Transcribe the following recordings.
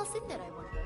else in there, I wonder?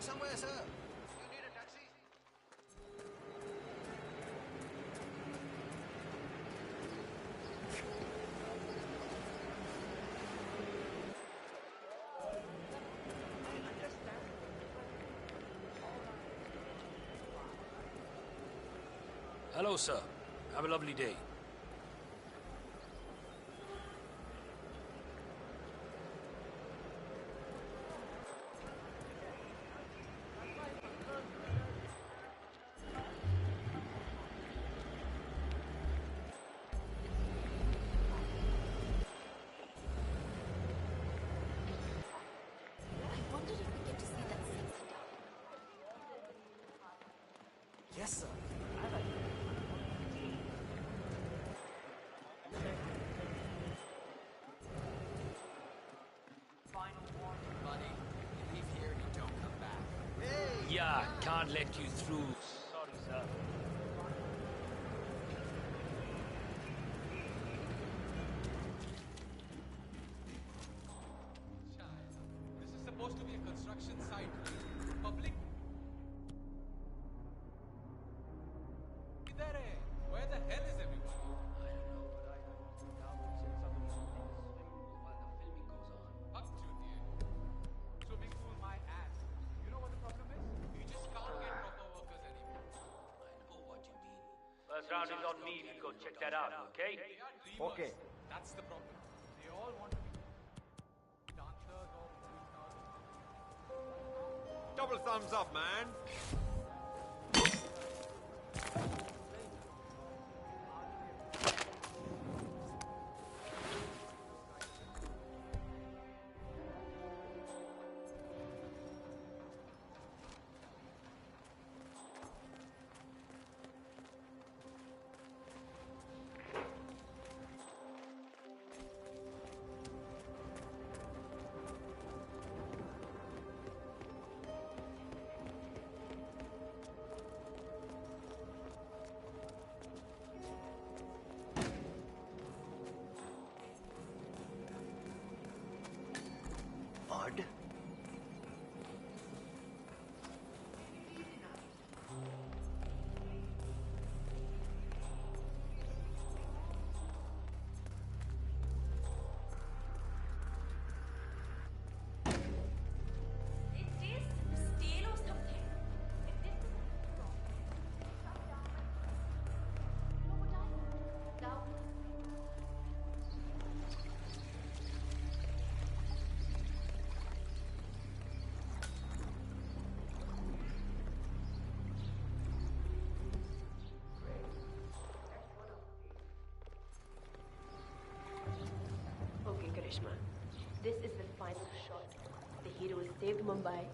Somewhere, sir. You need a taxi? Hello, sir. Have a lovely day. Yes, sir. Final warning, buddy. You leave here and you don't come back. Hey! Yeah, can't let you through. Sorry, sir. This is supposed to be a construction site. Public. Where the hell is everyone? I don't know, but I doubt since somebody in the swimming pool while the filming goes on. Up to dear. Swimming pool my ass. You know what the problem is? You just can't get proper workers anymore. I know what you mean. First round is on me. Go check that out, okay? They are dreamers. Okay. That's the problem. They all want to be dancers or movie stars. Double thumbs up, man. Odd. This is the final shot. The hero has saved Mumbai.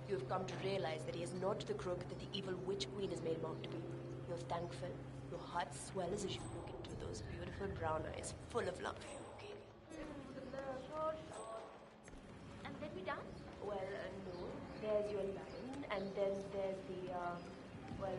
You have come to realize that he is not the crook that the evil witch queen has made him out to be. You're thankful. Your heart swells as you look into those beautiful brown eyes full of love for you, Kaylee. And then we dance? Well, no. There's your line, and then there's the, well...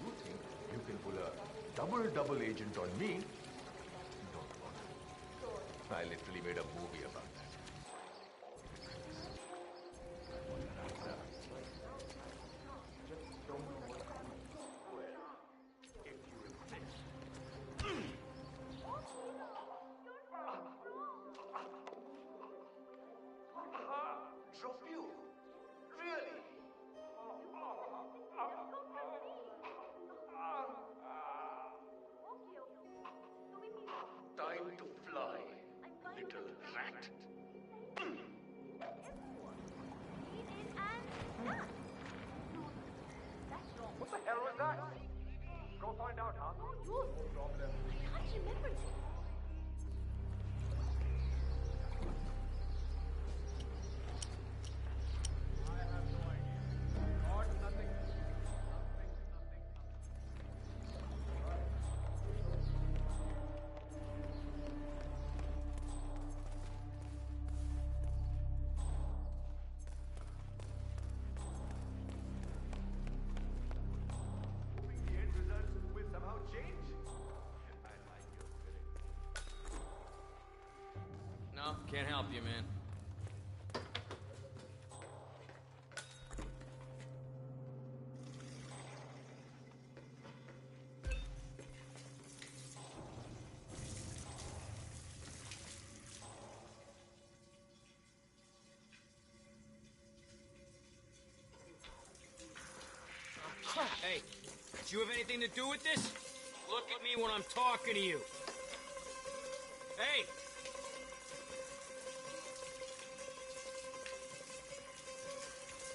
You think you can pull a double agent on me? Don't bother. I literally made a movie about that. Drop you? Really? Time to fly, little rat. What the hell was that? Go find out, huh? I can't remember this. I have no idea. God, nothing. Hoping the end results will somehow change. I like your spirit. No, can't help you, man. Hey, do you have anything to do with this? Look at me when I'm talking to you. Hey!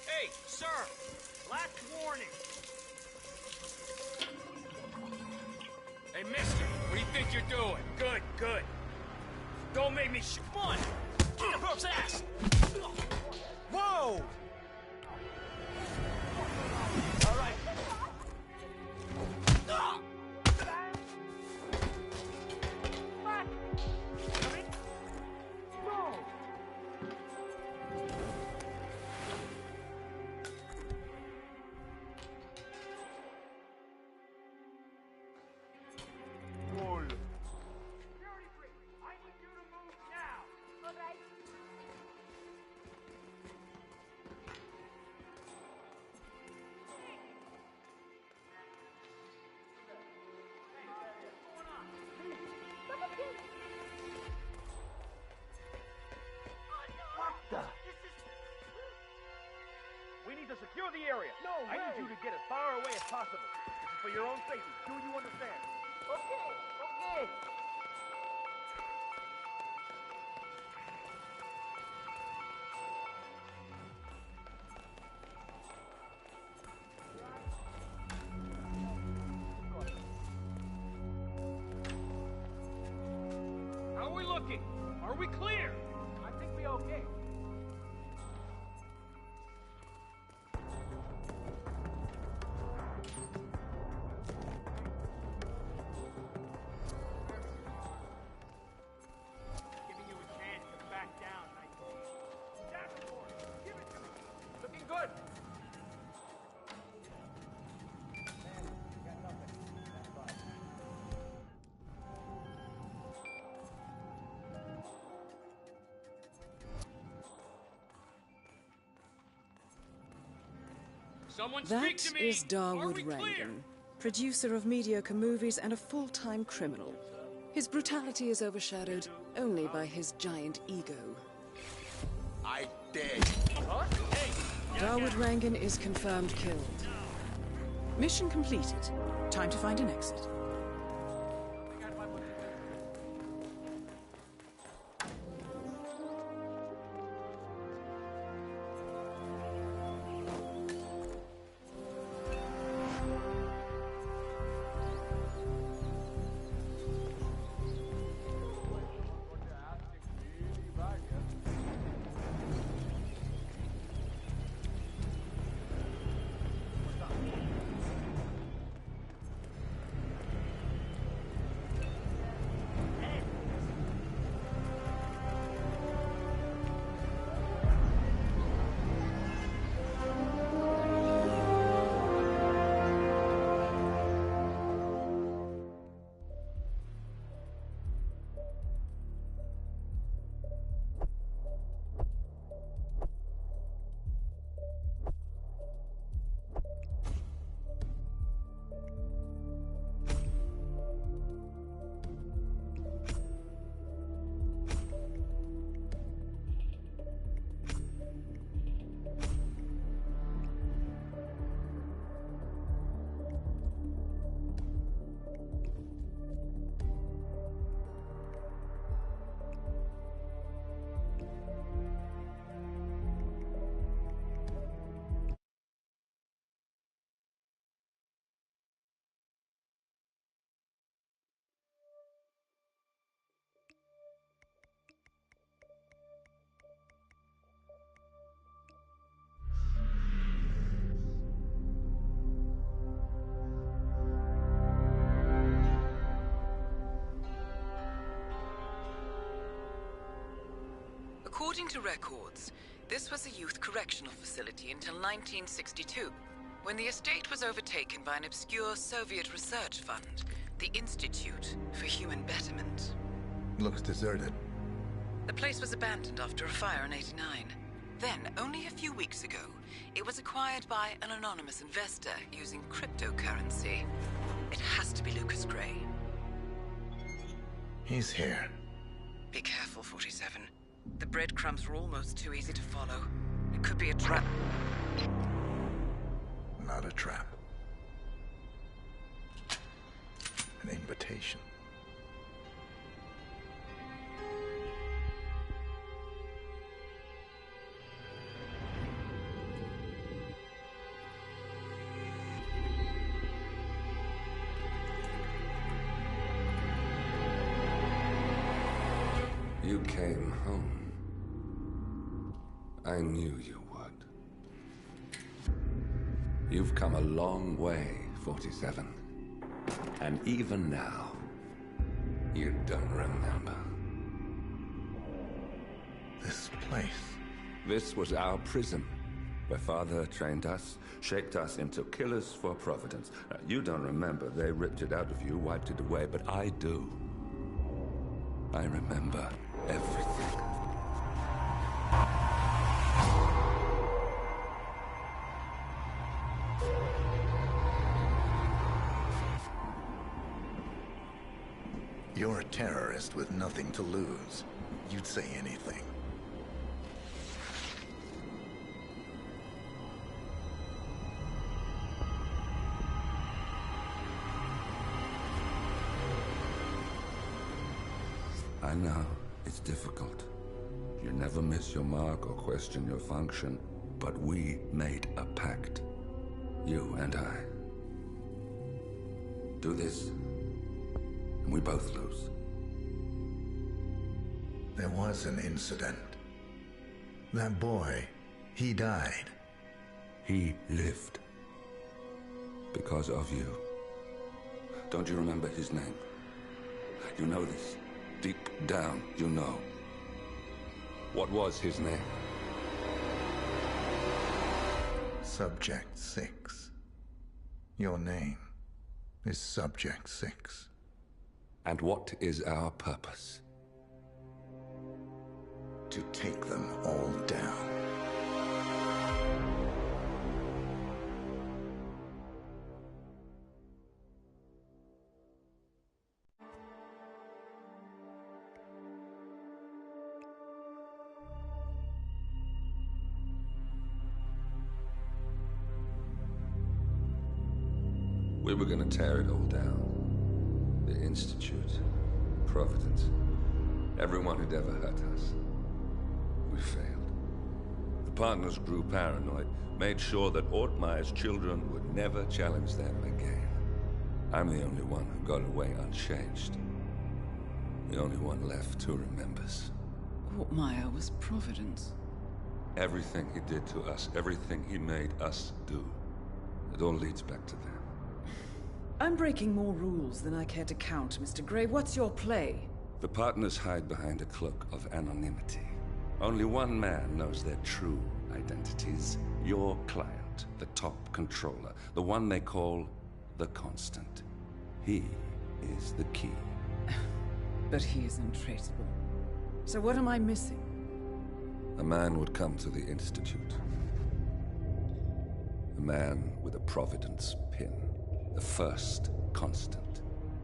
Hey, sir! Last warning! Hey, mister, what do you think you're doing? Good, good. Don't make me shoot. Come on! Get the rope's ass! Whoa! All right. Ah! We need to secure the area. No way. I need you to get as far away as possible. This is for your own safety. Do you understand? Okay. How are we looking? Are we clear? I think we're okay. Giving you a chance to back down, Down the board. Give it to me. Looking good. Someone speak That to me! is Are Darwood we clear? Rangan, producer of mediocre movies and a full-time criminal. His brutality is overshadowed only by his giant ego. I dare Darwood Rangan is confirmed killed. Mission completed. Time to find an exit. According to records, this was a youth correctional facility until 1962, when the estate was overtaken by an obscure Soviet research fund, the Institute for Human Betterment. Looks deserted. The place was abandoned after a fire in '89. Then, only a few weeks ago, it was acquired by an anonymous investor using cryptocurrency. It has to be Lucas Gray. He's here. Be careful, 47. The breadcrumbs were almost too easy to follow. It could be a trap. Not a trap. An invitation. You came home. I knew you would. You've come a long way, 47. And even now, you don't remember. This place. This was our prison, where Father trained us, shaped us into killers for Providence. Now, you don't remember. They ripped it out of you, wiped it away, but I do. I remember everything. You're a terrorist with nothing to lose. You'd say anything. I know, it's difficult. You never miss your mark or question your function, but we made a pact. You and I. Do this, and we both lose. There was an incident. That boy, he died. He lived. Because of you. Don't you remember his name? You know this. Deep down, you know. What was his name? Subject 6. Your name is Subject 6. And what is our purpose? To take them all down. We were gonna tear it all down. The Institute, Providence, everyone who'd ever hurt us. We failed. The partners grew paranoid, made sure that Ortmeyer's children would never challenge them again. I'm the only one who got away unchanged. The only one left who remembers. Ortmeyer was Providence. Everything he did to us, everything he made us do, it all leads back to them. I'm breaking more rules than I care to count, Mr. Gray. What's your play? The partners hide behind a cloak of anonymity. Only one man knows their true identities. Your client, the top controller, the one they call the Constant. He is the key. But he is untraceable. So what am I missing? A man would come to the Institute. A man with a Providence pin. The first Constant.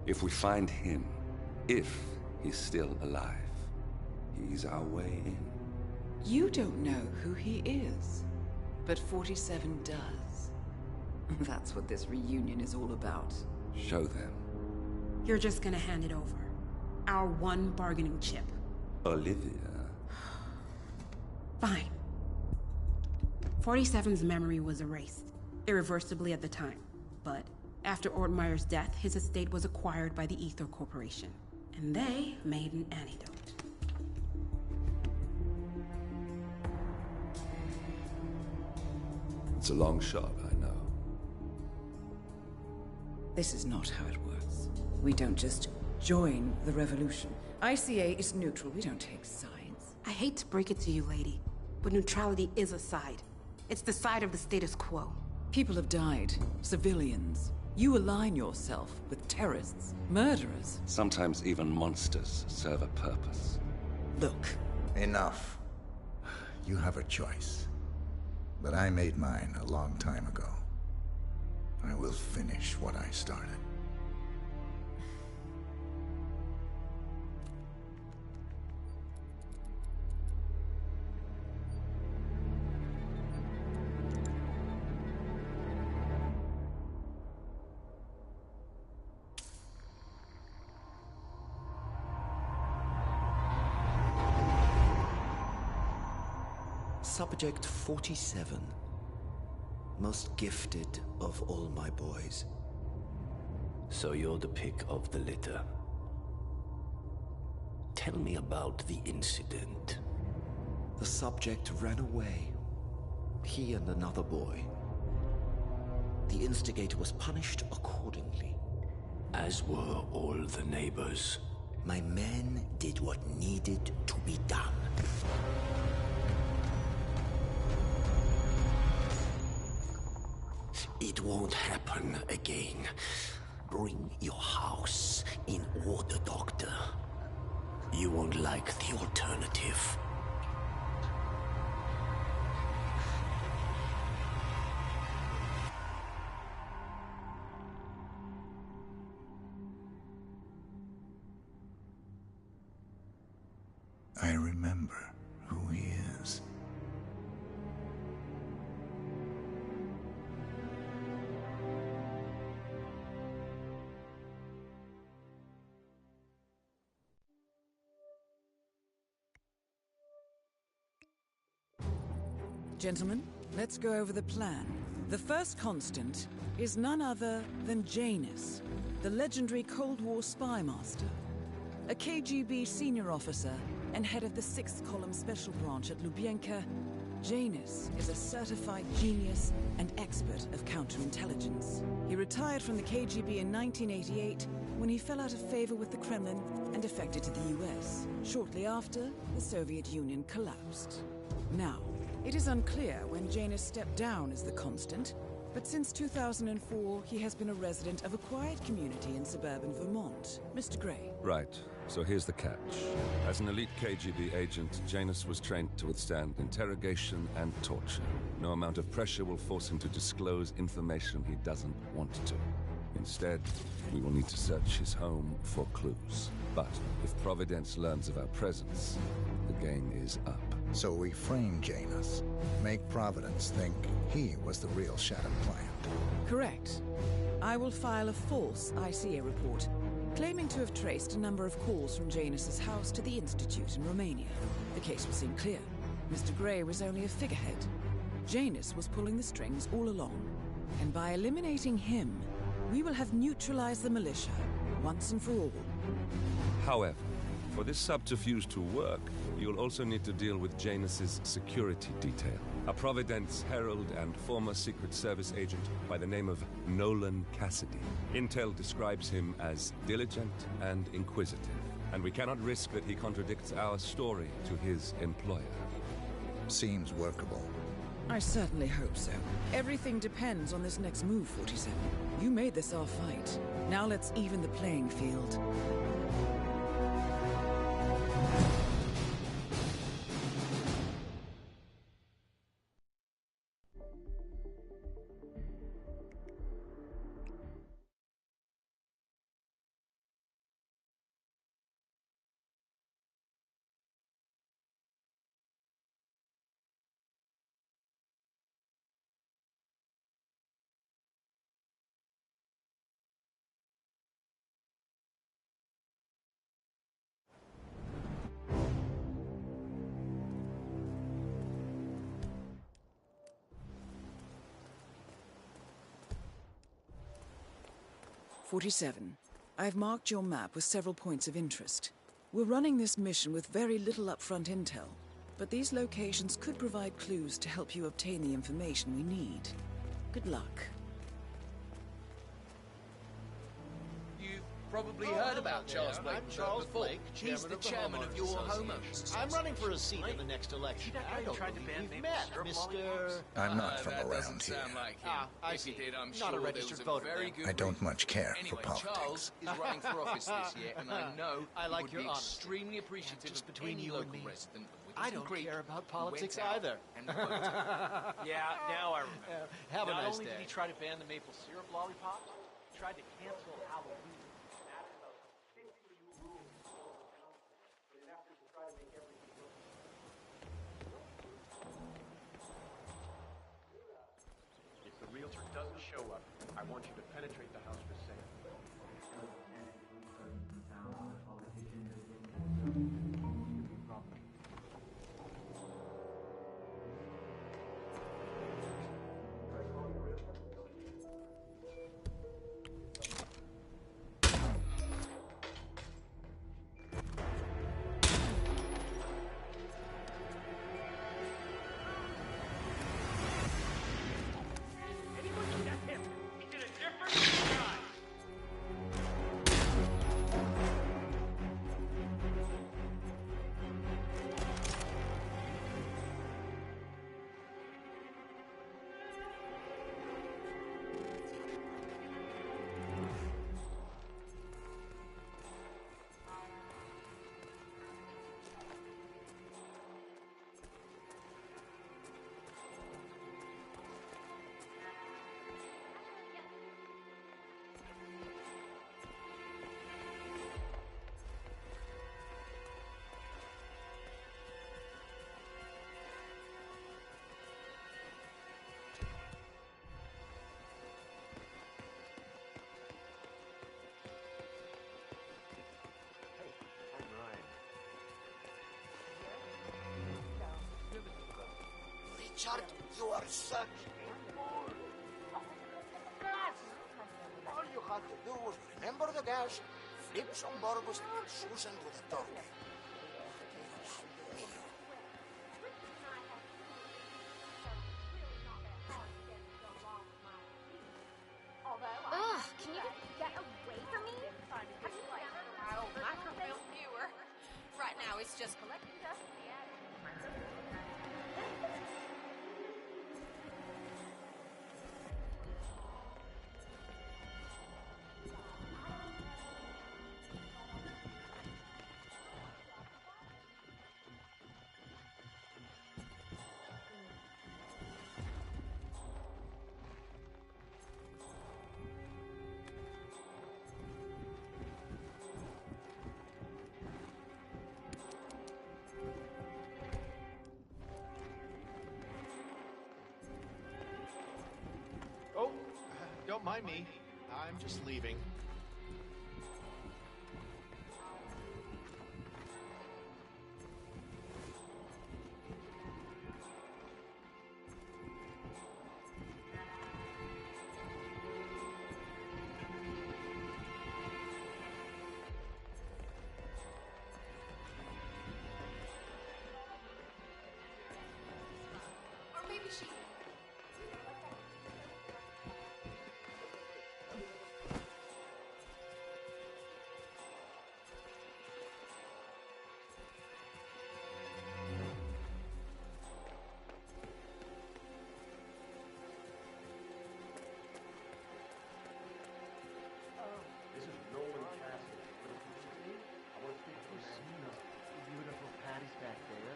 If we find him, if he's still alive, he's our way in. You don't know who he is, but 47 does. That's what this reunion is all about. Show them. You're just gonna hand it over. Our one bargaining chip. Olivia. Fine. 47's memory was erased, irreversibly at the time. But after Ortmeyer's death, his estate was acquired by the Ether Corporation. And they made an antidote. It's a long shot, I know. This is not how it works. We don't just join the revolution. ICA is neutral. We don't take sides. I hate to break it to you, lady, but neutrality is a side. It's the side of the status quo. People have died. Civilians. You align yourself with terrorists, murderers. Sometimes even monsters serve a purpose. Look. Enough. You have a choice. But I made mine a long time ago. I will finish what I started. Subject 47. Most gifted of all my boys. So you're the pick of the litter. Tell me about the incident. The subject ran away. He and another boy. The instigator was punished accordingly. As were all the neighbors. My men did what needed to be done. It won't happen again. Bring your house in order, Doctor. You won't like the alternative. I remember who he is. Gentlemen, let's go over the plan. The first constant is none other than Janus, the legendary Cold War spy master. A KGB senior officer and head of the 6th Column Special Branch at Lubyanka, Janus is a certified genius and expert of counterintelligence. He retired from the KGB in 1988 when he fell out of favor with the Kremlin and defected to the US. Shortly after, the Soviet Union collapsed. Now, it is unclear when Janus stepped down as the constant, but since 2004, he has been a resident of a quiet community in suburban Vermont. Mr. Gray. Right. So here's the catch. As an elite KGB agent, Janus was trained to withstand interrogation and torture. No amount of pressure will force him to disclose information he doesn't want to. Instead, we will need to search his home for clues. But if Providence learns of our presence, the game is up. So we frame Janus, make Providence think he was the real Shadow client. Correct. I will file a false ICA report, claiming to have traced a number of calls from Janus's house to the Institute in Romania. The case will seem clear. Mr. Gray was only a figurehead. Janus was pulling the strings all along. And by eliminating him, we will have neutralized the militia, once and for all. However, for this subterfuge to work, you'll also need to deal with Janus's security detail. A Providence herald and former Secret Service agent by the name of Nolan Cassidy. Intel describes him as diligent and inquisitive, and we cannot risk that he contradicts our story to his employer. Seems workable. I certainly hope so. Everything depends on this next move, 47. You made this our fight. Now let's even the playing field. I've marked your map with several points of interest. We're running this mission with very little upfront intel, but these locations could provide clues to help you obtain the information we need. Good luck. You probably heard about Charles Blake. I'm Charles before. Blake, He's the chairman of your homeowners. I'm running for a seat in the next election. I don't believe we've met, Mr. I'm not from that around doesn't here. sound like him. I If see. he did, I'm Not sure a there registered was a voter very then. good I don't much care Anyway, for politics. Charles is running for office this year, and I know I like he would your be honesty. extremely appreciative Just of between any you and local me, resident of I Whittleston don't Creek care about who went politics out either. and voted. Yeah, now I remember. Have a Not nice only day. did he try to ban the maple syrup lollipops, he tried to cancel Halloween. If the realtor doesn't show up, I want you to penetrate the house for sale. Richard, you are such a fool. All you had to do was remember the gas, flip some burgers, and Susan with a turkey. Dios mío. Ugh, can you just get away from me? Microfilm viewer. Right now, it's just collecting dust. Oh, don't mind me. I'm just leaving. Or maybe she... This is Nolan Castle. I want to speak to Christina. Beautiful Patty's back there.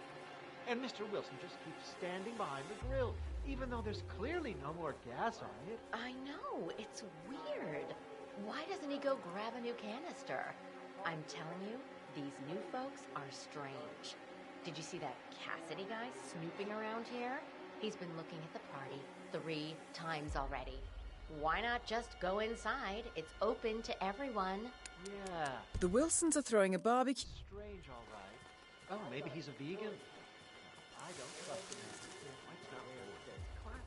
And Mr. Wilson just keeps standing behind the grill, even though there's clearly no more gas on it. I know, it's weird. Why doesn't he go grab a new canister? I'm telling you, these new folks are strange. Did you see that Cassidy guy snooping around here? He's been looking at the party 3 times already. Why not just go inside? It's open to everyone. Yeah. The Wilsons are throwing a barbecue. Strange, all right. Oh, maybe he's a vegan. I don't trust him. It's not really classic.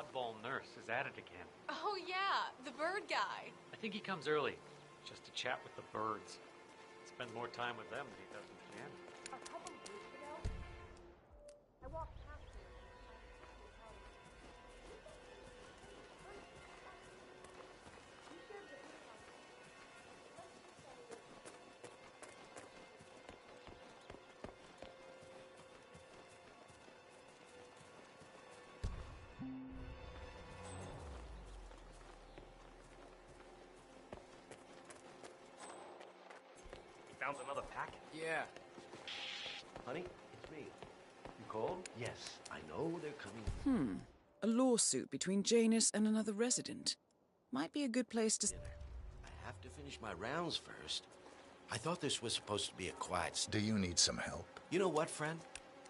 oddball nurse is at it again. Oh yeah, the bird guy. I think he comes early, just to chat with the birds. Spend more time with them than he does with Jan. A couple of weeks ago, I walked past you. Found another packet. Yeah. Honey, it's me. You called? Yes, I know they're coming. A lawsuit between Janus and another resident. Might be a good place to... I have to finish my rounds first. I thought this was supposed to be a quiet... Do you need some help? You know what, friend?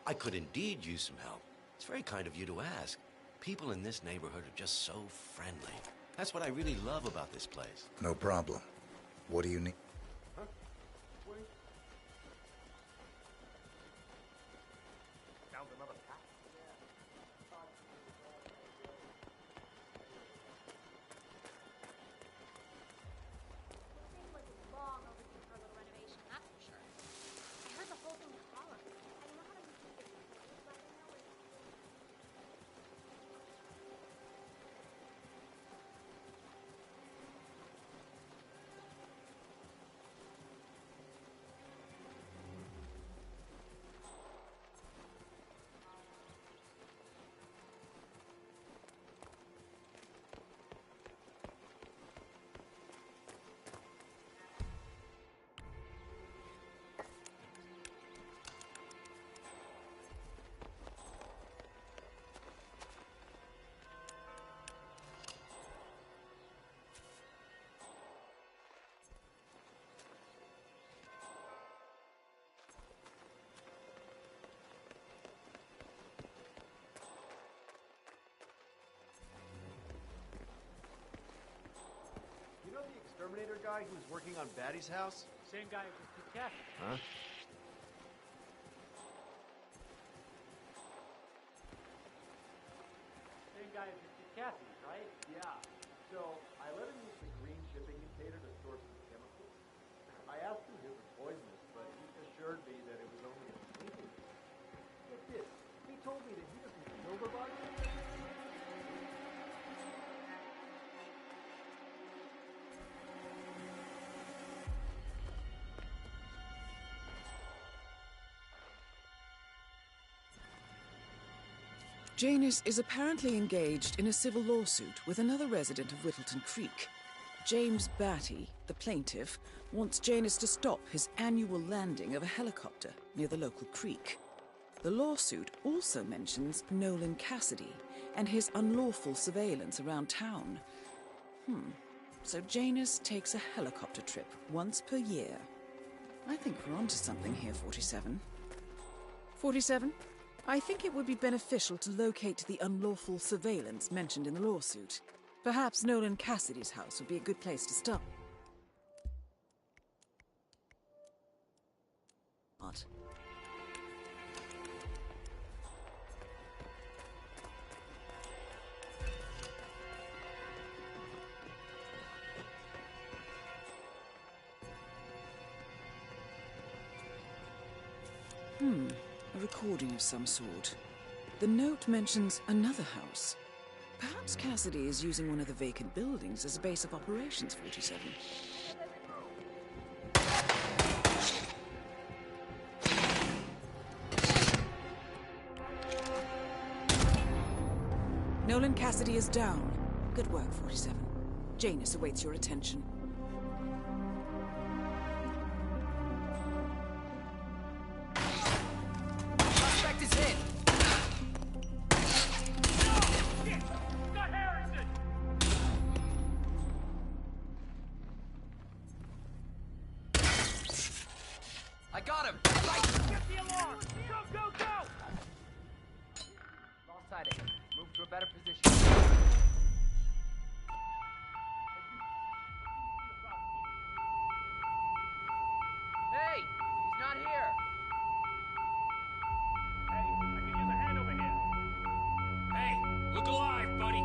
I could indeed use some help. It's very kind of you to ask. People in this neighborhood are just so friendly. That's what I really love about this place. No problem. What do you need? Found another packet. Seems like it's long overdue for a little renovation, that's for sure. I heard the whole thing is hollow. I don't know how to repeat it. Just let me know when it's You know the exterminator guy who was working on Batty's house? Same guy who just took Kathy. Huh? Same guy who just took Kathy, right? Yeah. So I let him use the green shipping container to store some chemicals. I asked him if it was poisonous, but he assured me that it was only a cleaning. Get this. He told me that he doesn't kill the bugs. Janus is apparently engaged in a civil lawsuit with another resident of Whittleton Creek. James Batty, the plaintiff, wants Janus to stop his annual landing of a helicopter near the local creek. The lawsuit also mentions Nolan Cassidy and his unlawful surveillance around town. So Janus takes a helicopter trip once per year. I think we're onto something here, 47. 47? I think it would be beneficial to locate the unlawful surveillance mentioned in the lawsuit. Perhaps Nolan Cassidy's house would be a good place to start. What? A recording of some sort. The note mentions another house. Perhaps Cassidy is using one of the vacant buildings as a base of operations, 47. Nolan Cassidy is down. Good work, 47. Janus awaits your attention. Suspect is hit! I got him! Right! Get the alarm! Go, go, go! Lost sight of him. Move to a better position. Hey! He's not here! Hey, I can use a hand over here. Hey, look alive, buddy.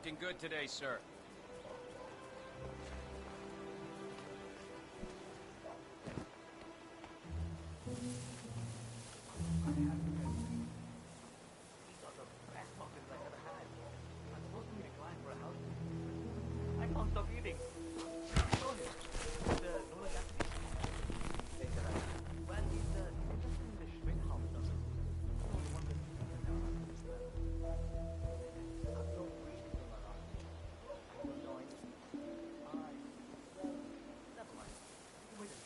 looking good today, sir. I can't stop eating. Well, he's just in the Schmidt house, doesn't he? The one that never mind. Wait a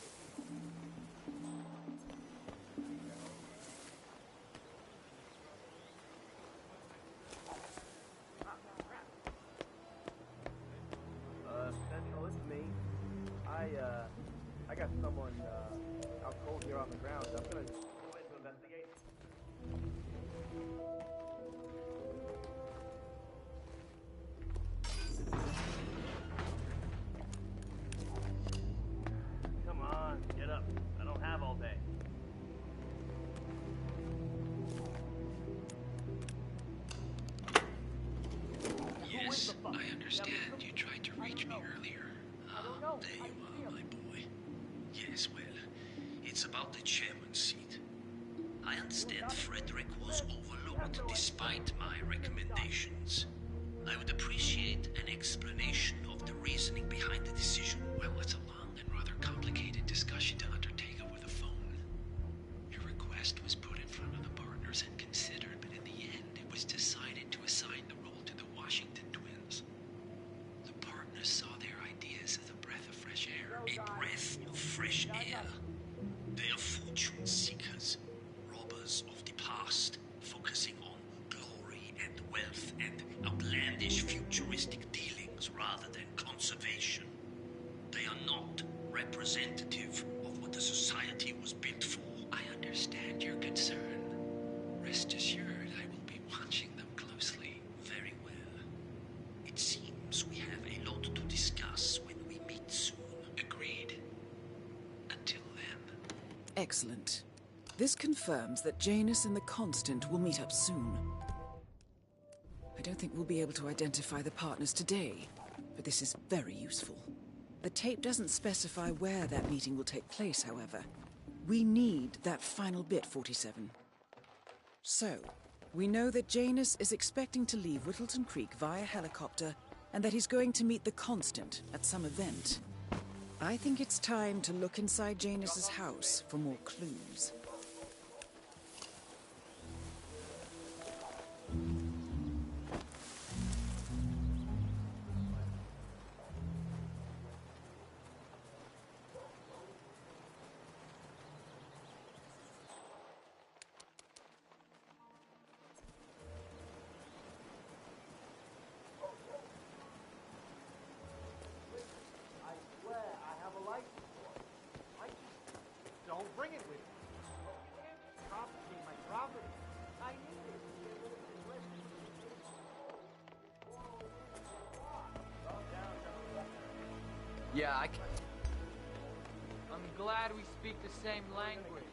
Central, it's me. I got someone out cold here on the ground. I'm gonna go in to investigate. Come on, get up. I don't have all day. Yes, I understand. You tried to reach me earlier. There you are, my boy. Yes, well, it's about the chairman's seat. I understand Frederick was overlooked despite my recommendations. I would appreciate an explanation of the reasoning behind the decision. Well, it's a long and rather complicated discussion to undertake over the phone. Your request was put in front of the partners and considered, but in the end, it was decided to assign the role to the Washington twins. The partners saw their ideas as a breath of fresh air. A breath of fresh air. They are fortune seekers, robbers of the past, focusing on glory and wealth and outlandish futuristic dealings rather than conservation. They are not representative of what the society was built for. I understand your concern. Rest assured, I will be watching them closely. Very well. It seems we have a lot to discuss when we meet soon. Agreed. Until then. Excellent. This confirms that Janus and the Constant will meet up soon. I don't think we'll be able to identify the partners today, but this is very useful. The tape doesn't specify where that meeting will take place, however. We need that final bit, 47. So, we know that Janus is expecting to leave Whittleton Creek via helicopter and that he's going to meet the Constant at some event. I think it's time to look inside Janus's house for more clues. I swear I have a license for it. I just don't bring it with me. Property, my property. I need it. Yeah, I'm glad we speak the same language.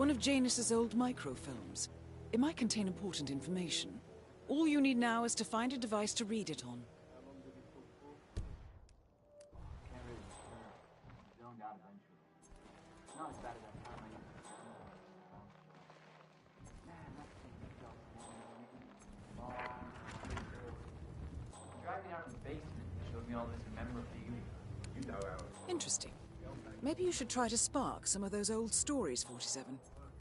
One of Janus's old microfilms. It might contain important information. All you need now is to find a device to read it on. Zoned out eventually. Not as bad as that time I used to Man, that thing dragged me out of the basement and showed me all this memorabilia. You know how it. Interesting. Maybe you should try to spark some of those old stories, 47.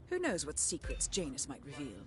Who knows what secrets Janus might reveal?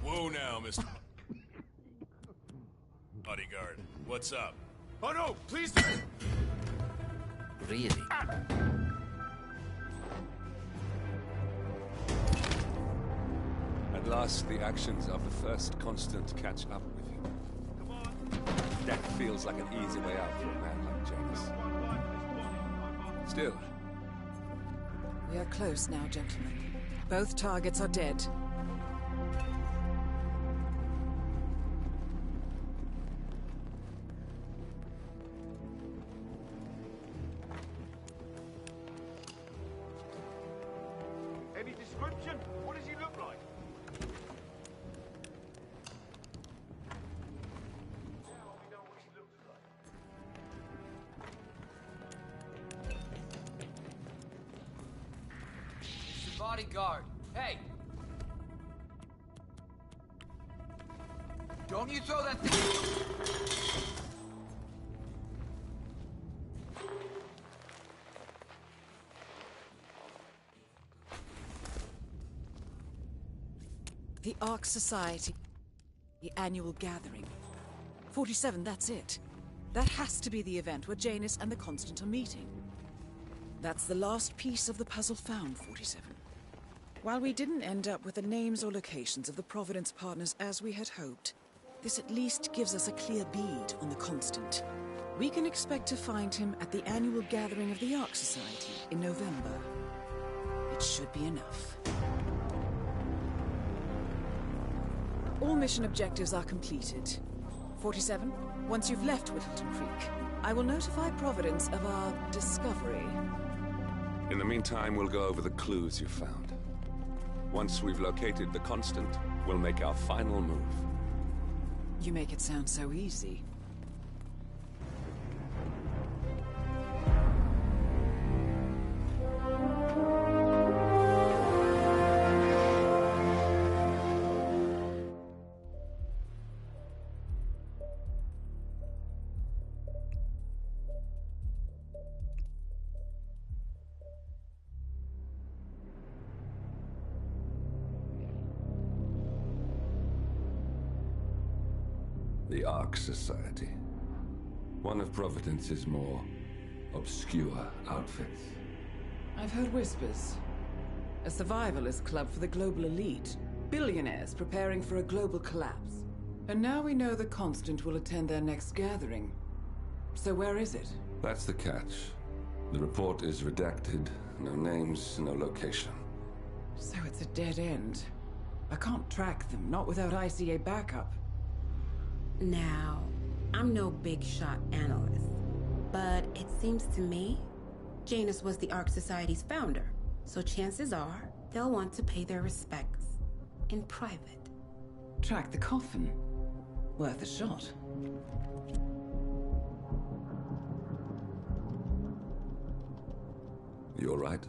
Whoa now, Mr. Bodyguard. What's up? Oh no, please don't! Really? At last, the actions of the first constant catch up with you. That feels like an easy way out for a man like Janus. Still. We are close now, gentlemen. Both targets are dead. Any description? What does he look like? It's the bodyguard. Hey! Don't you throw that thing! The Ark Society. The annual gathering. 47, that's it. That has to be the event where Janus and the Constant are meeting. That's the last piece of the puzzle found, 47. While we didn't end up with the names or locations of the Providence partners as we had hoped, this at least gives us a clear bead on the Constant. We can expect to find him at the annual gathering of the Ark Society in November. It should be enough. All mission objectives are completed. 47, once you've left Whittleton Creek, I will notify Providence of our discovery. In the meantime, we'll go over the clues you found. Once we've located the Constant, we'll make our final move. You make it sound so easy. The Ark Society. One of Providence's more obscure outfits. I've heard whispers. A survivalist club for the global elite. Billionaires preparing for a global collapse. And now we know the Constant will attend their next gathering. So where is it? That's the catch. The report is redacted. No names, no location. So it's a dead end. I can't track them, not without ICA backup. Now, I'm no big shot analyst, but it seems to me Janus was the Ark Society's founder, so chances are they'll want to pay their respects in private. Track the coffin. Worth a shot. You all right?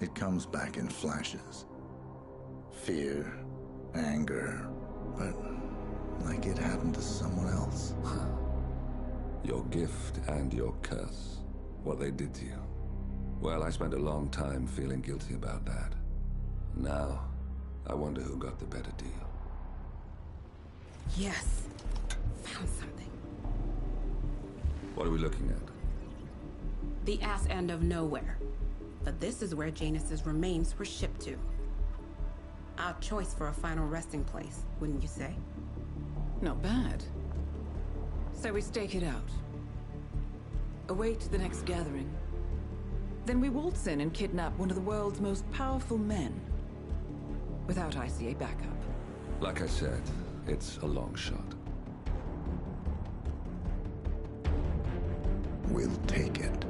It comes back in flashes. Fear, anger, but like it happened to someone else. Your gift and your curse. What they did to you. Well, I spent a long time feeling guilty about that. Now, I wonder who got the better deal. Yes. Found something. What are we looking at? The ass end of nowhere. But this is where Janus's remains were shipped to. Odd choice for a final resting place, wouldn't you say? Not bad. So we stake it out. Await the next gathering. Then we waltz in and kidnap one of the world's most powerful men. Without ICA backup. Like I said, it's a long shot. We'll take it.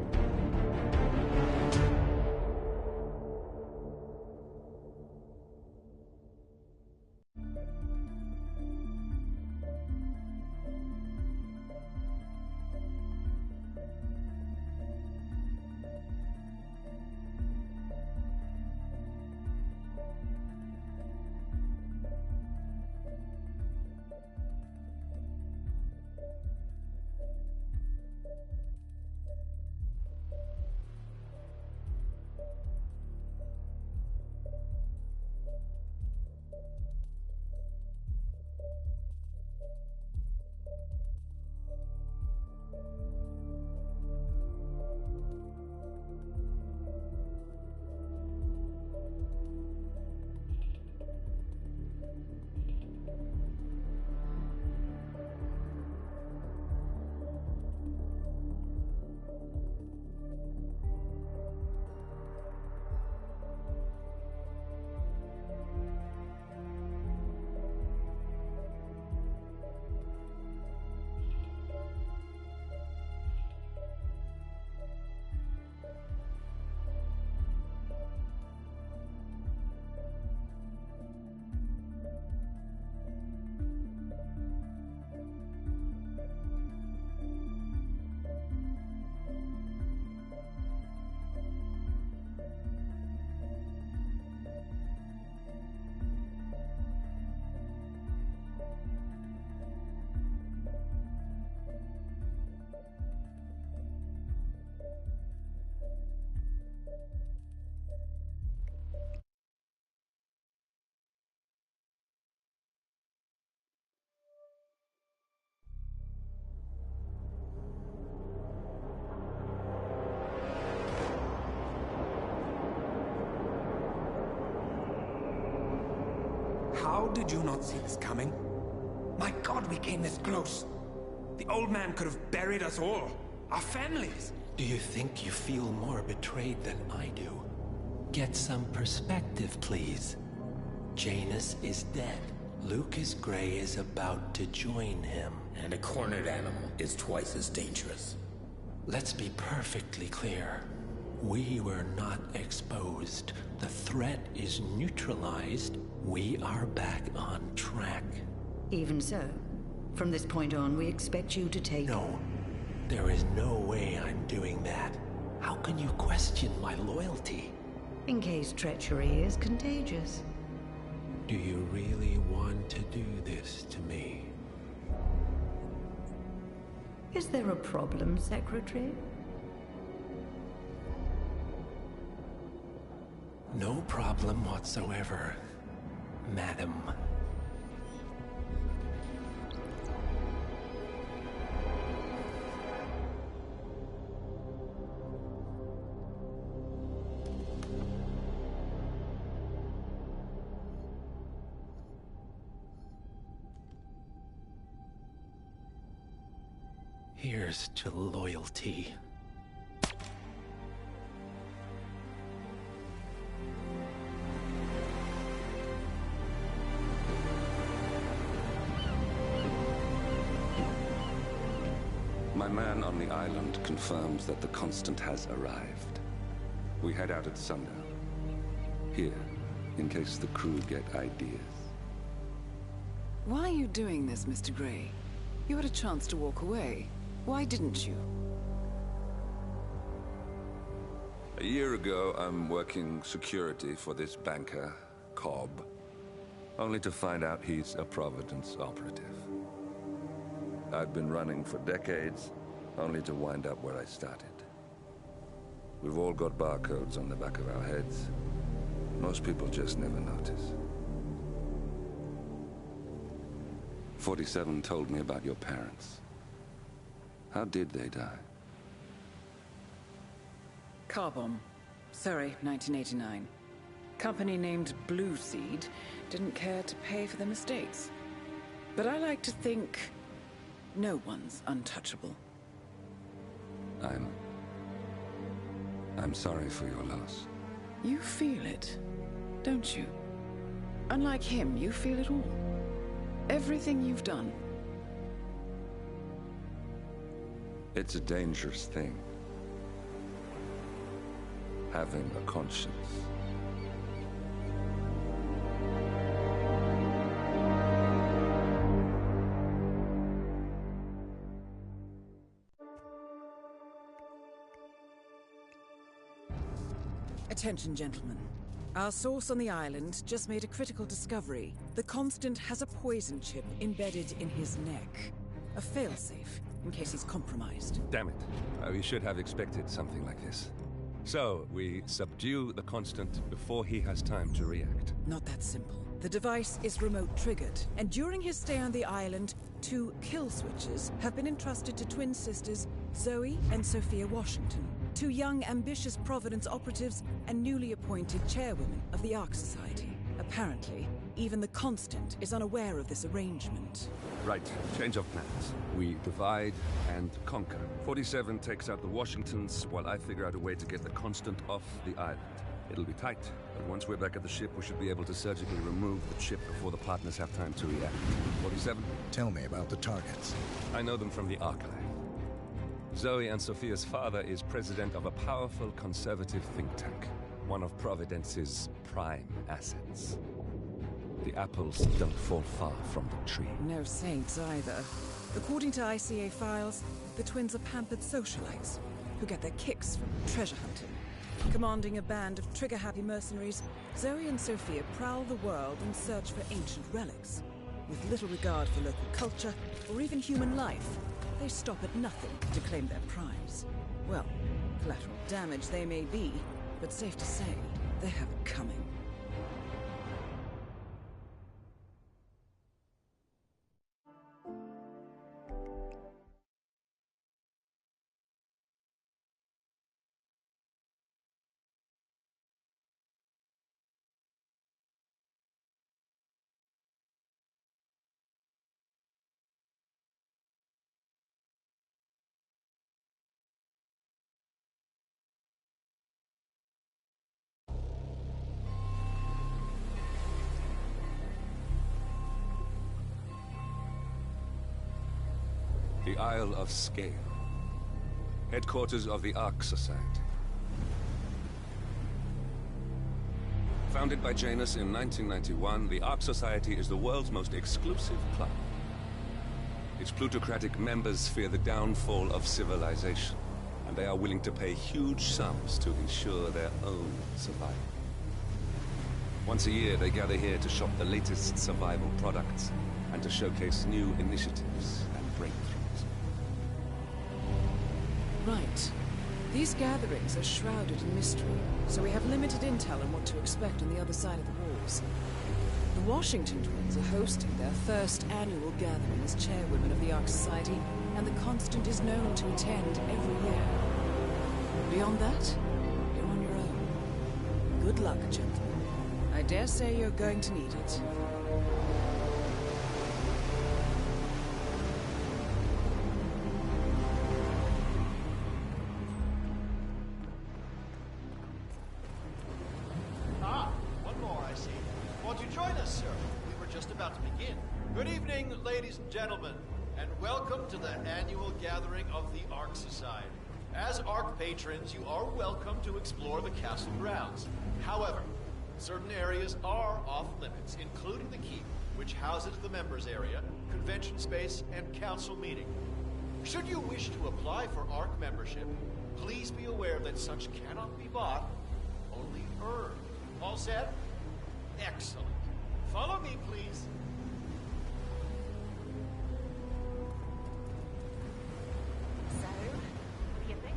did you not see this coming? My God, we came this close. The old man could have buried us all. Our families. Do you think you feel more betrayed than I do? Get some perspective, please. Janus is dead. Lucas Gray is about to join him. And a cornered animal is twice as dangerous. Let's be perfectly clear. We were not exposed. The threat is neutralized. We are back on track. Even so, from this point on, we expect you to take... No. There is no way I'm doing that. How can you question my loyalty? In case treachery is contagious. Do you really want to do this to me? Is there a problem, Secretary? No problem whatsoever, Madam. Here's to loyalty. My man on the island confirms that the Constant has arrived. We head out at sundown. Here, in case the crew get ideas. Why are you doing this, Mr. Gray? You had a chance to walk away. Why didn't you? A year ago, I'm working security for this banker, Cobb, only to find out he's a Providence operative. I'd been running for decades, only to wind up where I started. We've all got barcodes on the back of our heads. Most people just never notice. 47 told me about your parents. How did they die? Car bomb. Surrey, 1989. Company named Blue Seed didn't care to pay for their mistakes. But I like to think no one's untouchable. I'm sorry for your loss. You feel it, don't you? Unlike him, you feel it all. Everything you've done. It's a dangerous thing. Having a conscience. Attention, gentlemen. Our source on the island just made a critical discovery. The Constant has a poison chip embedded in his neck. A failsafe, in case he's compromised. Damn it. We should have expected something like this. So, we subdue the Constant before he has time to react. Not that simple. The device is remote triggered, and during his stay on the island, 2 kill switches have been entrusted to twin sisters Zoe and Sophia Washington, 2 young, ambitious Providence operatives and newly appointed chairwomen of the Ark Society. Apparently, even the Constant is unaware of this arrangement. Right, change of plans. We divide and conquer. 47 takes out the Washingtons, while I figure out a way to get the Constant off the island. It'll be tight, but once we're back at the ship, we should be able to surgically remove the chip before the partners have time to react. 47? Tell me about the targets. I know them from the archive. Zoe and Sophia's father is president of a powerful conservative think tank, one of Providence's prime assets. The apples don't fall far from the tree. No saints either. According to ICA files, the twins are pampered socialites who get their kicks from treasure hunting. Commanding a band of trigger-happy mercenaries, Zoe and Sophia prowl the world in search for ancient relics. With little regard for local culture or even human life, they stop at nothing to claim their prize. Well, collateral damage they may be, but safe to say, they have it coming. the Isle of Scale, headquarters of the Ark Society. Founded by Janus in 1991, the Ark Society is the world's most exclusive club. Its plutocratic members fear the downfall of civilization, and they are willing to pay huge sums to ensure their own survival. Once a year, they gather here to shop the latest survival products and to showcase new initiatives and breakthroughs. Right. These gatherings are shrouded in mystery, so we have limited intel on what to expect on the other side of the walls. The Washington twins are hosting their first annual gathering as chairwomen of the Ark Society, and the Constant is known to attend every year. Beyond that, you're on your own. Good luck, gentlemen. I dare say you're going to need it. One more, I see. Won't you join us, sir? We were just about to begin. Good evening, ladies and gentlemen, and welcome to the annual gathering of the Ark Society. As Ark patrons, you are welcome to explore the castle grounds. However, certain areas are off limits, including the keep, which houses the members area, convention space, and council meeting. Should you wish to apply for Ark membership, please be aware that such cannot be bought, only earned. All set? Excellent. Follow me, please. So, what do you think?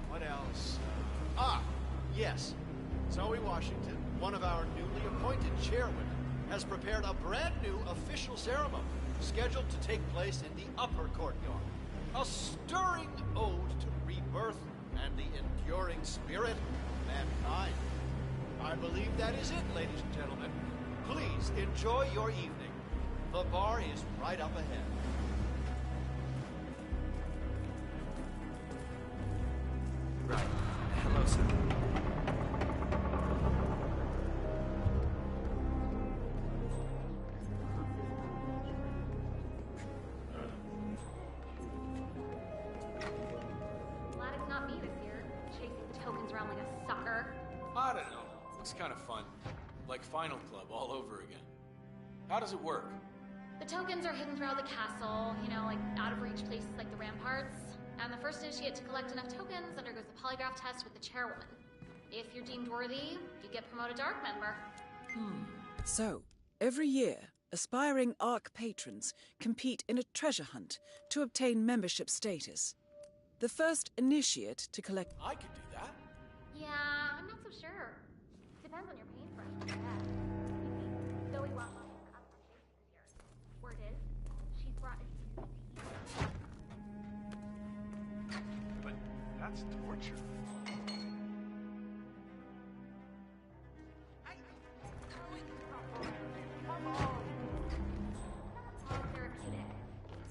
What else? Yes. Zoe Washington, one of our newly appointed chairwomen, has prepared a brand new official ceremony scheduled to take place in the upper courtyard. A stirring ode to rebirth and the enduring spirit of mankind. I believe that is it, ladies and gentlemen. Please enjoy your evening. The bar is right up ahead. Right. Hello, sir. Glad it's not me this year, chasing tokens around like a sucker. I don't know. Looks kind of fun. Like Final Club all over again. How does it work? The tokens are hidden throughout the castle, you know, like out of reach places like the ramparts. And the first initiate to collect enough tokens undergoes a polygraph test with the chairwoman. If you're deemed worthy, you get promoted to Ark member. So, every year, aspiring Ark patrons compete in a treasure hunt to obtain membership status. The first initiate to collect... I could do that. Yeah, I'm not so sure. Depends on your paintbrush, I guess. Zoe Washington up for chasing this year. Word is, she's brought a team. But that's torture. Therapeutic.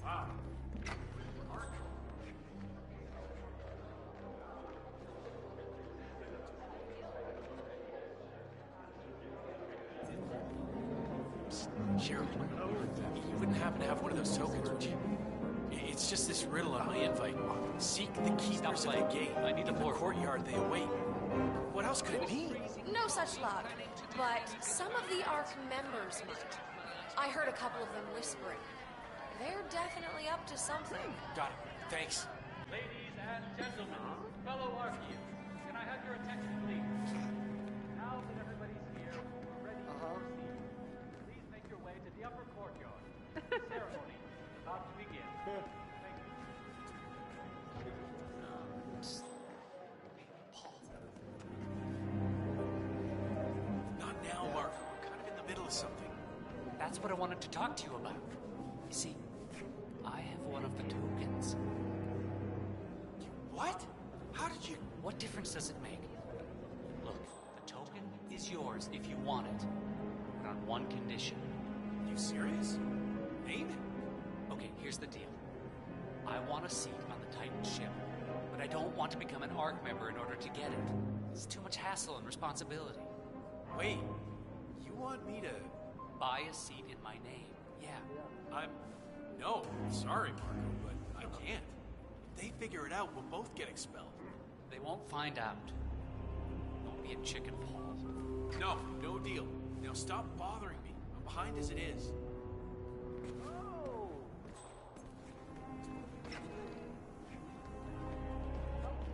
Wow. Cheryl, you wouldn't happen to have one of those tokens, would you? It's just this riddle on my invite. Seek the keepers of the gate. I need in the courtyard they await. What else could it mean? No such luck, but some of the Ark members might. I heard a couple of them whispering. They're definitely up to something. Got it. Thanks. Ladies and gentlemen, fellow Arkians, can I have your attention, please? Now that everybody's here, we're ready to proceed. Please make your way to the upper courtyard. The ceremony is about to begin. Thank you. Not now, Mark. We're kind of in the middle of something. That's what I wanted to talk to you about. You see, I have one of the tokens. What difference does it make? Look, the token is yours if you want it. But on one condition. You serious? Name it? Okay, here's the deal. I want a seat on the Titan ship, but I don't want to become an ARC member in order to get it. It's too much hassle and responsibility. Wait, you want me to... Buy a seat in my name, yeah. No, sorry, Marco, but I can't. If they figure it out, we'll both get expelled. They won't find out. Don't be a chicken, Paul. No, no deal. Now stop bothering me. I'm behind as it is.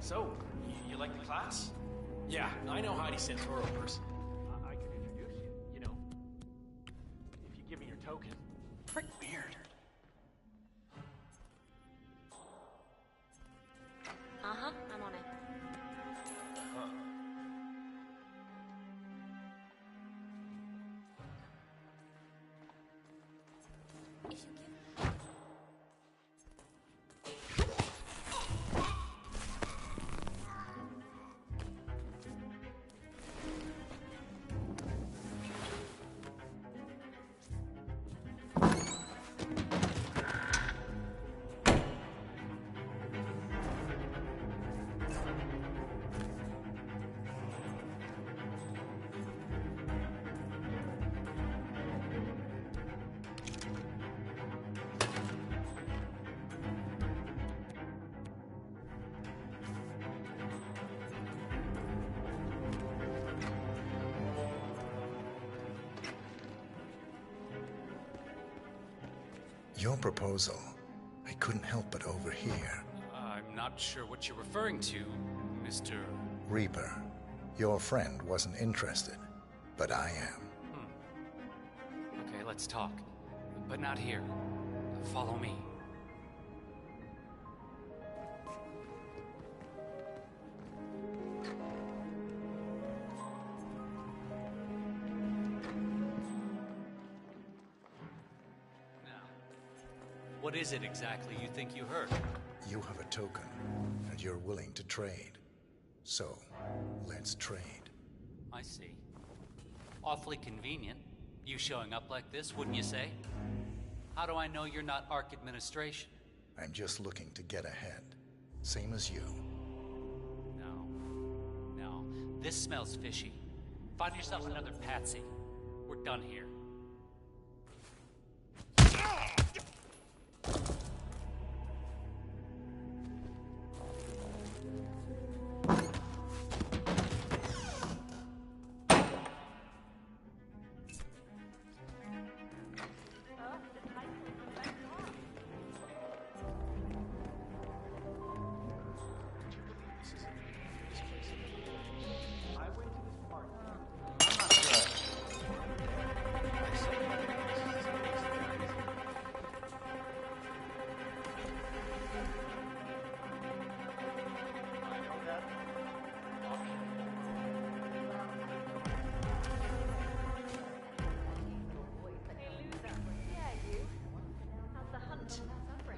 So, you like the class? Yeah, I know Heidi Santoro person. I could introduce you, you know. If you give me your token. Frick weird. Uh-huh, I'm on it. If you give... Your proposal, I couldn't help but overhear. I'm not sure what you're referring to, Mr. Reaper, your friend wasn't interested, but I am. Okay, let's talk. But not here. Follow me. What is it exactly you think you heard? You have a token, and you're willing to trade. So, let's trade. I see. Awfully convenient. You showing up like this, wouldn't you say? How do I know you're not ARC administration? I'm just looking to get ahead. Same as you. No. This smells fishy. Find yourself another patsy. We're done here.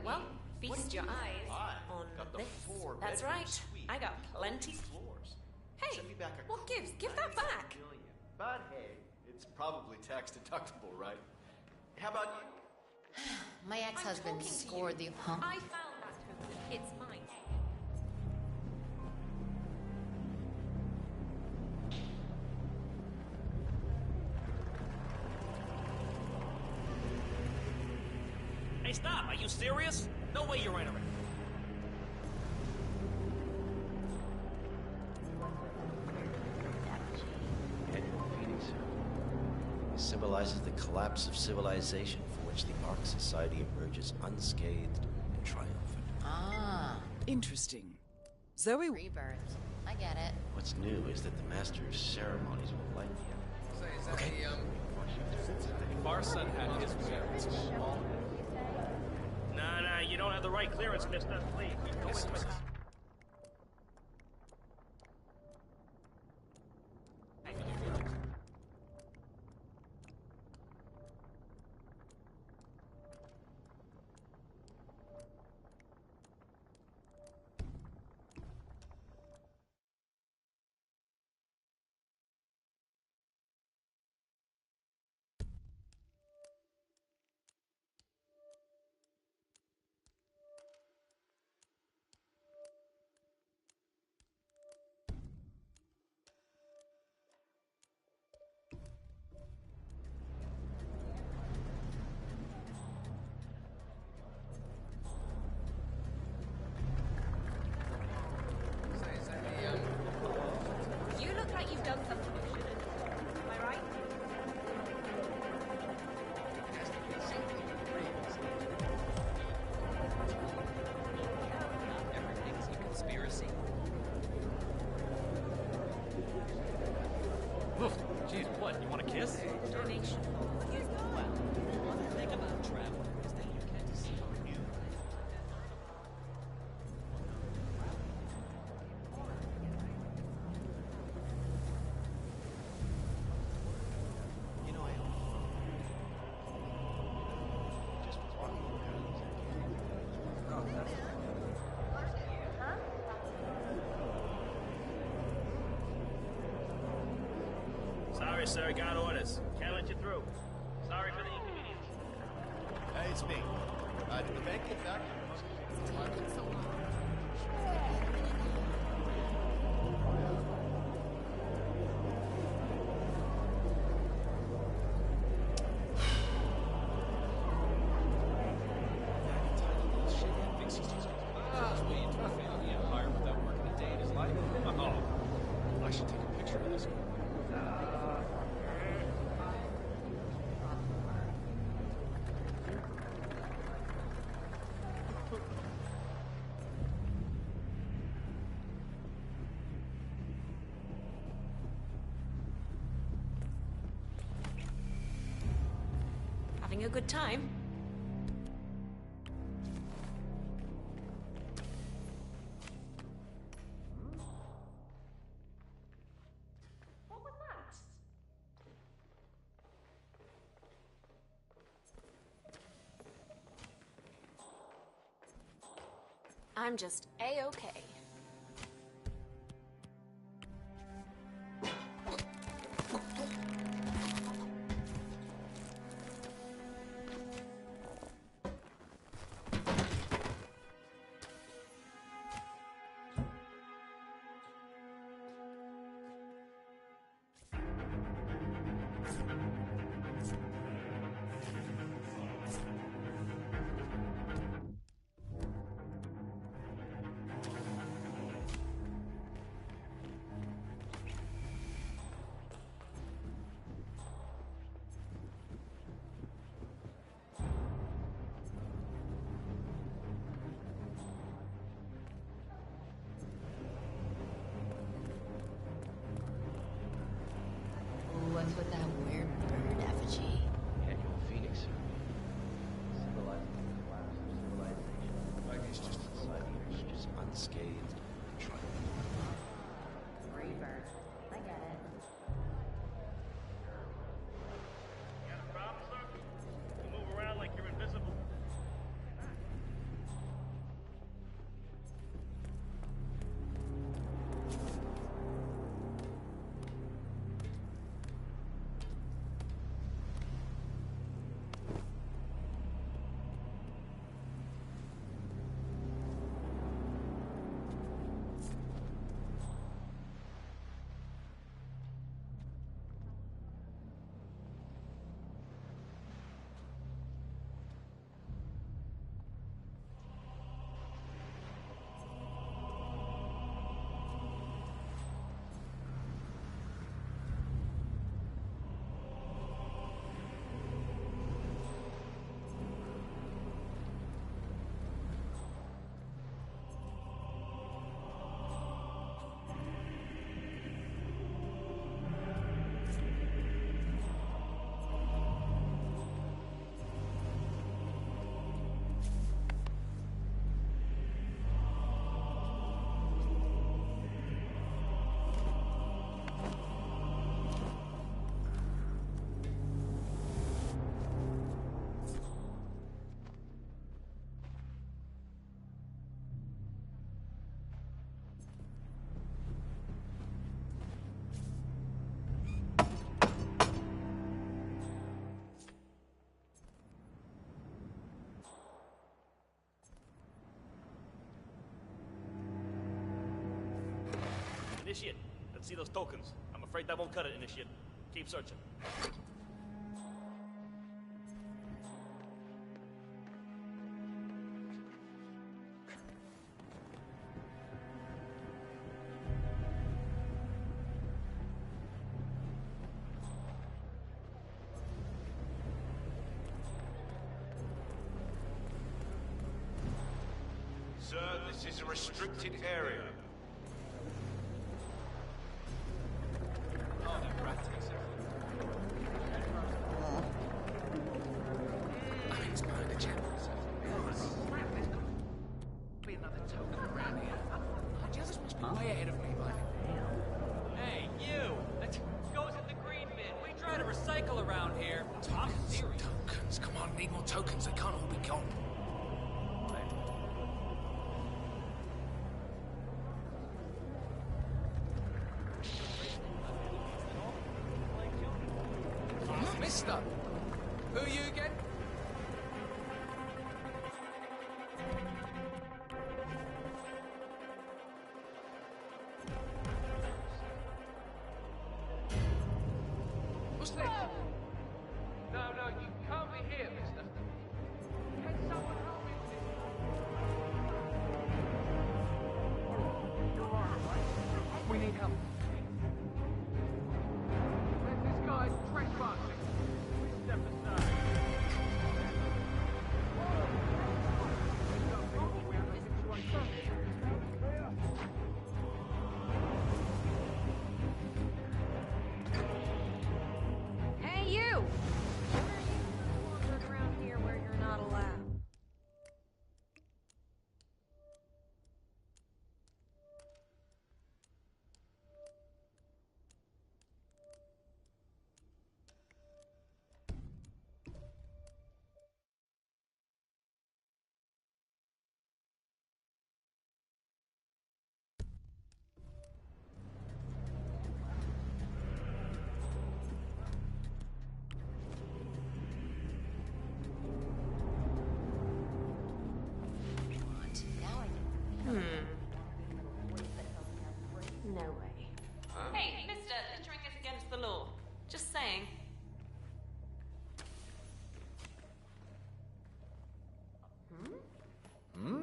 Well, feast your eyes on this. That's right. I got plenty. Hey, what gives? Give that back. But hey, it's probably tax deductible, right? How about you? My ex-husband scored the... Huh? I found that token. It's mine. Hey, stop! Are you serious? No way you're entering. Phoenix symbolizes the collapse of civilization from which the Ark Society emerges unscathed and triumphant. Ah. Interesting. Zoe... Rebirth. I get it. What's new is that the Master's ceremonies will light the Okay. Farson had his parents. Nah, you don't have the right clearance, mister. Please, keep going with us. that you've done something you shouldn't. Am I right? Everything's a conspiracy. Oof, jeez, what? You want a kiss? Donation. Well, one thing about travel is that you get to see new. You know, I just was walking Sorry, sir. Got orders. Can't let you through. Sorry for the inconvenience. Hey, it's me. Did the bank get back? I should take a picture of this one. Having a good time? What was that? I'm just A-okay. What's with that weird bird effigy? Annual Phoenix survey. Symbolizing the collapse of civilization. Like it's just society emerges unscathed and triumphant. Rebirth. I get it. You got a problem, sir? You move around like you're invisible. Initiate, let's see those tokens. I'm afraid that won't cut it, Initiate. Keep searching. This is a restricted area. Oh, that rat takes I mean, it's behind the channel. Be another token around here. The others must be way ahead of me by now. Hey, you! That goes in the green bin. We try to recycle around here. Tokens. Come on, need more tokens. They can't all be gone. Mister, who are you again? What's this? No, you can't be here, mister. Can someone help me? You're alright, right? We need help. This guy's trespassing. Step aside. Hey, you! Where are you wandering around here where you're not allowed? No way. Hey, mister, entering is against the law. Just saying.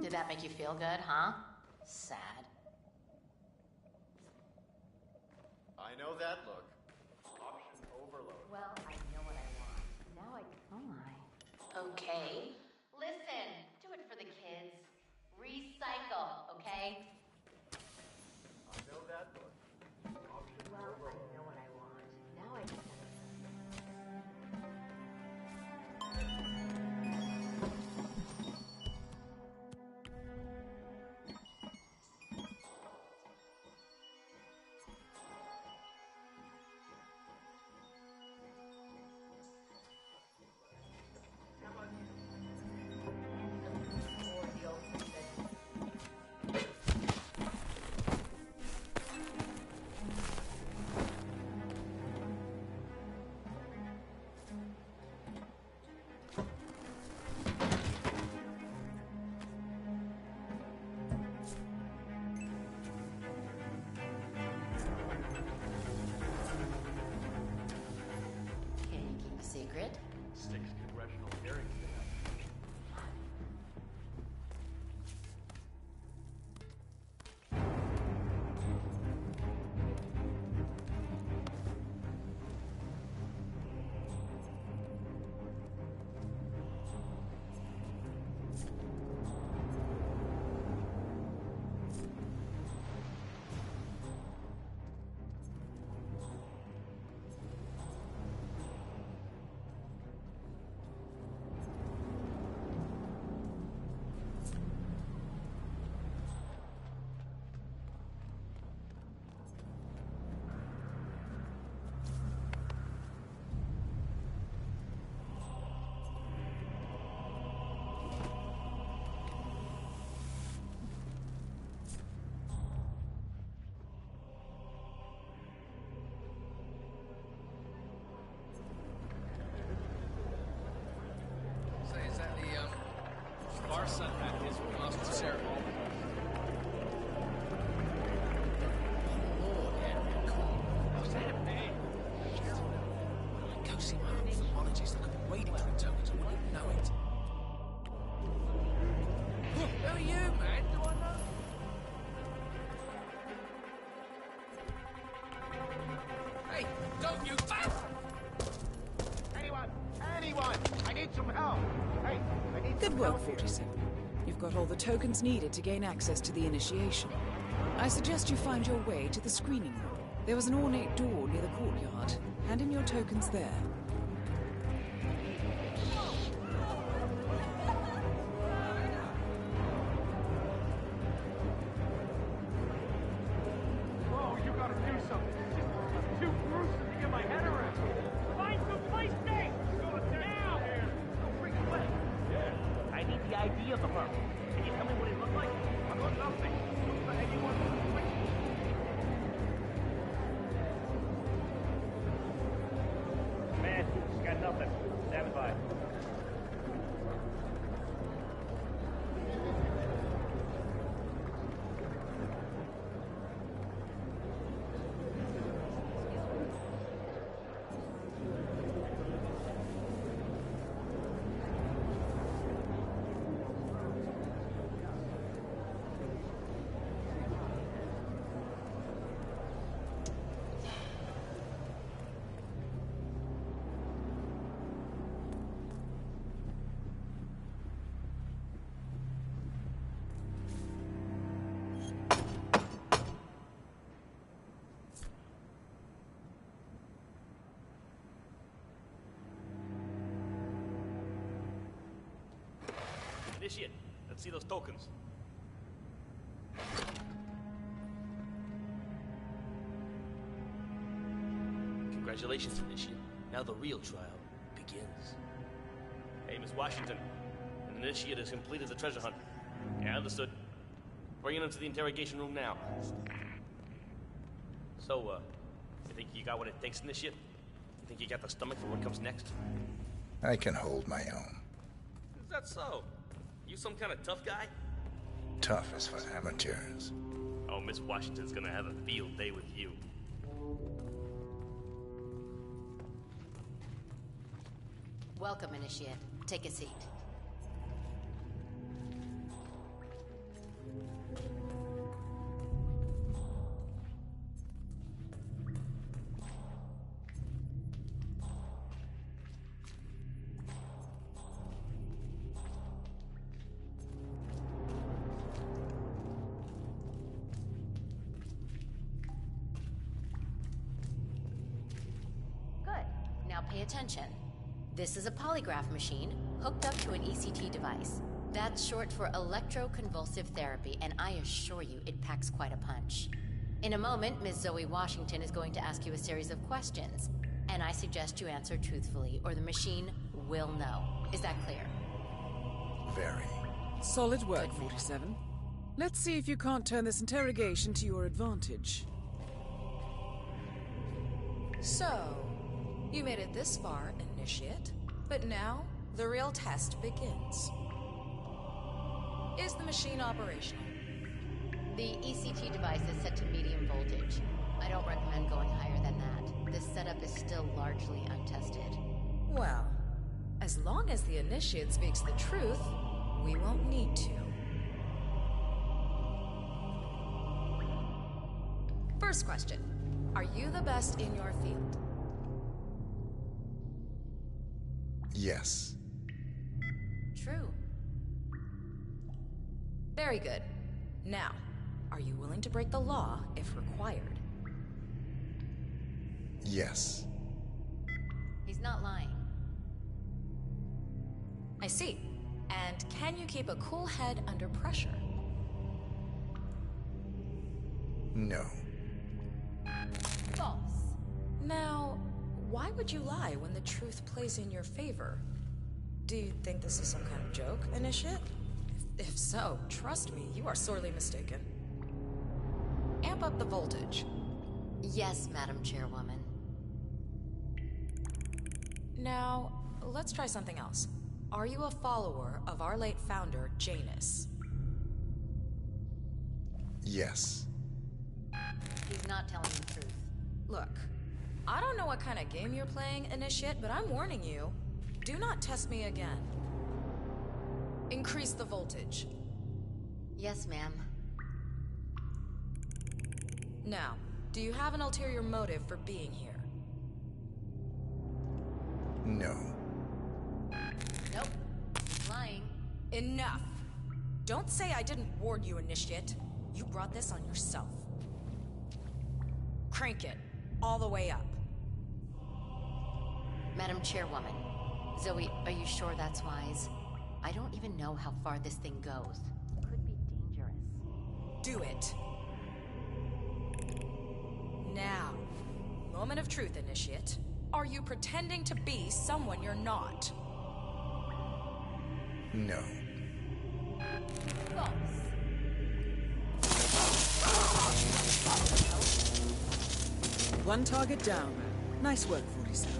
Did that make you feel good, huh? Sad. I know that look. Option overload. Well, I know what I want. Now I... Oh my. Okay. Listen, do it for the kids. Recycle, okay? I know that look. Option Well, overload. I know what I want. Now I just... Can you keep a secret? 6 congressional hearings to have. So is that the, our son had his last ceremony? Lord, Henry, what's happening? Go see my ophthalmologist. I could be waiting for the tokens. I wouldn't even know it. Who are you, man? Do I know? Hey, don't you... Anyone! I need some help! Hey, I need Good some work, help here. 47. You've got all the tokens needed to gain access to the initiation. I suggest you find your way to the screening room. There was an ornate door near the courtyard. Hand in your tokens there. Oh, you gotta do something. It's just too gruesome to get my head around. Find some place safe! Now! Don't freak away. Yeah. I need the ID of the bum. Can you tell me what he looked like? I got nothing. Looks like anyone with a switch. Man, just got nothing. Stand by. Initiate. Let's see those tokens. Congratulations, Initiate. Now the real trial begins. Hey, Miss Washington. An Initiate has completed the treasure hunt. Yeah, understood. Bringing him to the interrogation room now. So, you think you got what it takes, Initiate? You think you got the stomach for what comes next? I can hold my own. Is that so? You some kind of tough guy? Tough is for amateurs. Oh, Miss Washington's gonna have a field day with you. Welcome, Initiate. Take a seat. Pay attention. This is a polygraph machine hooked up to an ECT device. That's short for electroconvulsive therapy, and I assure you it packs quite a punch. In a moment, Ms. Zoe Washington is going to ask you a series of questions, and I suggest you answer truthfully, or the machine will know. Is that clear? Very. Solid work, 47. Let's see if you can't turn this interrogation to your advantage. So, you made it this far, Initiate, but now the real test begins. Is the machine operational? The ECT device is set to medium voltage. I don't recommend going higher than that. This setup is still largely untested. Well, as long as the Initiate speaks the truth, we won't need to. First question. Are you the best in your field? Yes. True. Very good. Now, are you willing to break the law if required? Yes. He's not lying. I see. And can you keep a cool head under pressure? No. False. Now, why would you lie when the truth plays in your favor? Do you think this is some kind of joke, Initiate? If so, trust me, you are sorely mistaken. Amp up the voltage. Yes, Madam Chairwoman. Now, let's try something else. Are you a follower of our late founder, Janus? Yes. He's not telling the truth. Look, I don't know what kind of game you're playing, Initiate, but I'm warning you. Do not test me again. Increase the voltage. Yes, ma'am. Now, do you have an ulterior motive for being here? No. Nope. He's lying. Enough! Don't say I didn't warn you, Initiate. You brought this on yourself. Crank it. All the way up. Madam Chairwoman, Zoe, are you sure that's wise? I don't even know how far this thing goes. Could be dangerous. Do it. Now, moment of truth, Initiate. Are you pretending to be someone you're not? No. One target down. Nice work, 47.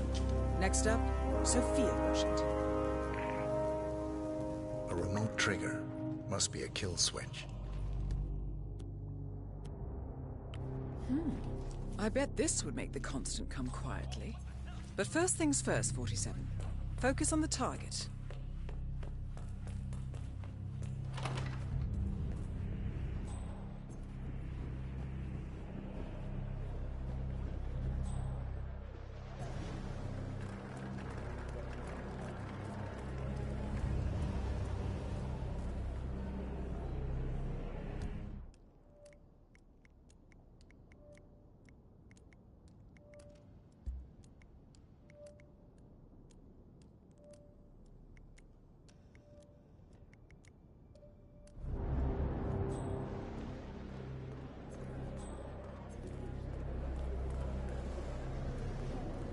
Next up, Sophia Bushett. A remote trigger. Must be a kill switch. I bet this would make the Constant come quietly. But first things first, 47. Focus on the target.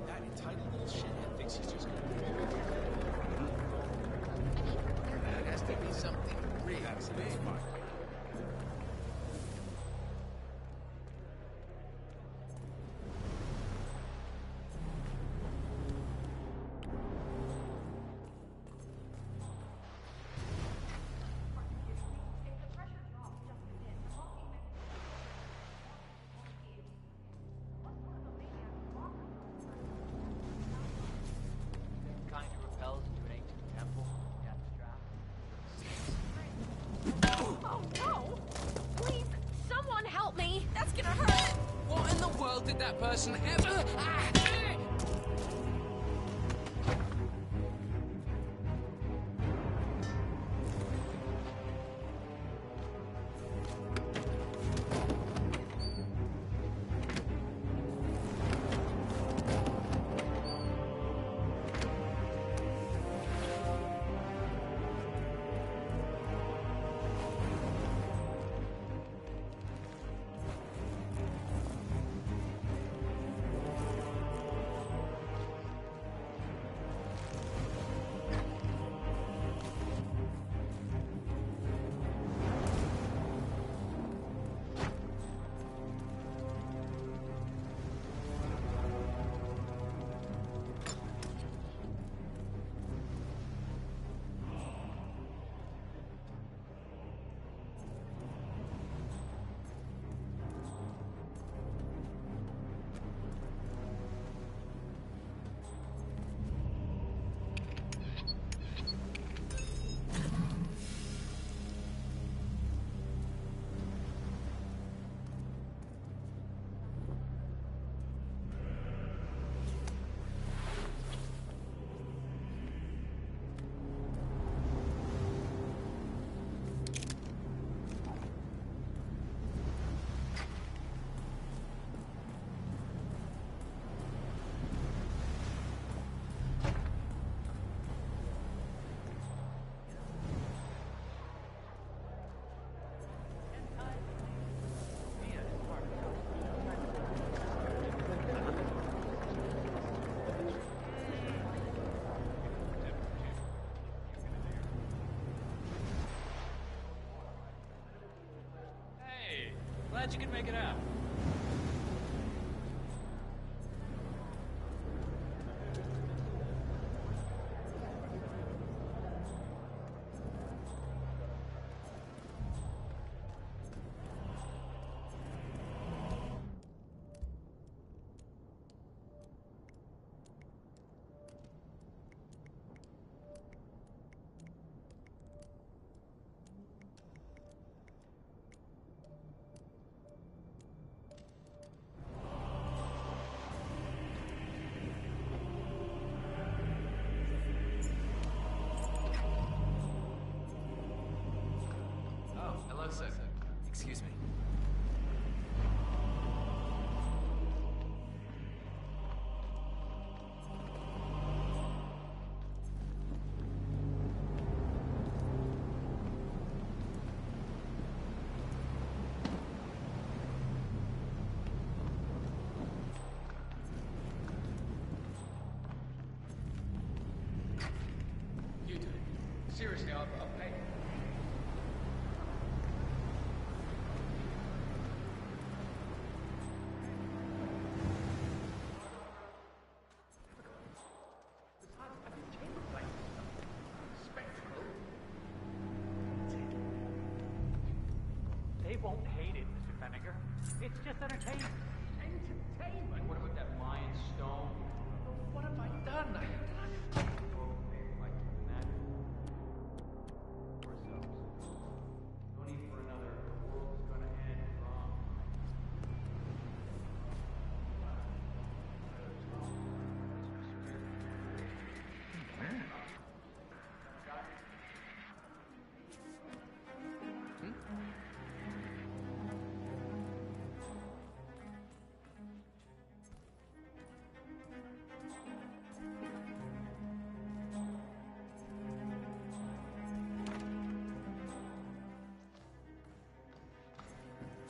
That entitled little shithead thinks he's just gonna... That has to be something real. That's the name. Kind who repels into an ancient temple, death trap. Oh no! Please, someone help me! That's gonna hurt! What in the world did that person ever... sec. Excuse me. You do. Seriously, I'll pay. They won't hate it, Mr. Feniger. It's just entertainment. Entertainment? What about that Mayan stone? What have I done? Like that. Ourselves. No need for another. The world is gonna end wrong.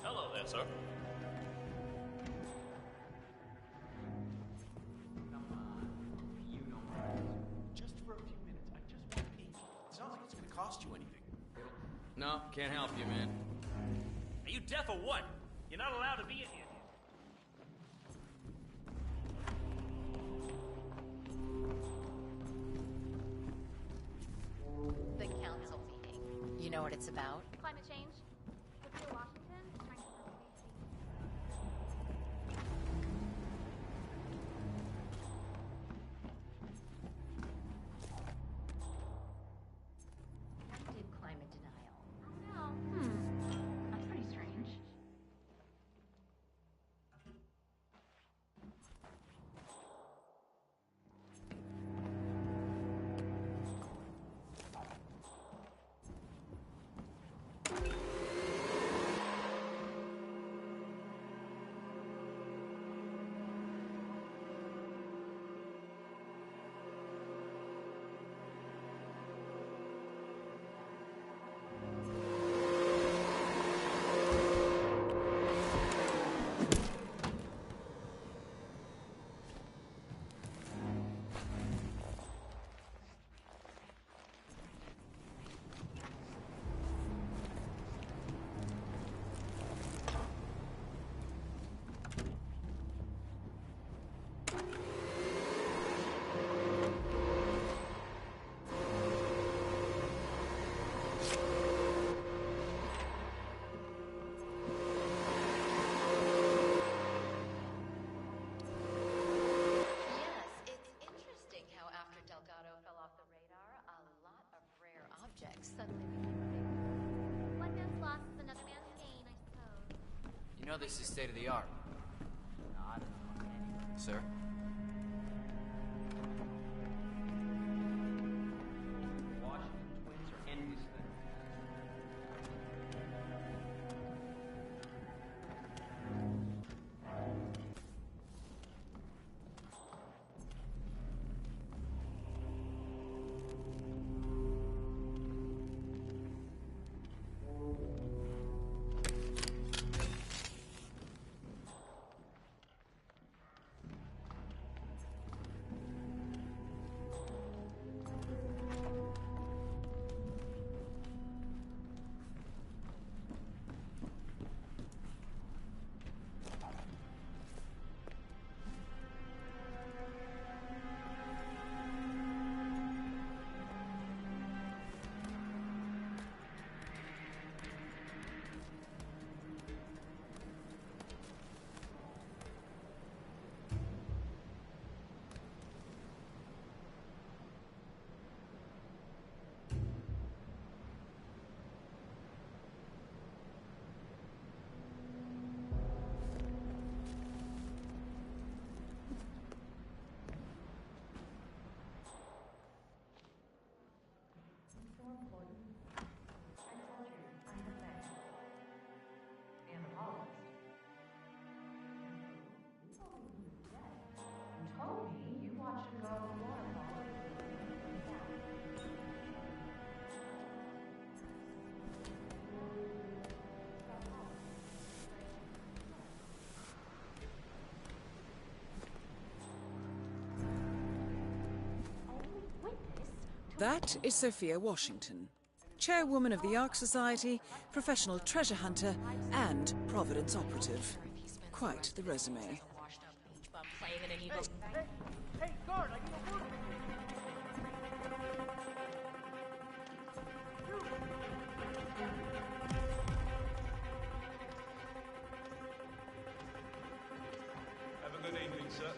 Hello there, sir. Just for a few minutes. I just want ink. It's not like it's gonna cost you anything. No, can't help you, man. Are you deaf or what? You're not allowed to be in here. The council meeting. You know what it's about? Climate change. Let's go Washington. Trying to When did climate denial? That's pretty strange. Yes, it's interesting how after Delgado fell off the radar, a lot of rare objects suddenly became available. One man's loss is another man's gain, I suppose. You know this is state of the art. Sir? Washington twins are in this thing. That is Sophia Washington, chairwoman of the Ark Society, professional treasure hunter, and Providence operative. Quite the resume. Hey, guard, I need a word. Have a good evening, sir.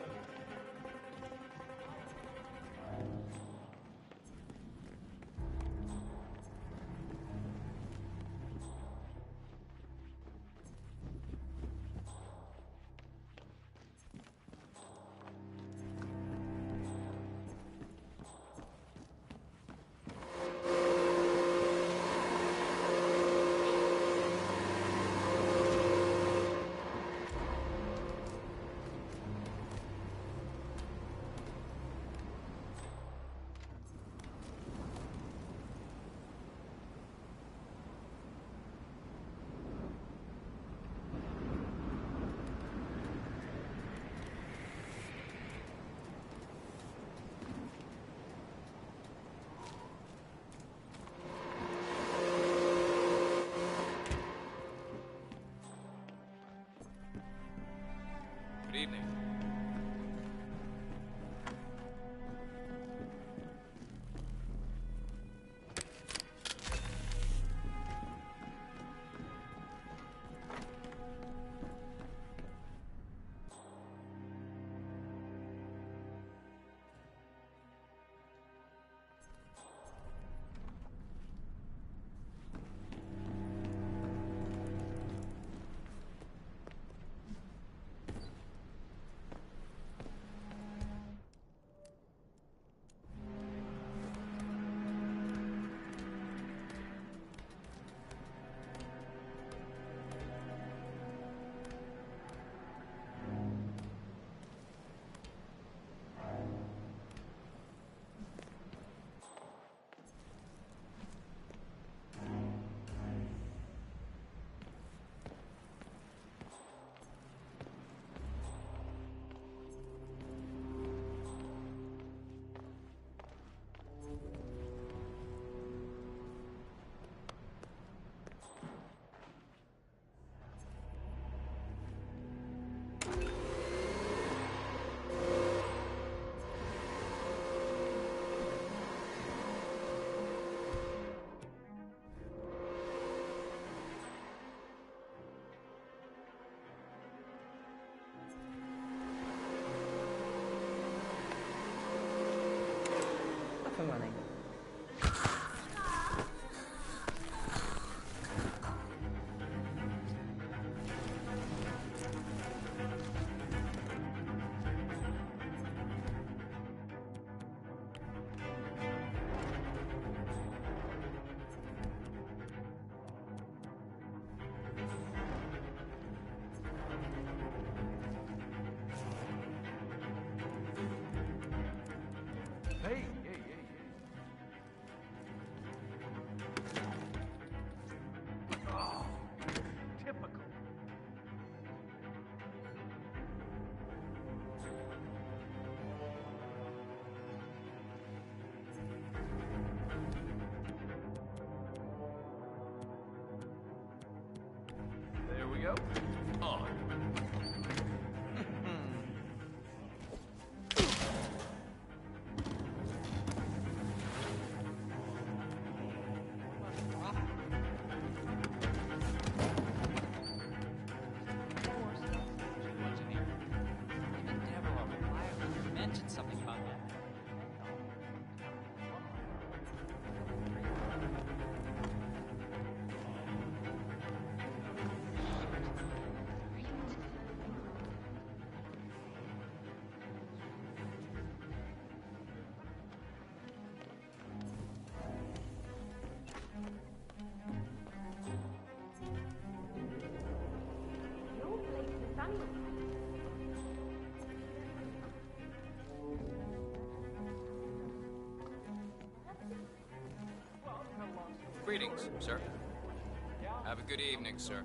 Good evening. Up and running. Hey, oh, typical. There we go. On. Mentioned something about that. Greetings, sir. Have a good evening, sir.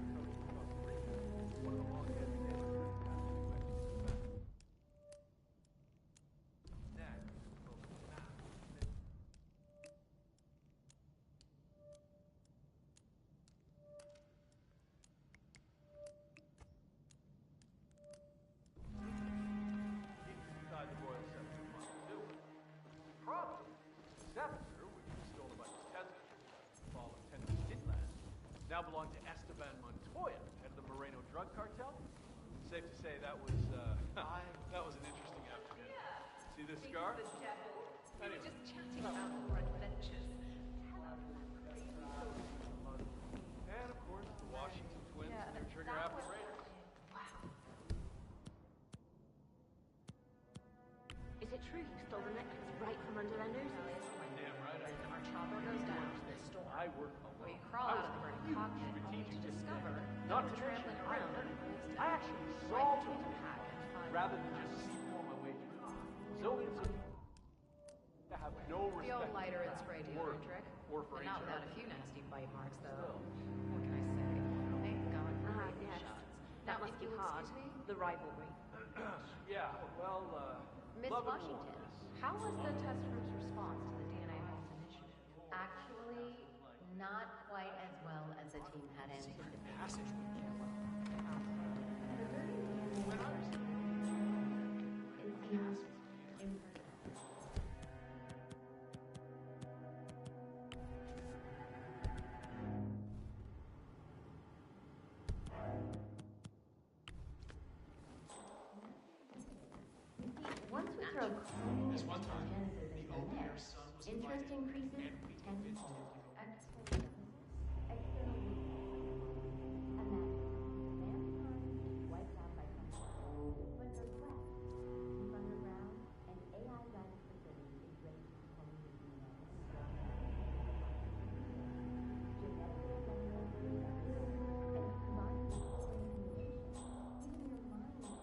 Scar. We were just chatting about your adventures. And of course, the Washington Twins and their trigger-happy Raiders. Is it true you stole the necklace right from under their noses? Damn right I Our chopper goes down to the store. I work We crawl out of the burning cockpit only to discover Not we're to trampling mention, around I in a wasted I actually right solved between it the pack and find rather than just seesaw my way through. Zillions of to have no respect the old lighter and for spray that deodorant work trick. or for But not HR. without a few nasty bite marks, though. What can I say? They've gone crazy yes. shots. That Now, must if be you'll hard. excuse me, The rivalry. Yeah, well, Miss love and war, Washington, yes. how was the test group's response to the DNA Vault initiative? Actually, not quite as well as the team had anticipated. Once we throw chromium This one time, Genesis the into the old mix, son was interest invited, increases and we tenfold. convinced External mankind wiped out by sunfire, but the West, deep underground, an AI-guided facility is ready to clone the DNA. Genetically generated data, and combined with simulation, even your mind is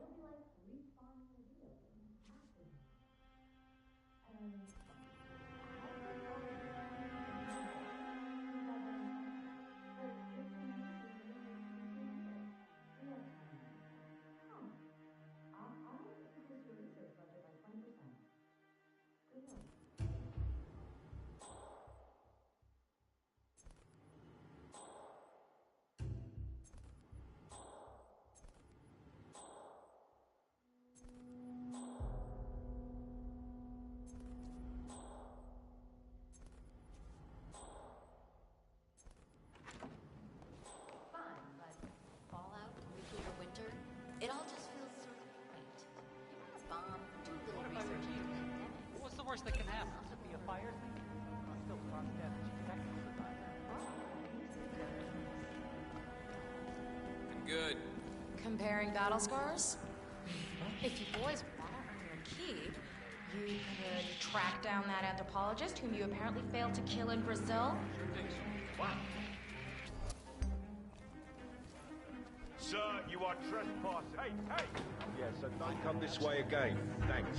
it'll be like respawning a video game. Massive. And fun, but Fallout, nuclear winter, it all just feels sort of quaint. You run a bomb, do a little research into pandemics. What's the worst that can happen? Could be a fire thing. I'm still cross-death technical designer. Been good. Comparing battle scars? If you boys want to earn your keep, you could track down that anthropologist whom you apparently failed to kill in Brazil. What? Sir, you are trespassing. Hey, hey! Yes, and don't come this way again. Thanks.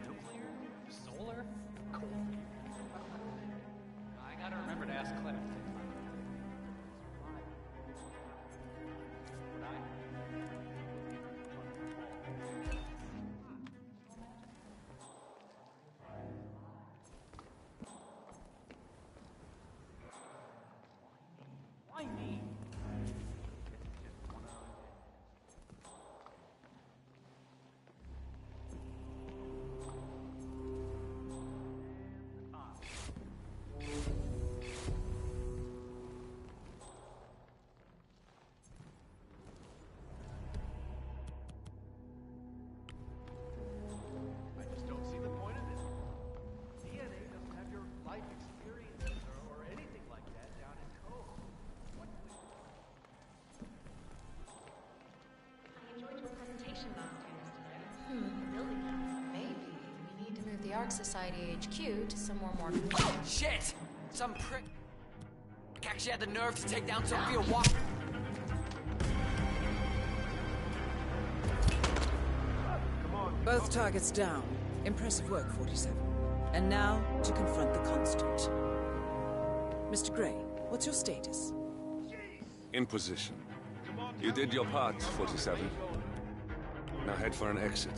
Nuclear? Solar? Cool. I gotta remember to ask Clem. Why me? I just don't see the point of it. DNA doesn't have your life experiences or anything like that down in code. I enjoyed your presentation last time, Mr. Knight. Building that. Maybe we need to move the Arc Society HQ to somewhere more. Shit! Some prick actually had the nerve to take down Sophia Walker. Both targets down. Impressive work, 47. And now, to confront the Constant. Mr. Gray, what's your status? In position. You did your part, 47. Now head for an exit.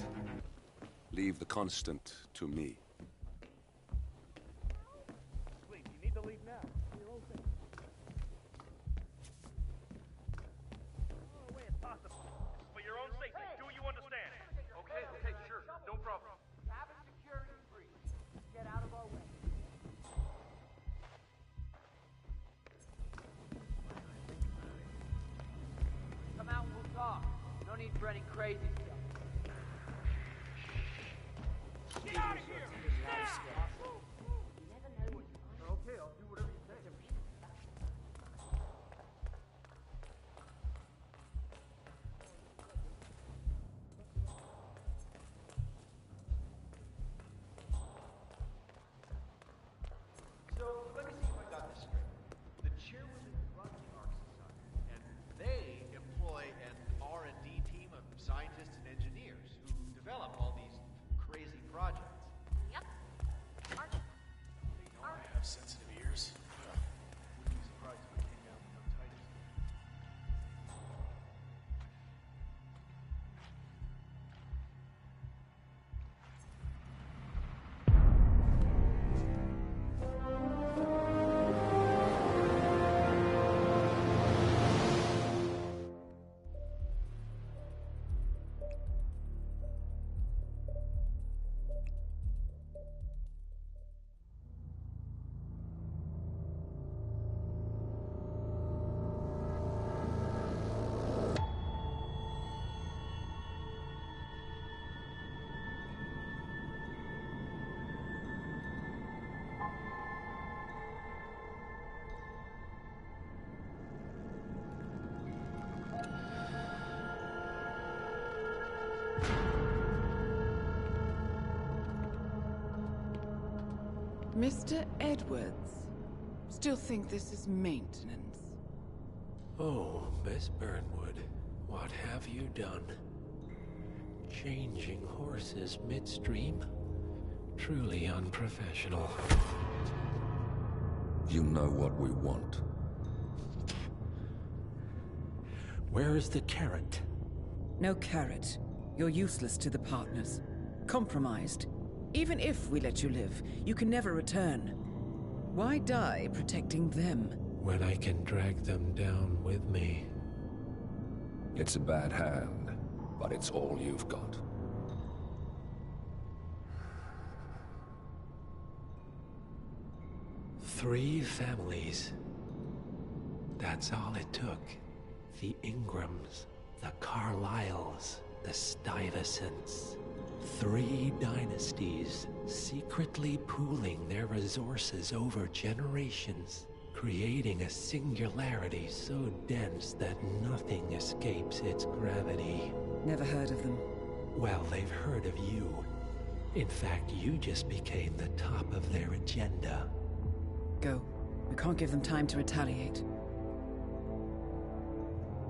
Leave the Constant to me. Please, you need to leave now. For your own safety. No way it's possible. For your own safety. Do you understand? Okay, okay, sure. No problem. Cabin security free. Get out of our way. Come out, we'll talk. need for any crazy stuff. Get out of here! Okay, I'll do whatever you say. So, let me see if I got this straight. The chairwomen run the Ark Society, and they employ an R&D team of scientists and engineers who develop all these crazy projects. Yep. They know I have sensitive ears. Wouldn't be surprised if it came out with otitis. Mr. Edwards, still think this is maintenance? Oh, Miss Burnwood, what have you done? Changing horses midstream? Truly unprofessional. You know what we want. Where is the carrot? No carrot. You're useless to the partners. Compromised. Even if we let you live, you can never return. Why die protecting them? When I can drag them down with me. It's a bad hand, but it's all you've got. Three families. That's all it took. The Ingrams, the Carlyles, the Stuyvesants. 3 dynasties, secretly pooling their resources over generations, creating a singularity so dense that nothing escapes its gravity. Never heard of them. Well, they've heard of you. In fact, you just became the top of their agenda. Go. We can't give them time to retaliate.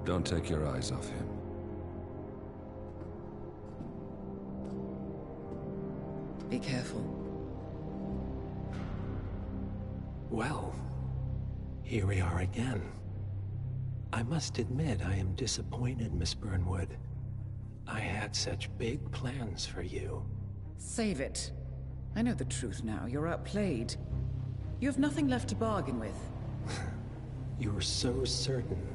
Don't take your eyes off him. Be careful. Well, here we are again. I must admit I am disappointed, Miss Burnwood. I had such big plans for you. Save it. I know the truth now. You're outplayed. You have nothing left to bargain with. You were so certain.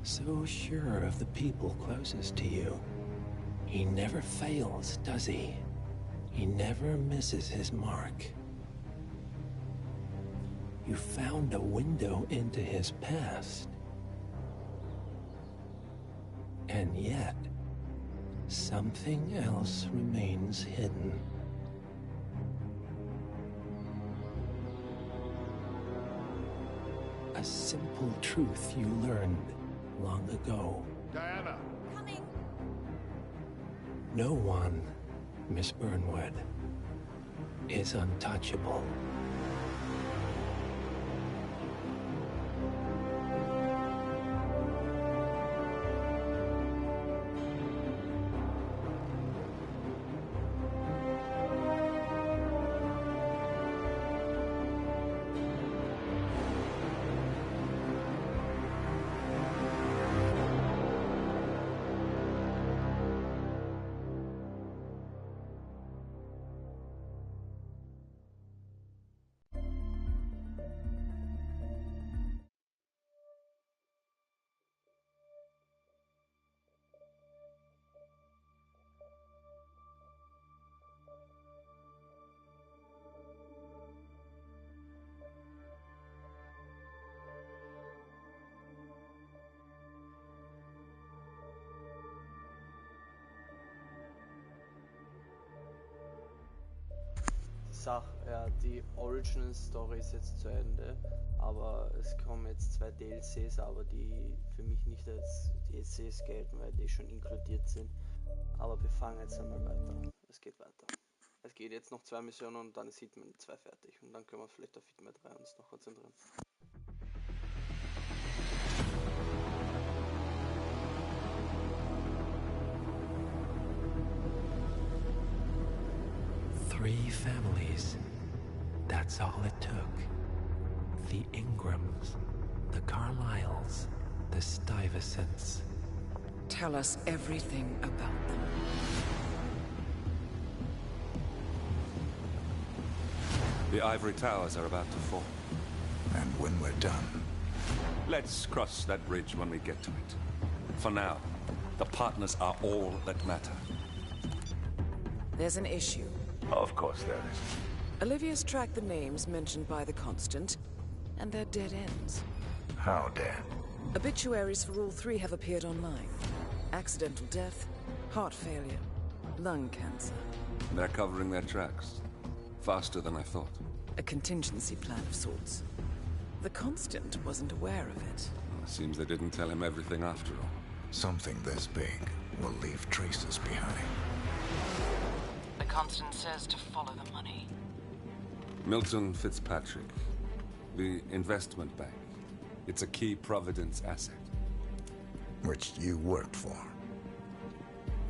So sure of the people closest to you. He never fails, does he? He never misses his mark. You found a window into his past. And yet, something else remains hidden. A simple truth you learned long ago. Diana! Coming! No one, Miss Burnwood, is untouchable. die Original Story ist jetzt zu Ende, aber es kommen jetzt 2 DLCs, aber die für mich nicht als DLCs gelten, weil die schon inkludiert sind. Aber wir fangen jetzt einmal weiter. Es geht weiter. Es geht jetzt noch 2 Missionen und dann ist Hitman 2 fertig. Und dann können wir vielleicht auf Hitman 3 uns noch konzentrieren. Three families. That's all it took. The Ingrams, the Carlyles, the Stuyvesants. Tell us everything about them. The ivory towers are about to fall. And when we're done... Let's cross that bridge when we get to it. For now, the partners are all that matter. There's an issue. Of course there is. Olivia's tracked the names mentioned by the Constant, and they're dead ends. How dead? Obituaries for all 3 have appeared online. Accidental death, heart failure, lung cancer. They're covering their tracks. Faster than I thought. A contingency plan of sorts. The Constant wasn't aware of it. Well, it seems they didn't tell him everything after all. Something this big will leave traces behind. The Constant says to follow the money. Milton Fitzpatrick. The investment bank. It's a key Providence asset. Which you worked for.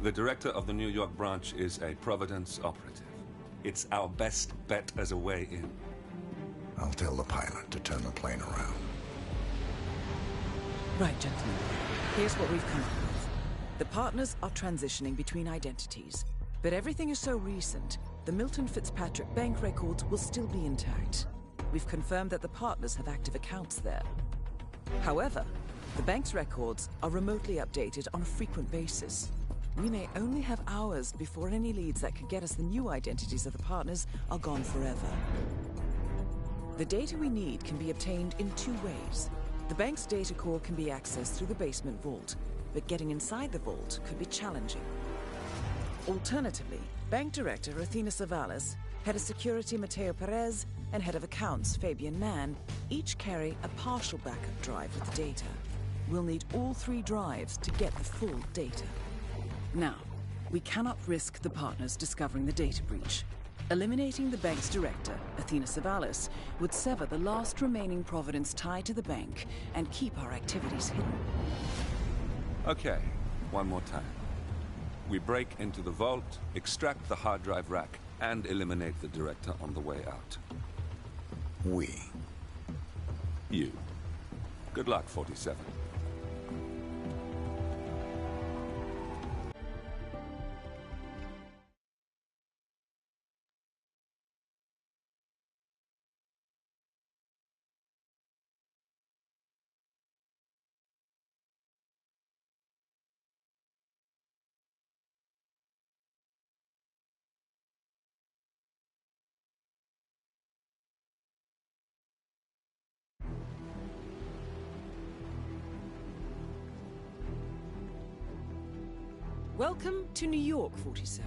The director of the New York branch is a Providence operative. It's our best bet as a way in. I'll tell the pilot to turn the plane around. Right, gentlemen. Here's what we've come up with. The partners are transitioning between identities. But everything is so recent, the Milton Fitzpatrick bank records will still be intact. We've confirmed that the partners have active accounts there. However, the bank's records are remotely updated on a frequent basis. We may only have hours before any leads that could get us the new identities of the partners are gone forever. The data we need can be obtained in 2 ways. The bank's data core can be accessed through the basement vault, but getting inside the vault could be challenging. Alternatively, Bank Director Athena Savalas, Head of Security Mateo Perez, and Head of Accounts Fabian Mann each carry a partial backup drive with the data. We'll need all 3 drives to get the full data. Now, we cannot risk the partners discovering the data breach. Eliminating the bank's director, Athena Savalas, would sever the last remaining Providence tie to the bank and keep our activities hidden. Okay, one more time. We break into the vault, extract the hard drive rack, and eliminate the director on the way out. We. You. Good luck, 47. Welcome to New York, 47.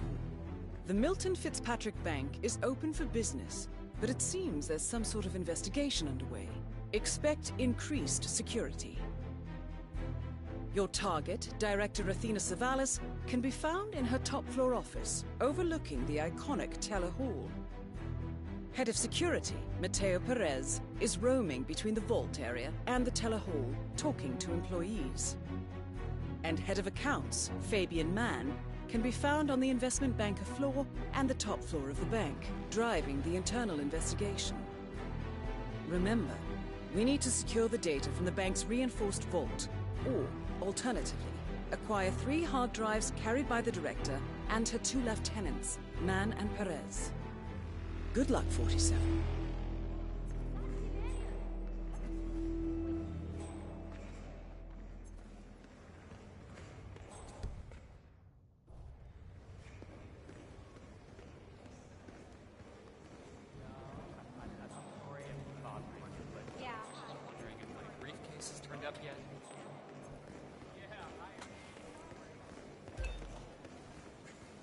The Milton Fitzpatrick Bank is open for business, but it seems there's some sort of investigation underway. Expect increased security. Your target, Director Athena Savalas, can be found in her top-floor office, overlooking the iconic Teller Hall. Head of Security, Mateo Perez, is roaming between the vault area and the Teller Hall, talking to employees. And Head of Accounts, Fabian Mann, can be found on the investment banker floor and the top floor of the bank, driving the internal investigation. Remember, we need to secure the data from the bank's reinforced vault, or, alternatively, acquire 3 hard drives carried by the director and her 2 lieutenants, Mann and Perez. Good luck, 47.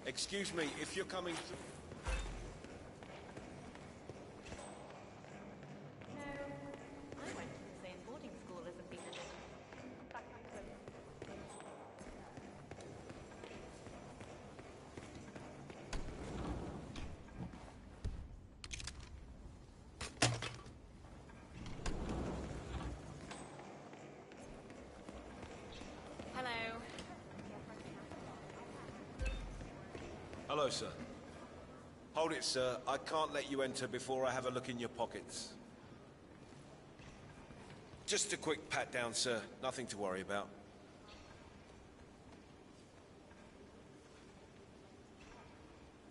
Excuse me, if you're coming through... Hello, sir. Hold it, sir. I can't let you enter before I have a look in your pockets. Just a quick pat down, sir. Nothing to worry about.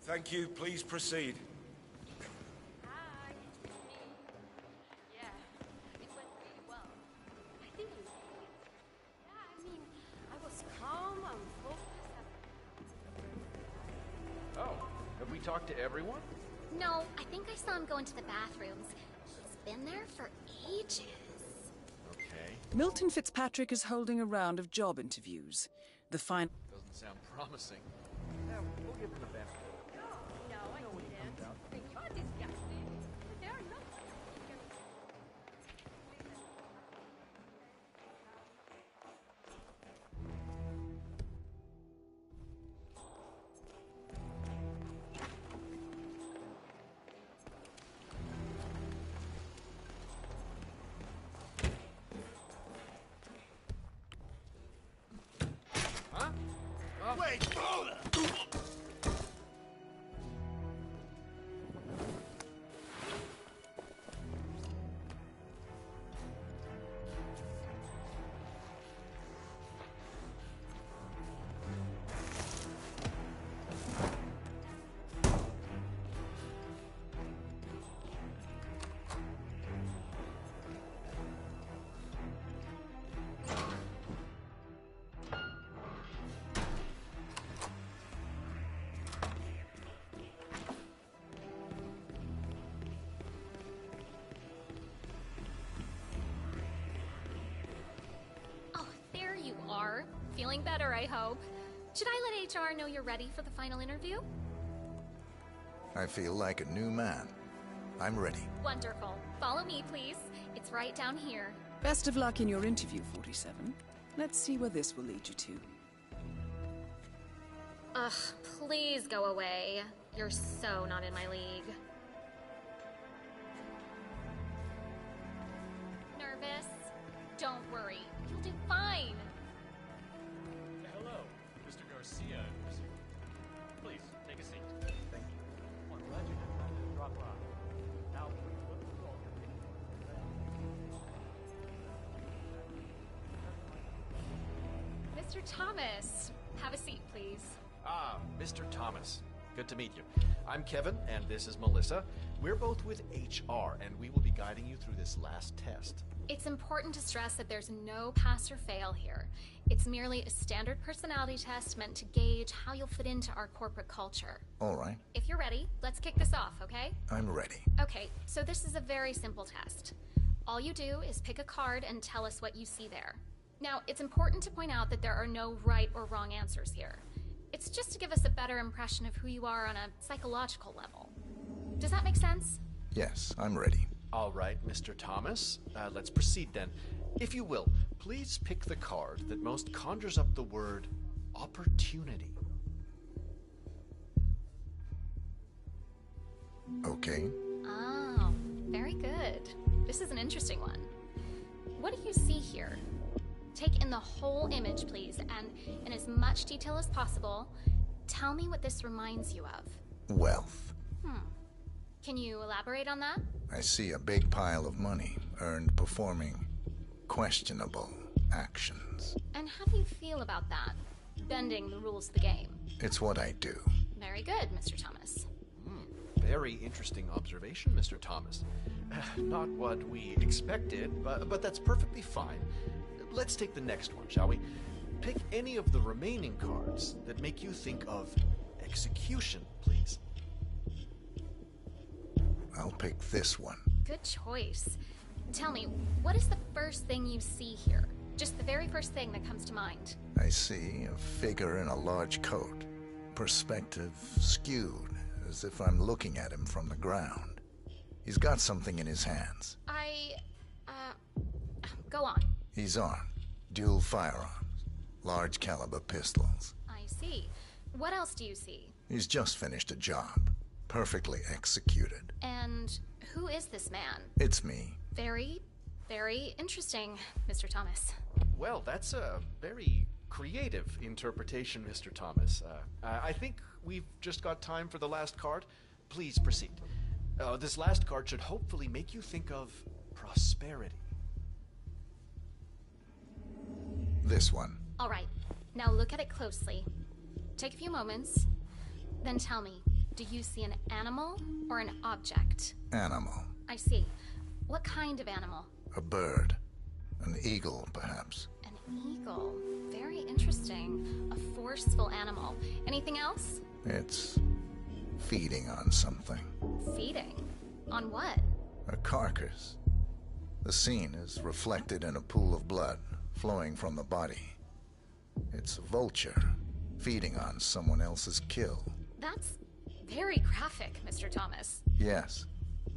Thank you. Please proceed. Hi, it's me. Yeah, it went really well. I think it was great. Yeah, I mean, I was calm, I was focused. Oh, have we talked to everyone? No, I think I saw him go into the bathrooms. He's been there for ages. Okay. Milton Fitzpatrick is holding a round of job interviews. The final. Doesn't sound promising. Yeah, we'll give him the benefit. No, I didn't. You're disgusting. There are no... Huh? Wait! You are. Feeling better, I hope. Should I let HR know you're ready for the final interview? I feel like a new man. I'm ready. Wonderful. Follow me, please. It's right down here. Best of luck in your interview, 47. Let's see where this will lead you to. Ugh, please go away. You're so not in my league. Nervous? Don't worry. You'll do fine. Hello, Mr. Garcia. Please, take a seat. Thank you. Well, I'm glad you had time to drop by. Now, what was all your Mr. Thomas, have a seat, please. Ah, Mr. Thomas. Good to meet you. I'm Kevin, and this is Melissa. We're both with HR, and we will be guiding you through this last test. It's important to stress that there's no pass or fail here. It's merely a standard personality test meant to gauge how you'll fit into our corporate culture. All right. If you're ready, let's kick this off, okay? I'm ready. Okay, so this is a very simple test. All you do is pick a card and tell us what you see there. Now, it's important to point out that there are no right or wrong answers here. It's just to give us a better impression of who you are on a psychological level. Does that make sense? Yes, I'm ready. All right, Mr. Thomas. Let's proceed then. If you will, please pick the card that most conjures up the word opportunity. Okay. Oh, very good. This is an interesting one. What do you see here? Take in the whole image, please, and in as much detail as possible, tell me what this reminds you of. Wealth. Can you elaborate on that? I see a big pile of money earned performing questionable actions. And how do you feel about that? Bending the rules of the game. It's what I do. Very good, Mr. Thomas. Very interesting observation, Mr. Thomas. Not what we expected, but that's perfectly fine. Let's take the next one, shall we? Pick any of the remaining cards that make you think of execution, please. I'll pick this one. Good choice. Tell me, what is the first thing you see here? Just the very first thing that comes to mind. I see a figure in a large coat. Perspective skewed, as if I'm looking at him from the ground. He's got something in his hands. Go on. He's armed. Dual firearms. Large caliber pistols. I see. What else do you see? He's just finished a job. Perfectly executed. And who is this man? It's me. Very, very interesting, Mr. Thomas. Well, that's a very creative interpretation, Mr. Thomas. I think we've just got time for the last card. Please proceed. This last card should hopefully make you think of prosperity. This one. All right, now look at it closely. Take a few moments, then tell me, do you see an animal or an object? Animal. I see. What kind of animal? A bird. An eagle, perhaps. An eagle. Very interesting. A forceful animal. Anything else? It's feeding on something. Feeding? On what? A carcass. The scene is reflected in a pool of blood flowing from the body. It's a vulture feeding on someone else's kill. That's very graphic, Mr. Thomas. Yes.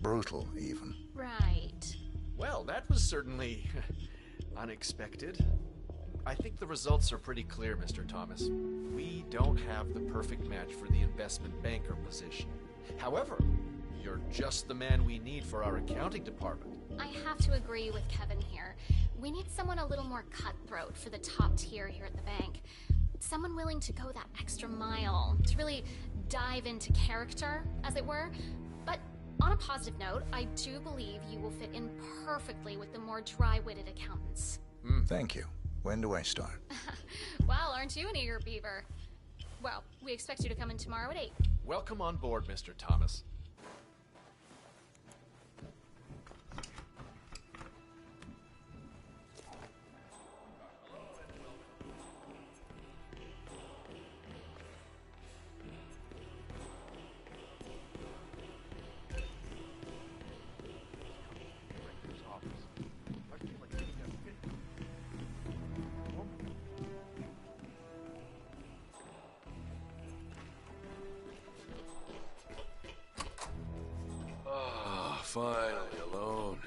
Brutal, even. Right. Well, that was certainly unexpected. I think the results are pretty clear, Mr. Thomas. We don't have the perfect match for the investment banker position. However, you're just the man we need for our accounting department. I have to agree with Kevin here. We need someone a little more cutthroat for the top tier here at the bank. Someone willing to go that extra mile, to really dive into character, as it were. But on a positive note, I do believe you will fit in perfectly with the more dry-witted accountants. Thank you. When do I start? Well, aren't you an eager beaver? Well, we expect you to come in tomorrow at 8. Welcome on board, Mr. Thomas. Finally alone.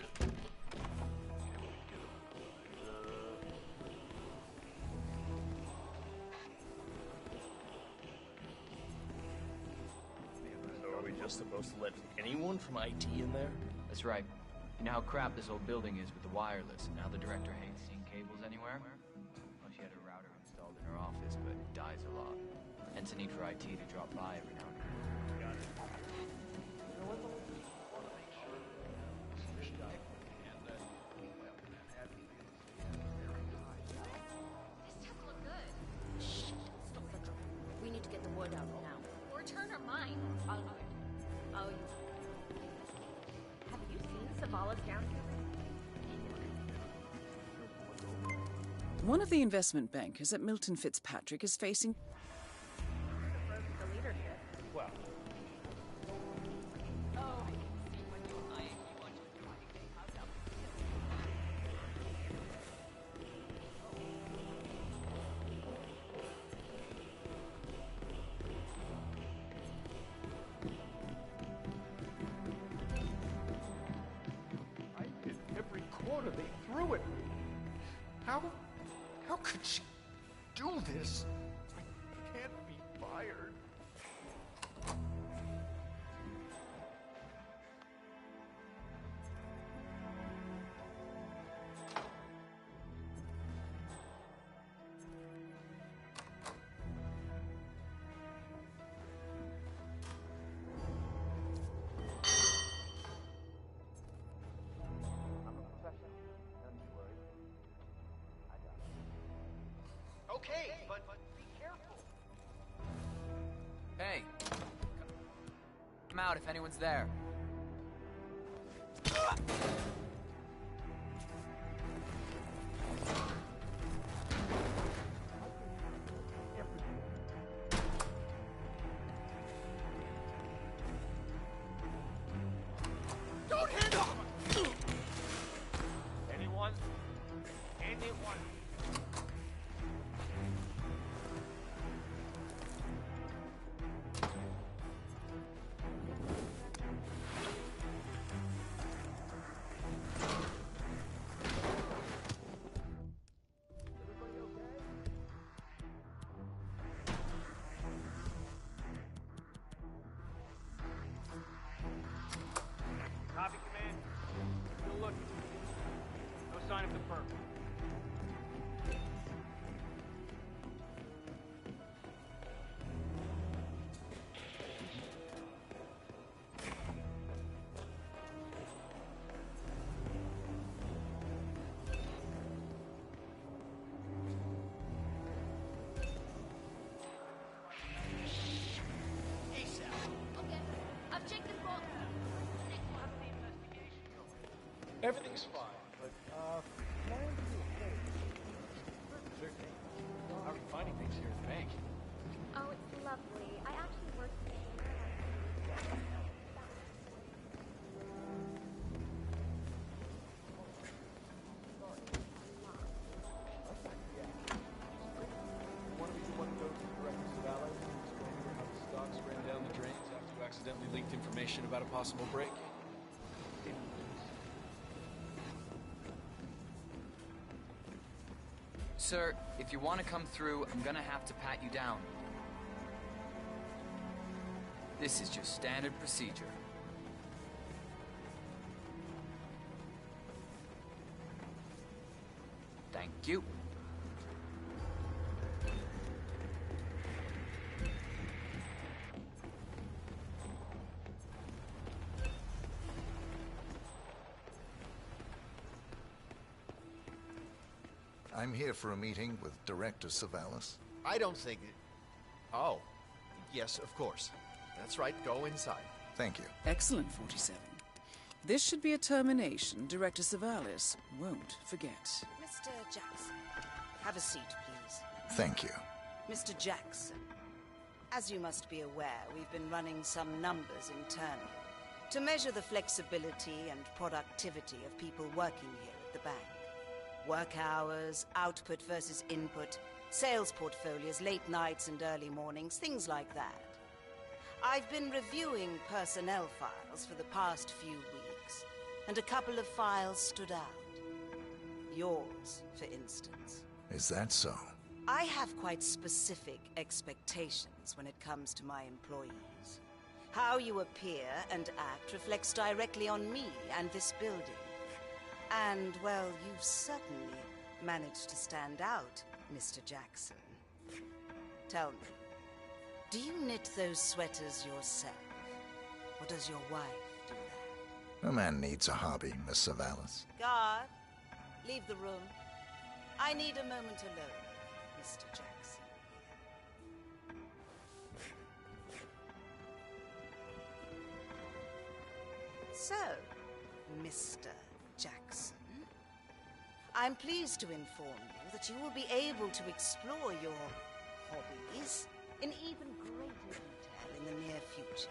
So are we just supposed to let anyone from IT in there? That's right. You know how crap this old building is with the wireless, and how the director hates seeing cables anywhere? Well, she had a router installed in her office, but it dies a lot. Hence the need for IT to drop by every now and then. Got it. We need to get the word out now. Or turn our mind. Oh, have you seen Savalas down here? One of the investment bankers at Milton Fitzpatrick is facing... The leadership. Well. I hit every corner they threw at me. How could she do this? I can't be fired. Okay, but be careful. Hey! Come out if anyone's there. Don't hit him! Anyone? Anyone? Everything's fine, but, can I do a favor? Sure thing. How are you finding things here at the bank? Oh, it's lovely. I actually work there. One of you want to go to the director's valet and explain to her how the stocks ran down the drains after you accidentally leaked information about a possible break? Sir, if you want to come through, I'm gonna have to pat you down. This is just standard procedure. Thank you. I'm here for a meeting with Director Savalas. I don't think it... Oh. Yes, of course. That's right, go inside. Thank you. Excellent, 47. This should be a termination Director Savalas won't forget. Mr. Jackson, have a seat, please. Thank you. Mr. Jackson, as you must be aware, we've been running some numbers internally to measure the flexibility and productivity of people working here at the bank. Work hours, output versus input, sales portfolios, late nights and early mornings, things like that. I've been reviewing personnel files for the past few weeks, and a couple of files stood out. Yours, for instance. Is that so? I have quite specific expectations when it comes to my employees. How you appear and act reflects directly on me and this building. And, well, you've certainly managed to stand out, Mr. Jackson. Tell me, do you knit those sweaters yourself? Or does your wife do that? A man needs a hobby, Miss Savalas. Guard, leave the room. I need a moment alone, Mr. Jackson. So, Mr. Jackson, I'm pleased to inform you that you will be able to explore your hobbies in even greater detail in the near future.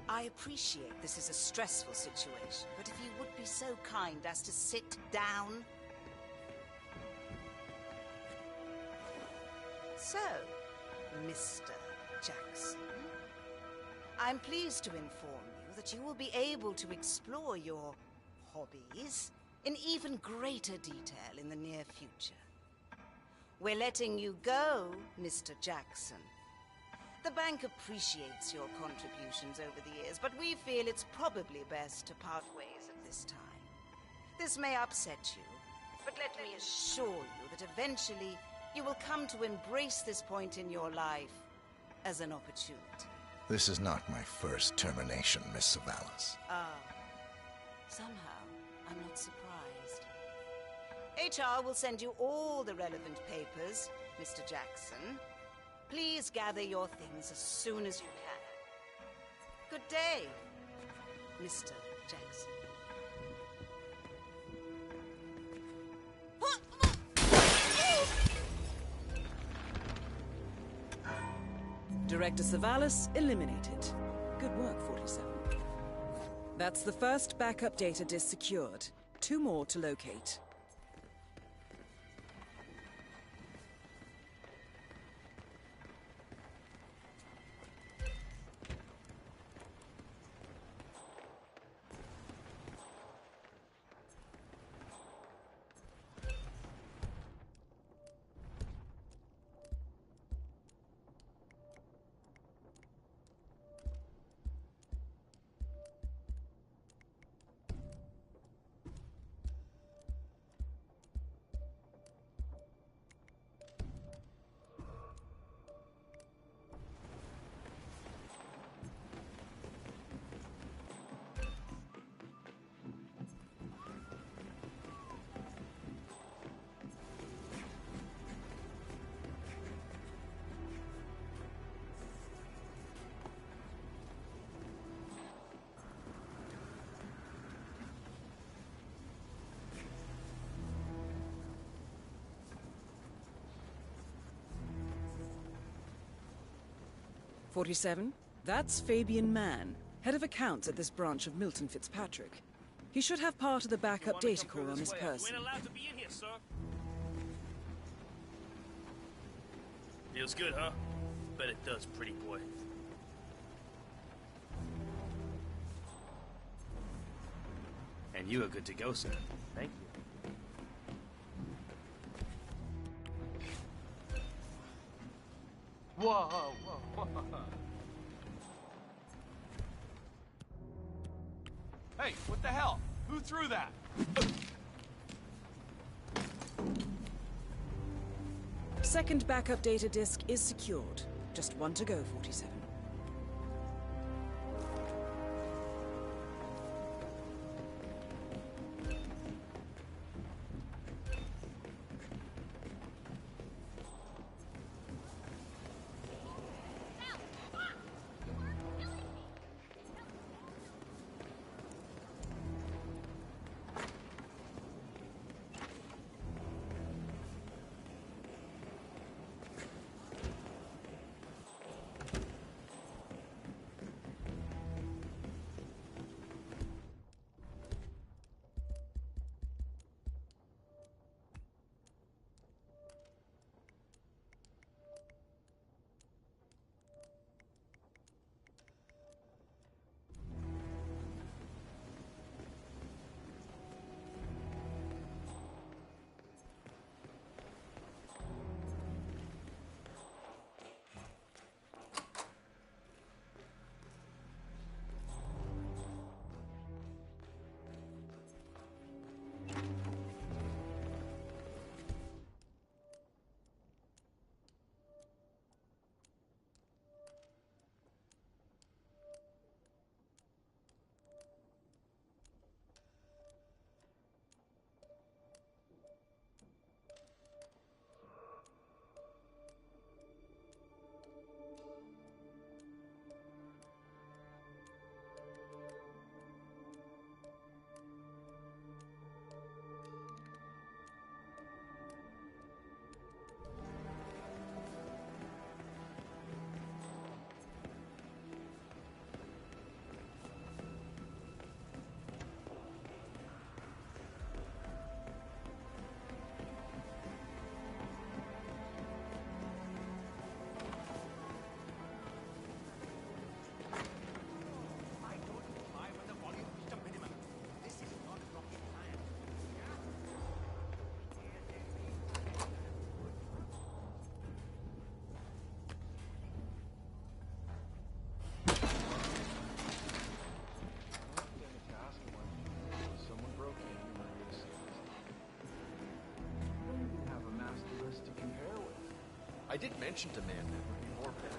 I appreciate this is a stressful situation, but if you would be so kind as to sit down. So, Mr. Jackson, I'm pleased to inform you that you will be able to explore your hobbies in even greater detail in the near future. We're letting you go, Mr. Jackson. The bank appreciates your contributions over the years, but we feel it's probably best to part ways at this time. This may upset you, but let me assure you that eventually you will come to embrace this point in your life as an opportunity. This is not my first termination, Miss Savalas. Somehow, I'm not surprised. HR will send you all the relevant papers, Mr. Jackson. Please gather your things as soon as you can. Good day, Mr. Jackson. Director Savalas eliminated. Good work, 47. That's the first backup data disk secured. 2 more to locate. 47? That's Fabian Mann, head of accounts at this branch of Milton Fitzpatrick. He should have part of the backup data core on his person. You ain't allowed to be in here, sir. Feels good, huh? Bet it does, pretty boy. And you are good to go, sir. Thank you. Whoa, whoa, whoa. Hey, what the hell? Who threw that? Second backup data disk is secured. Just one to go, 47. I did mention to Man that would be more better.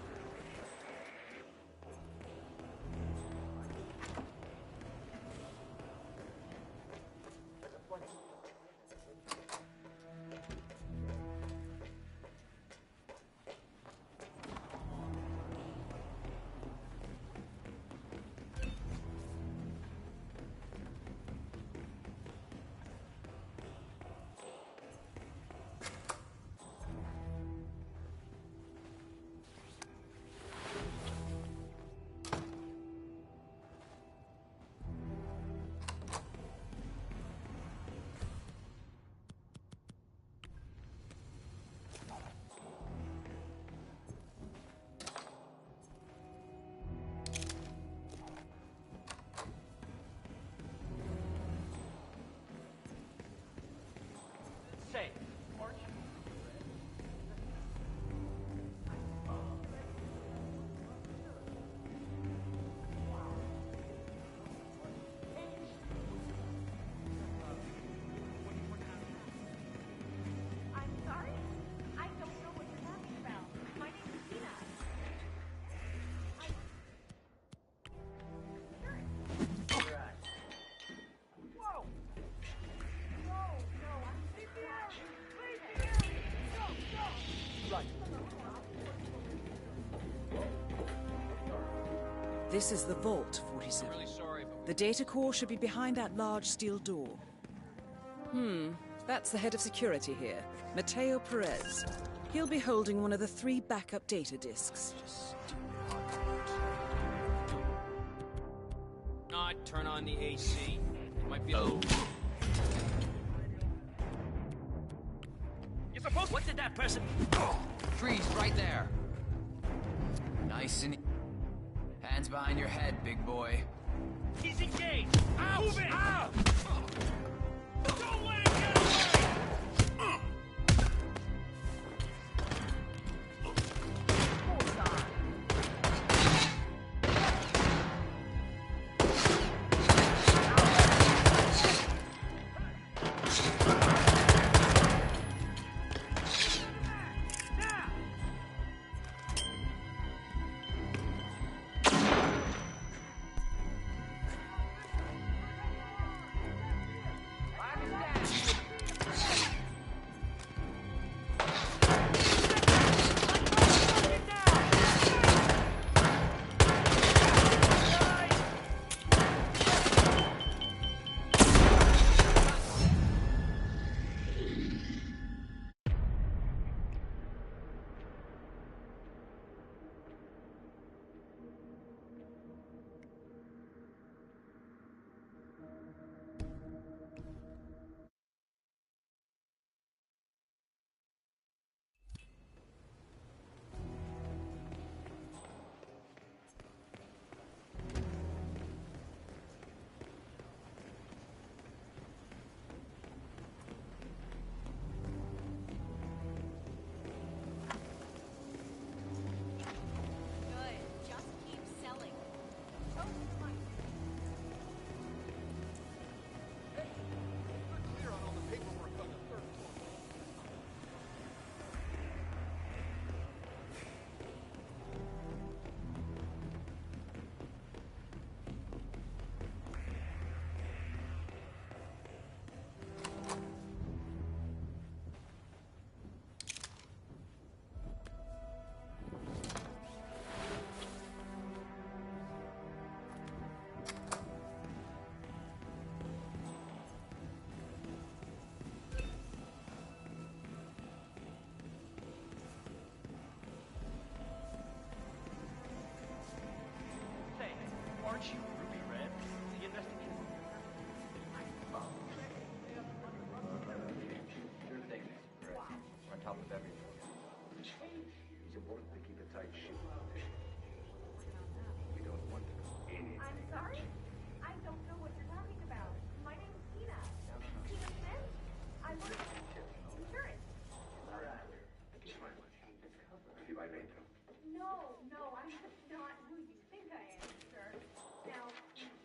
Say, aren't you? I'm sorry? I don't know what you're talking about. My name is Tina. Right. Whoa! No, I'm leave the area! Leave the area! Go! Right. This is the vault, 47. Really sorry, but The data core should be behind that large steel door. That's the head of security here, Mateo Perez. He'll be holding one of the 3 backup data disks. Just stupid hard turn on the AC. It might be a little... You're supposed to... What did that person... Freeze right there. Nice and... Hands behind your head, big boy. He's engaged! Move it! Don't let him get away! Aren't you Ruby Red, the investigator? Sure thing, Mr. Perez. We're on top of everything. It's important to keep a tight ship. We don't want to go in. I'm sorry? I don't know what you're talking about. My name's Tina. Tina Smith? I work in insurance. All right. Just fine. If I may, though. No, I'm just not who you think I am, sir. Now,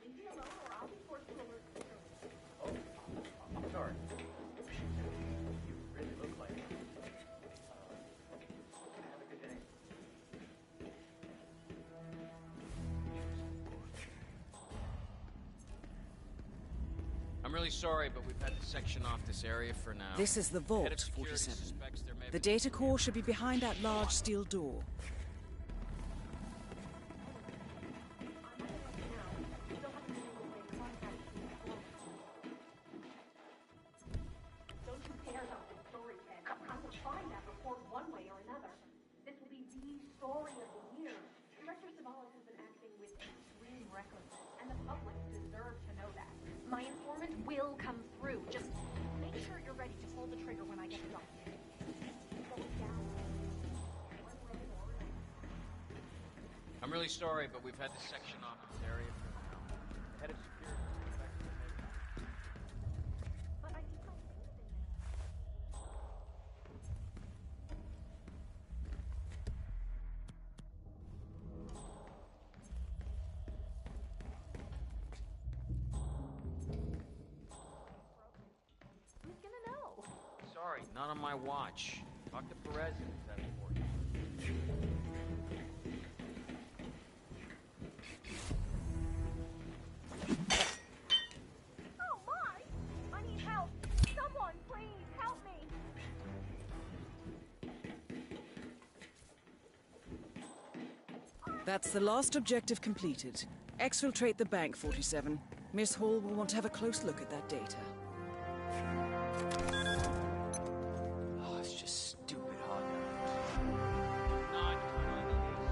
leave me alone or I'll be forced to alert the service. Oh, I'm sorry. You really look like it. Have a good day. I'm really sorry, but we've had to section off this area for now. This is the Head of vault, security 47. suspects there may The be- data core should be behind that large steel door. Don't you dare dump this story, Ted. I will find that report one way or another. This will be the story of the year. Director Savalas has been acting with extreme recklessness, and the public deserve to know that. My informant will come through. Just make sure you're ready to pull the trigger when I get the document. Going down. I'm really sorry, but we've had to section off this area for now. The head of security suspects there may be- But I just don't believe in that. Who's gonna know? Sorry, not on my watch. Talk to Perez if it's that important. Oh my! I need help! Someone, please help me! That's the last objective completed. Exfiltrate the bank, 47. Miss Hall will want to have a close look at that data. Oh, it's just stupid hog. Not turn on the AC.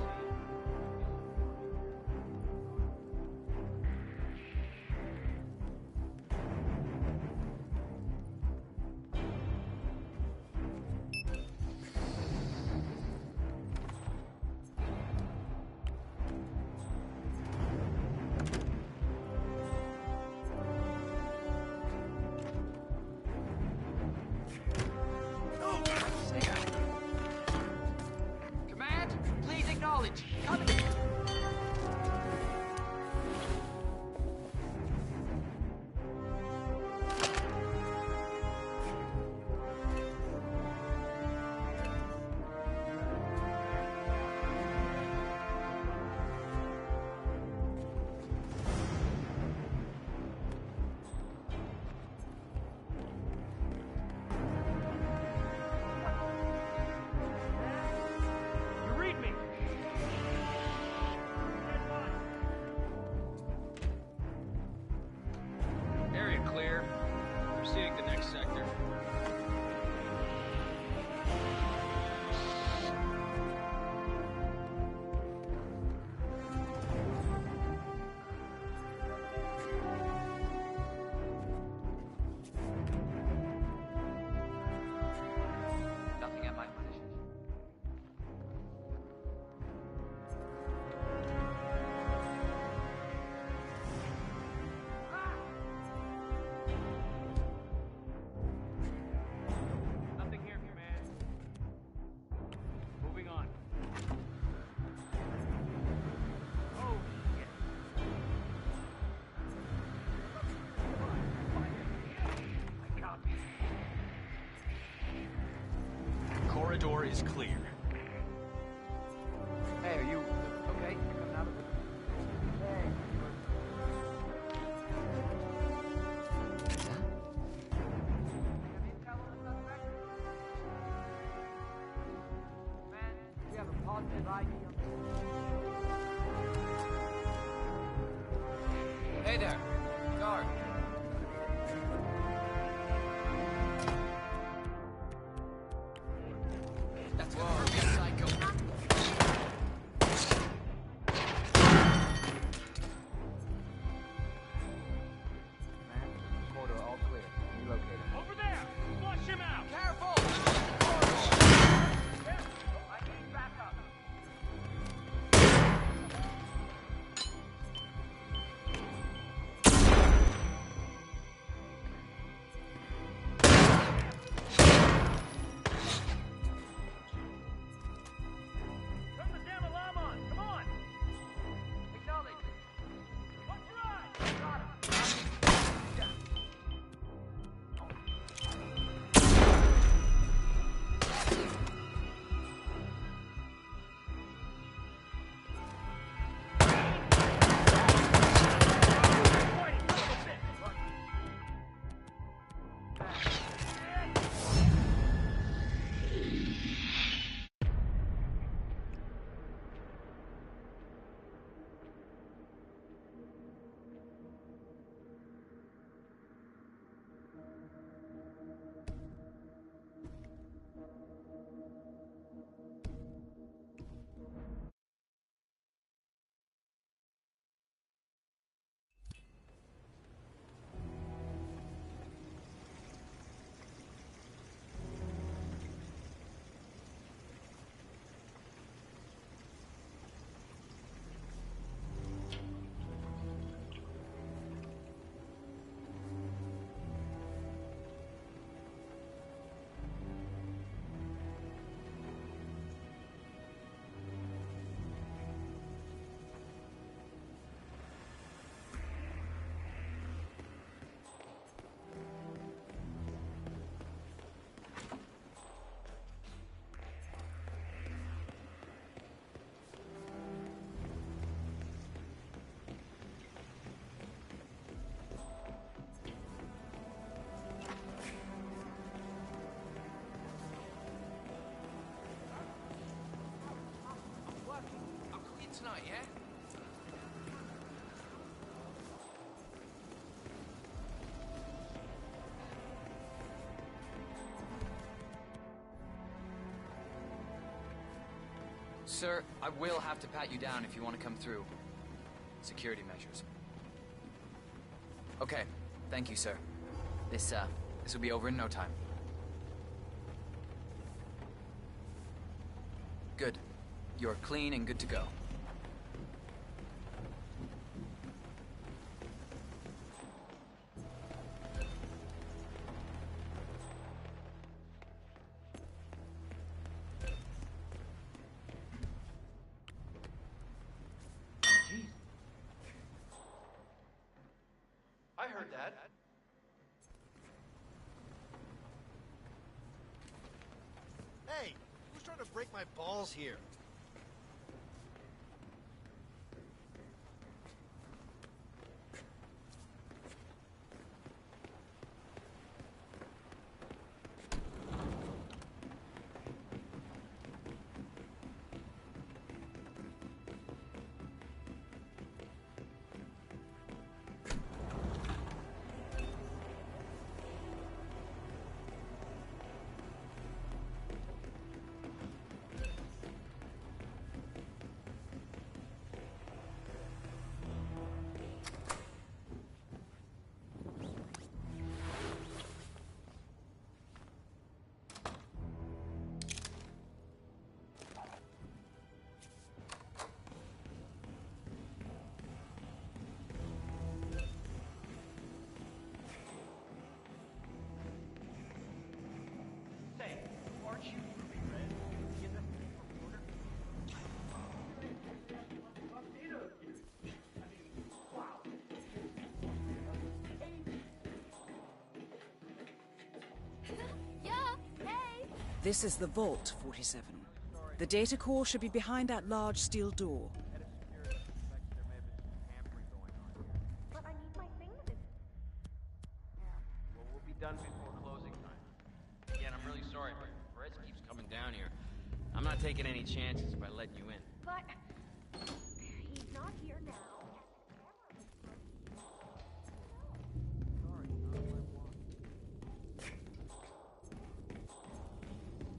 Acknowledge. Coming. You read me. Area clear. Proceeding to next sector. Nothing at my position. Nothing here, man. Moving on. Oh, shit. I copy. Corridor is clear. Hey, are you okay? You're coming out of it? Hey. Man, we have a positive ID on Hey there, guard. That's gonna hurt me, psycho. man. Corridor all clear. Relocated. Over there! Flush him out! Careful! I need backup. Turn the damn alarm on! Come on! Acknowledge. Watch your eyes! Got him. I'm clean tonight, yeah? Sir, I will have to pat you down if you want to come through. Security measures. Okay, thank you, sir. This will be over in no time. Good. You're clean and good to go. heard that. Hey, who's trying to break my balls here? Say, aren't you Ruby Red? The investigative reporter? Wow. Yeah, hey! This is the Vault, 47. The data core should be behind that large steel door. But I need my things. Well, we'll be done before closing time. Again, I'm really sorry, but Perez keeps coming down here. I'm not taking any chances by letting you in. But he's not here now.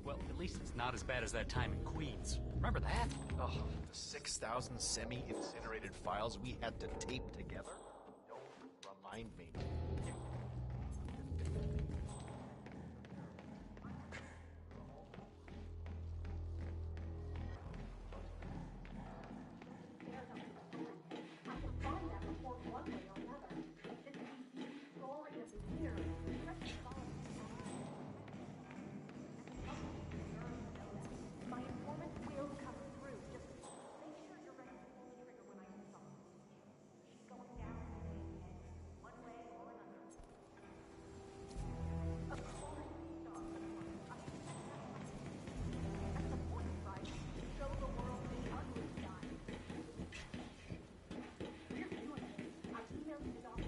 Well, at least it's not as bad as that time in Queens. Remember that? Oh, the 6,000 semi-incinerated files we had to tape together? Don't remind me. My informant will come through. Just make sure you're ready to pull the trigger when I do something. She's going down one way or another. Of course, stop. That's the point, right? Show the world the ugly side. We're doing it. I emailed the doctor.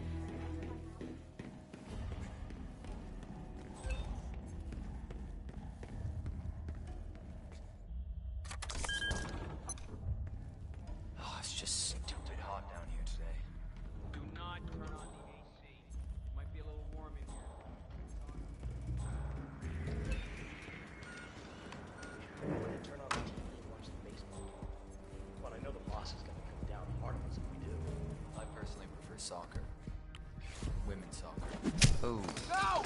Oh, it's just stupid hot down here today. Do not turn on the AC. It might be a little warm in here. When they turn on the TV and watch the baseball game. But I know the boss is gonna come down hard on us if we do. I personally prefer soccer. Women's soccer. Oh. No!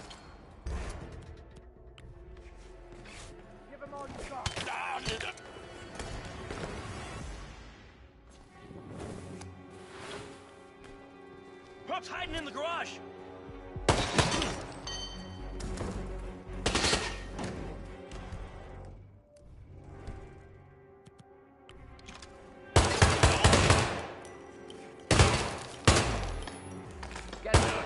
Give him all you got. Pup's hiding in the garage! Get out!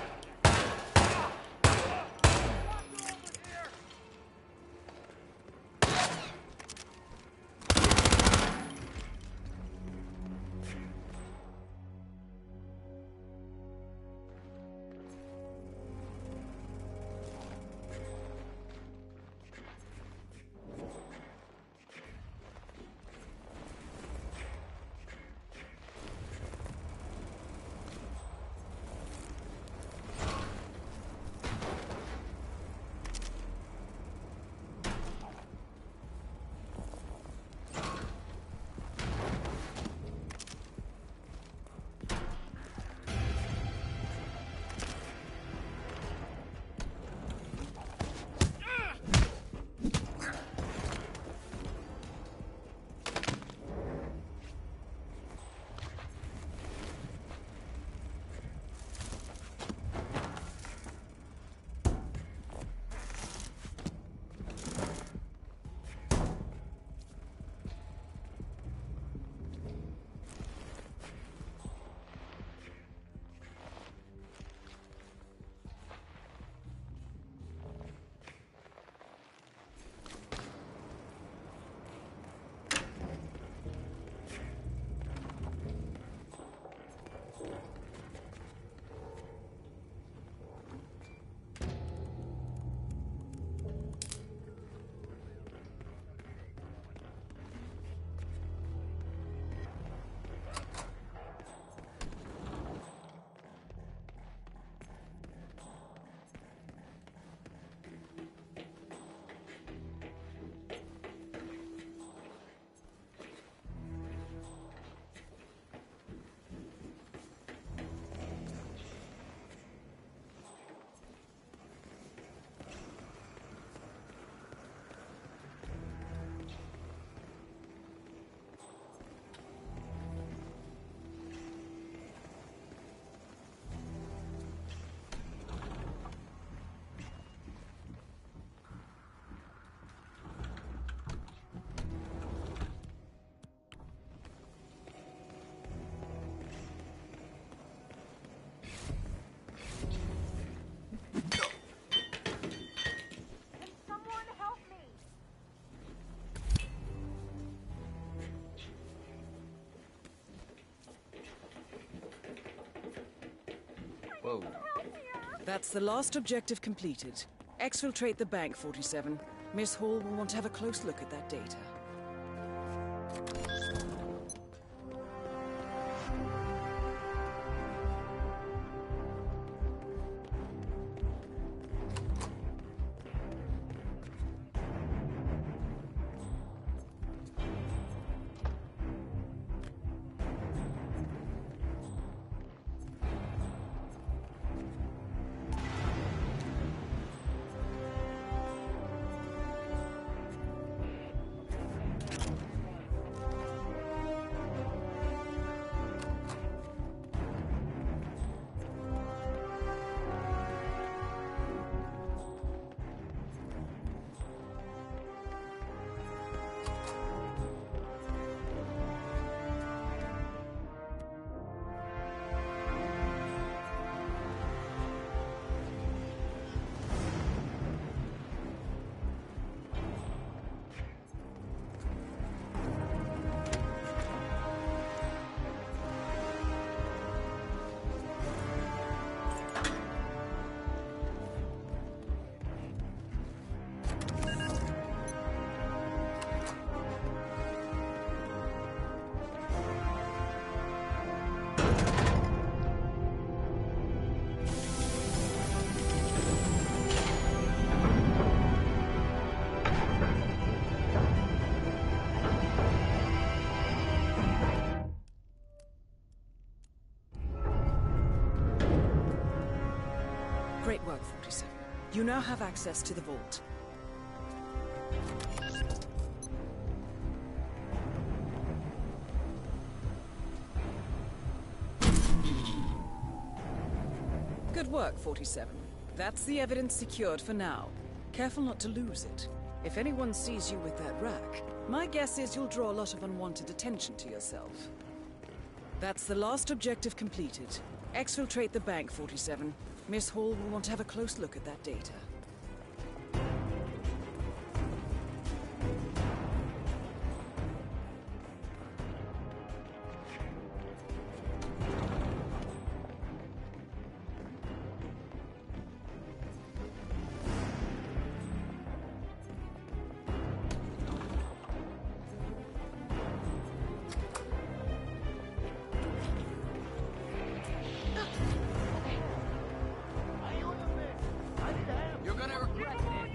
Whoa. That's the last objective completed. Exfiltrate the bank, 47. Miss Hall will want to have a close look at that data. Great work, 47. You now have access to the vault. Good work, 47. That's the evidence secured for now. Careful not to lose it. If anyone sees you with that rack, my guess is you'll draw a lot of unwanted attention to yourself. That's the last objective completed. Exfiltrate the bank, 47. Miss Hall will want to have a close look at that data. You're gonna regret this.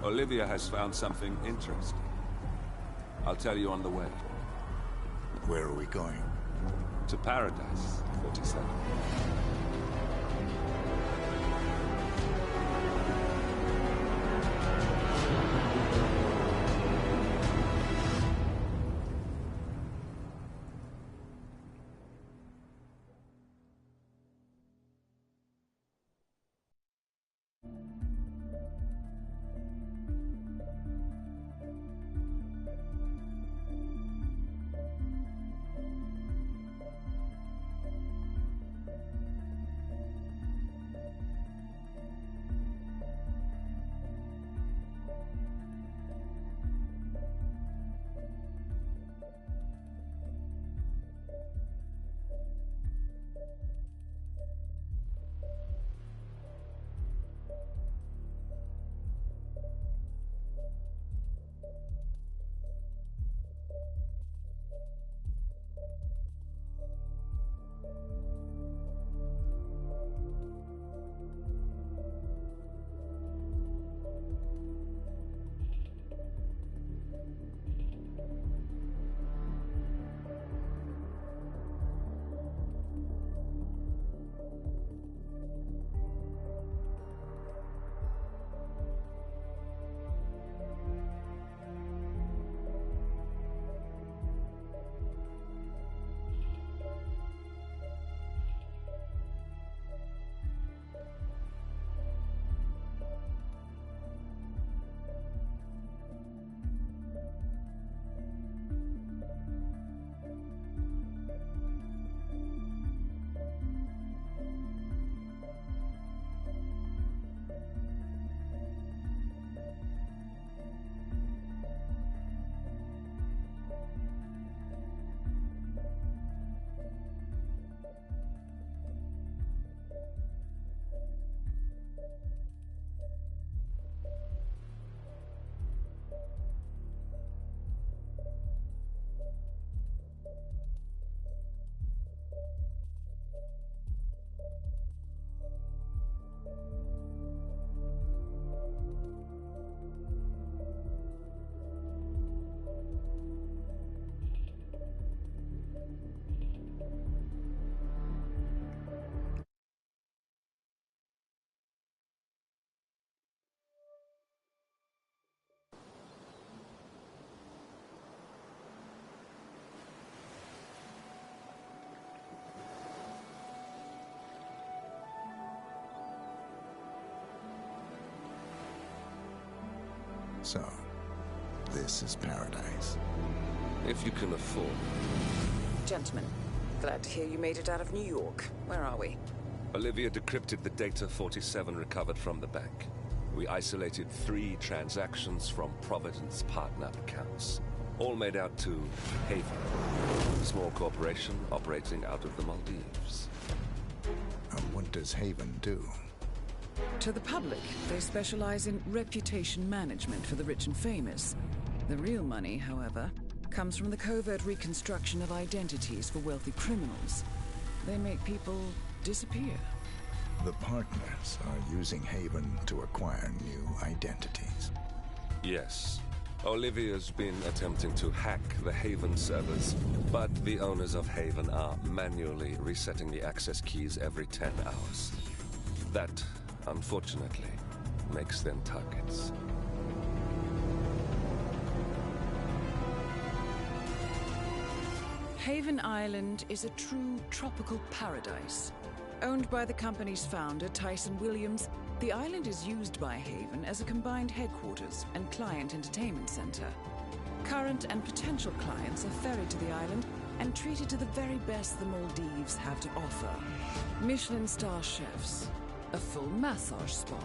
Olivia has found something interesting. I'll tell you on the way. Where are we going? To paradise, 47. So, this is paradise. If you can afford. Gentlemen, glad to hear you made it out of New York. Where are we? Olivia decrypted the data 47 recovered from the bank. We isolated 3 transactions from Providence partner accounts. All made out to Haven, a small corporation operating out of the Maldives. And what does Haven do? To the public, they specialize in reputation management for the rich and famous. The real money, however, comes from the covert reconstruction of identities for wealthy criminals. They make people disappear. The partners are using Haven to acquire new identities. Yes. Olivia's been attempting to hack the Haven servers, but the owners of Haven are manually resetting the access keys every 10 hours. That, unfortunately, makes them targets. Haven Island is a true tropical paradise. Owned by the company's founder, Tyson Williams, the island is used by Haven as a combined headquarters and client entertainment center. Current and potential clients are ferried to the island and treated to the very best the Maldives have to offer. Michelin star chefs, a full massage spa,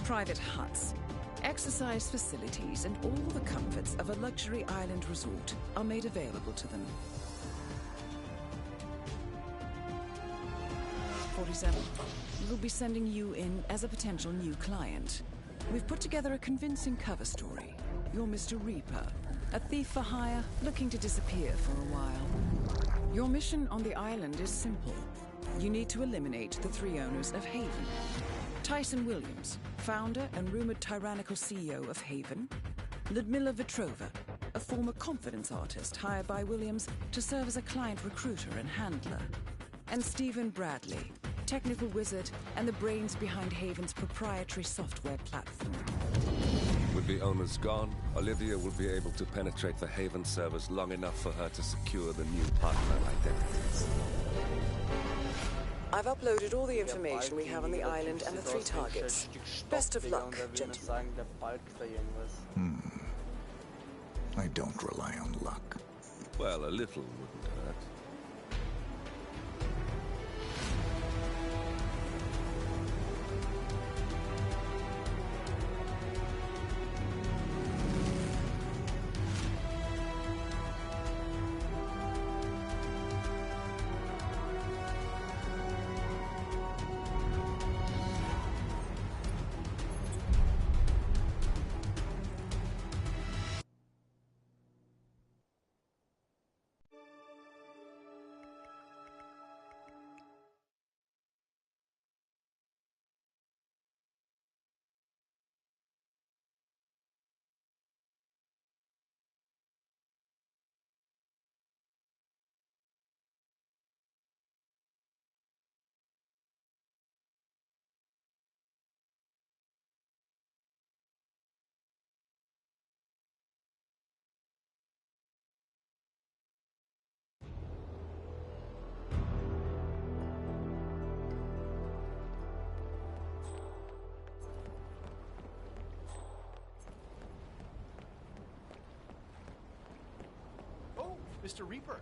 private huts, exercise facilities, and all the comforts of a luxury island resort are made available to them. 47. We'll be sending you in as a potential new client. We've put together a convincing cover story. You're Mr. Reaper, a thief for hire looking to disappear for a while. Your mission on the island is simple. You need to eliminate the 3 owners of Haven. Tyson Williams, founder and rumored tyrannical CEO of Haven. Ludmila Vetrova, a former confidence artist hired by Williams to serve as a client recruiter and handler. And Stephen Bradley, technical wizard and the brains behind Haven's proprietary software platform. With the owners gone, Olivia will be able to penetrate the Haven servers long enough for her to secure the new partner identities. I've uploaded all the information we have on the island and the 3 targets. Best of luck, gentlemen. I don't rely on luck. Well, a little wouldn't hurt. Mr. Reaper,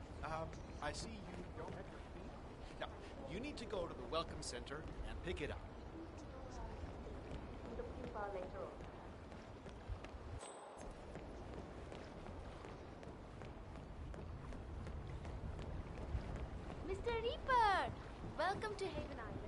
I see you don't have your key. Now, you need to go to the Welcome Center and pick it up. Mr. Reaper! Welcome to Haven Island.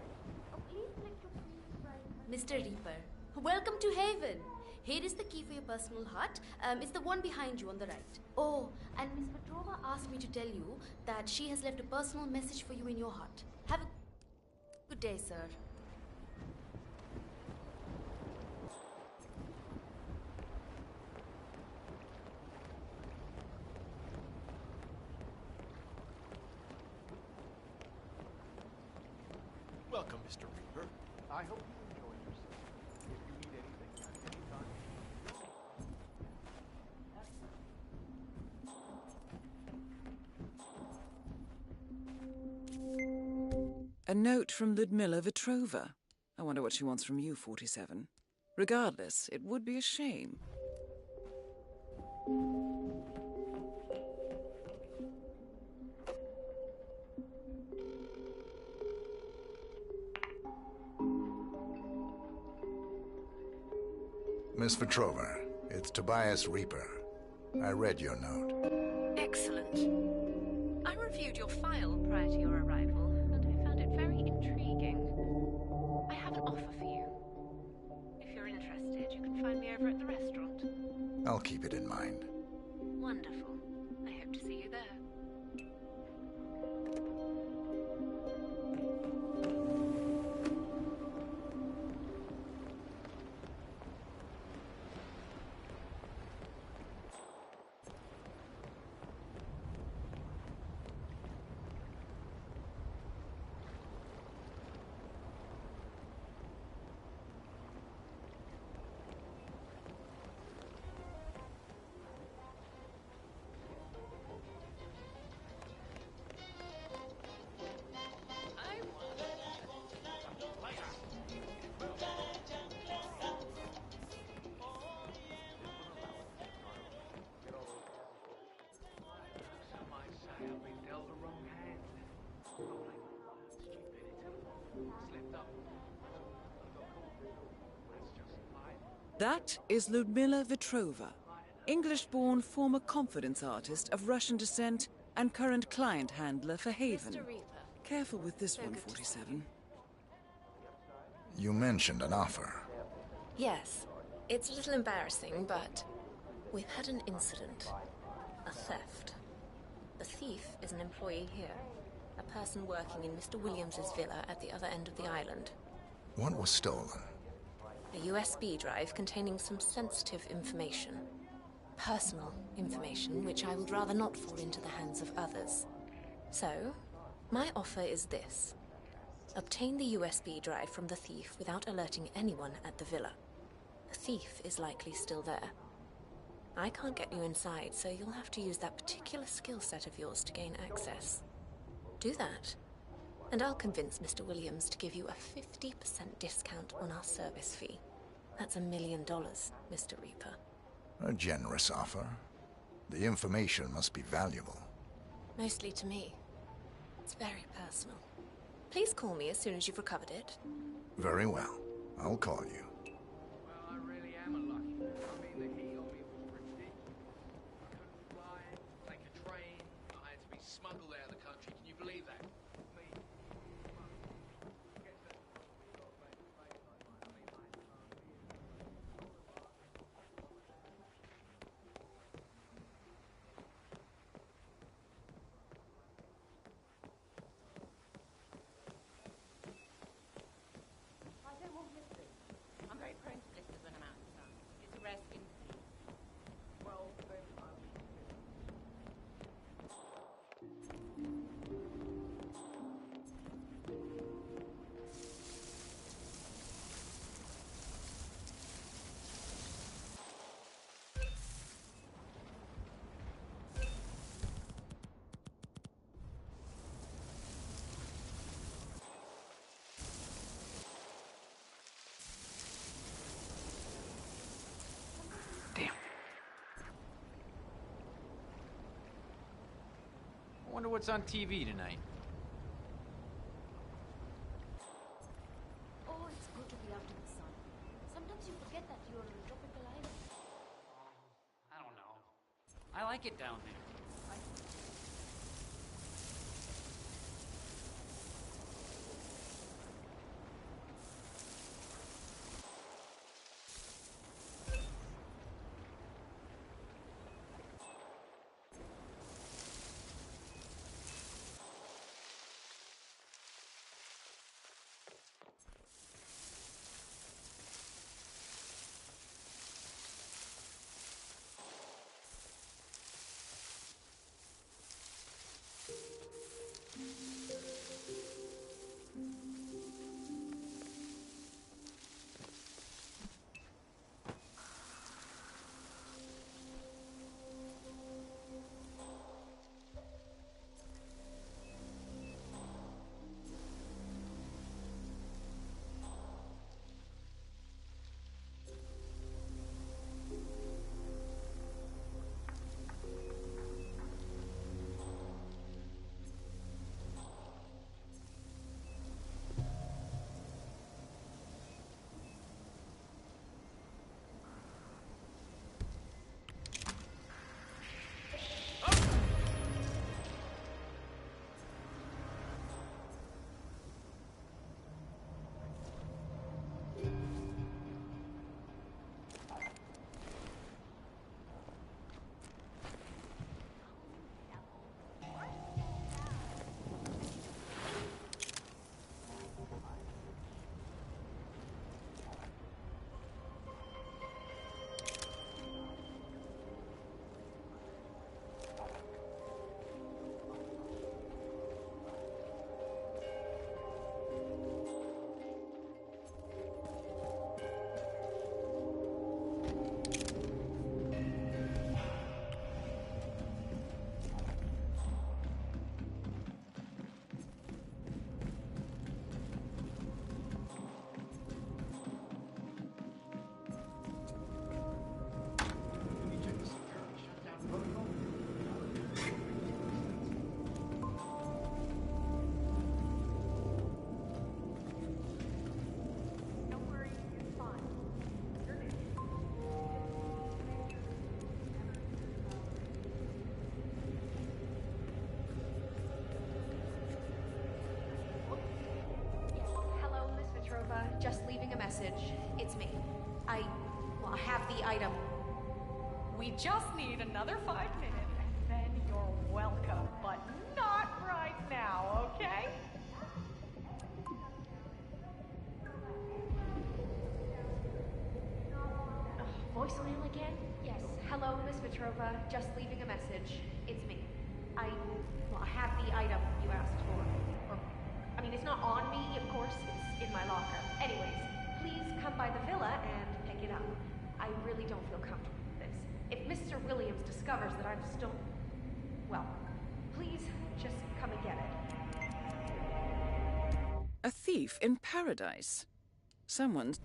Oh, please click to please right. Mr. Reaper, welcome to Haven. Here is the key for your personal hut. It's the one behind you on the right. Oh, and Miss Petrova asked me to tell you that she has left a personal message for you in your hut. Have a good day, sir. Welcome, Mr. Reaper. I hope you enjoy yourself. If you need anything at any time. A note from Ludmila Vetrova. I wonder what she wants from you, 47. Regardless, it would be a shame. Miss Petrova, it's Tobias Reaper. I read your note. Excellent. I reviewed your file prior to your arrival, and I found it very intriguing. I have an offer for you. If you're interested, you can find me over at the restaurant. I'll keep it in mind. Wonderful. I hope to see you there. That is Ludmila Vetrova, English-born former confidence artist of Russian descent and current client handler for Haven. Mr. Reaper. Careful with this one, 47. You mentioned an offer. Yes. It's a little embarrassing, but we've had an incident. A theft. The thief is an employee here. A person working in Mr. Williams's villa at the other end of the island. What was stolen? A USB drive containing some sensitive information. Personal information, which I would rather not fall into the hands of others. So, my offer is this. Obtain the USB drive from the thief without alerting anyone at the villa. The thief is likely still there. I can't get you inside, so you'll have to use that particular skill set of yours to gain access. Do that, and I'll convince Mr. Williams to give you a 50% discount on our service fee. That's $1 million, Mr. Reaper. A generous offer. The information must be valuable. Mostly to me. It's very personal. Please call me as soon as you've recovered it. Very well. I'll call you. Well, I really am unlucky. I mean, the heat on me was ridiculous. I couldn't fly, take a train. I had to be smuggled out of the country. Can you believe that? Me. I don't want blisters. I'm very prone to blisters when I'm out in the sun. It's a rare skin disease. Well, then I wonder what's on TV tonight. Oh, it's good to be out in the sun. Sometimes you forget that you're on a tropical island. I don't know. I like it down there. message. It's me. I have the item. We just need another 5 minutes, and then you're welcome. But not right now, okay? Voicemail again? Yes. Hello, Miss Petrova. Just leaving a message. It's me. I have the item you asked for. Or, I mean, it's not on me, of course. It's in my locker. Anyways, please come by the villa and pick it up. I really don't feel comfortable with this. If Mr. Williams discovers that I've stolen... Well, please just come and get it. A thief in paradise. Someone's...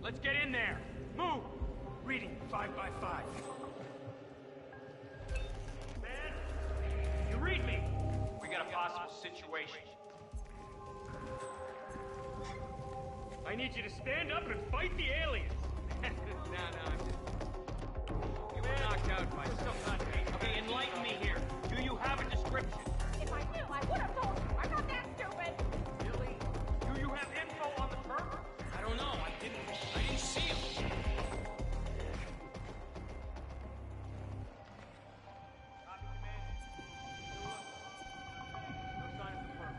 Let's get in there. Move. Reading 5 by 5. Man, you read me. We got a possible situation. I need you to stand up and fight the aliens. No, I'm just... You were knocked out by something. Okay, enlighten me here. Do you have a description? If I knew, I would have told you. I'm not that stupid. Really? Do you have info on the perp? I don't know. I didn't see him. Copy, command. No sign of the perp.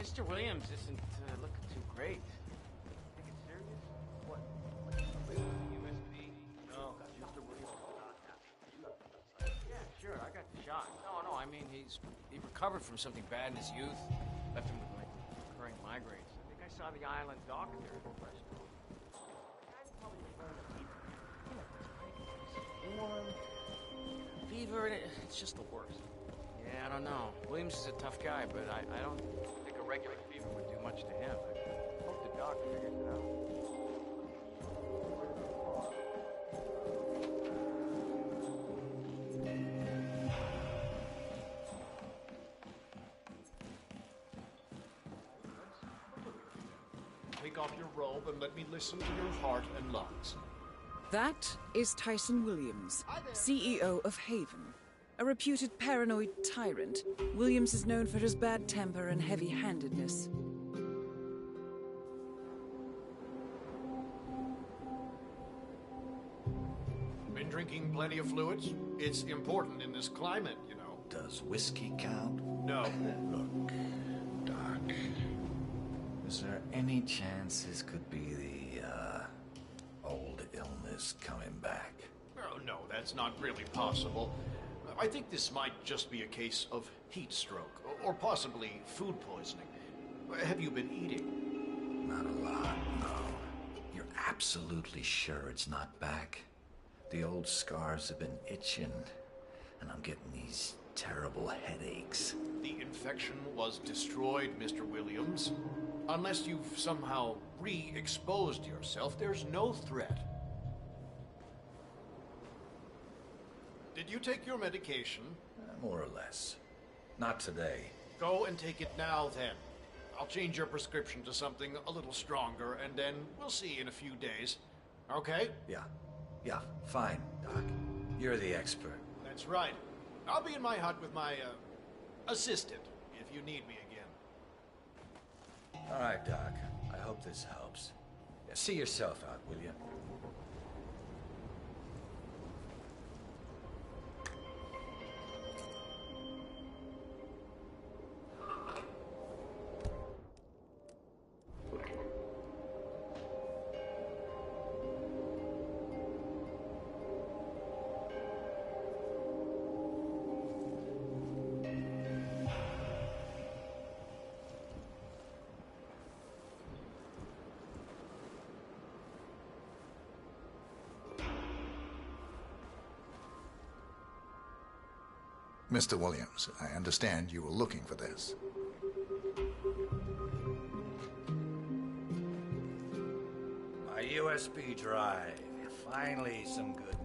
Mr. Williams isn't looking too great. Think it's serious? What? USB? No, Mr. Williams is not happy. Yeah, sure, I got the shot. No, I mean, he recovered from something bad in his youth. Left him with recurring migraines. I think I saw the island doctor at the restaurant. Guy's probably referring to fever. You know, it's warm. Fever, it's just the worst. Yeah, I don't know. Williams is a tough guy, but I don't think a regular fever would do much to him. I hope the doc figures it out. Take off your robe and let me listen to your heart and lungs. That is Tyson Williams, CEO of Haven. A reputed paranoid tyrant, Williams is known for his bad temper and heavy-handedness. Been drinking plenty of fluids? It's important in this climate, you know. Does whiskey count? No. Look, Doc, is there any chance this could be the, old illness coming back? Oh, no, that's not really possible. I think this might just be a case of heat stroke, or possibly food poisoning. Have you been eating? Not a lot, no. You're absolutely sure it's not back? The old scars have been itching, and I'm getting these terrible headaches. The infection was destroyed, Mr. Williams. Unless you've somehow re-exposed yourself, there's no threat. Did you take your medication? More or less. Not today. Go and take it now, then. I'll change your prescription to something a little stronger, and then we'll see in a few days. Okay? Yeah, fine, Doc. You're the expert. That's right. I'll be in my hut with my, assistant, if you need me again. All right, Doc. I hope this helps. Yeah, see yourself out, will you? Mr. Williams, I understand you were looking for this. My USB drive. Finally, some good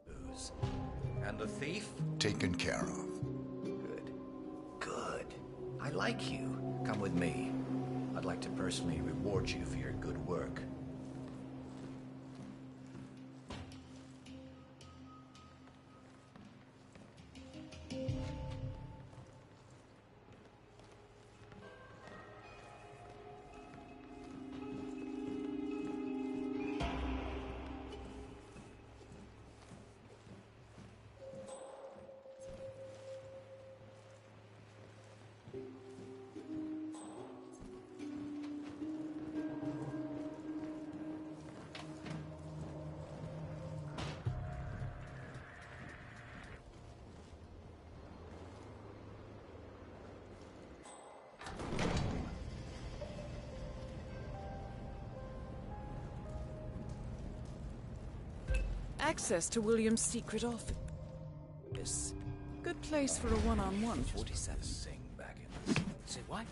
news. And the thief? Taken care of. Good. I like you. Come with me. I'd like to personally reward you for your good work. Access to Williams' secret office. Good place for a one-on-one, 47. Sing back in. Say what?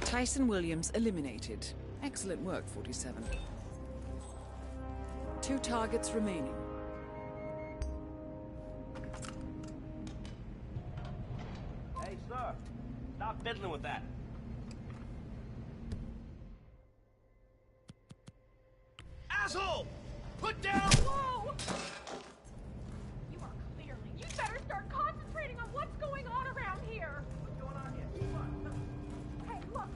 Tyson Williams eliminated. Excellent work, 47. 2 targets remaining. Hey, sir. Stop fiddling with that. Asshole! Put down! Whoa! You are clearly. You better start concentrating on what's going on around here. What's going on here? Come on. Hey, look.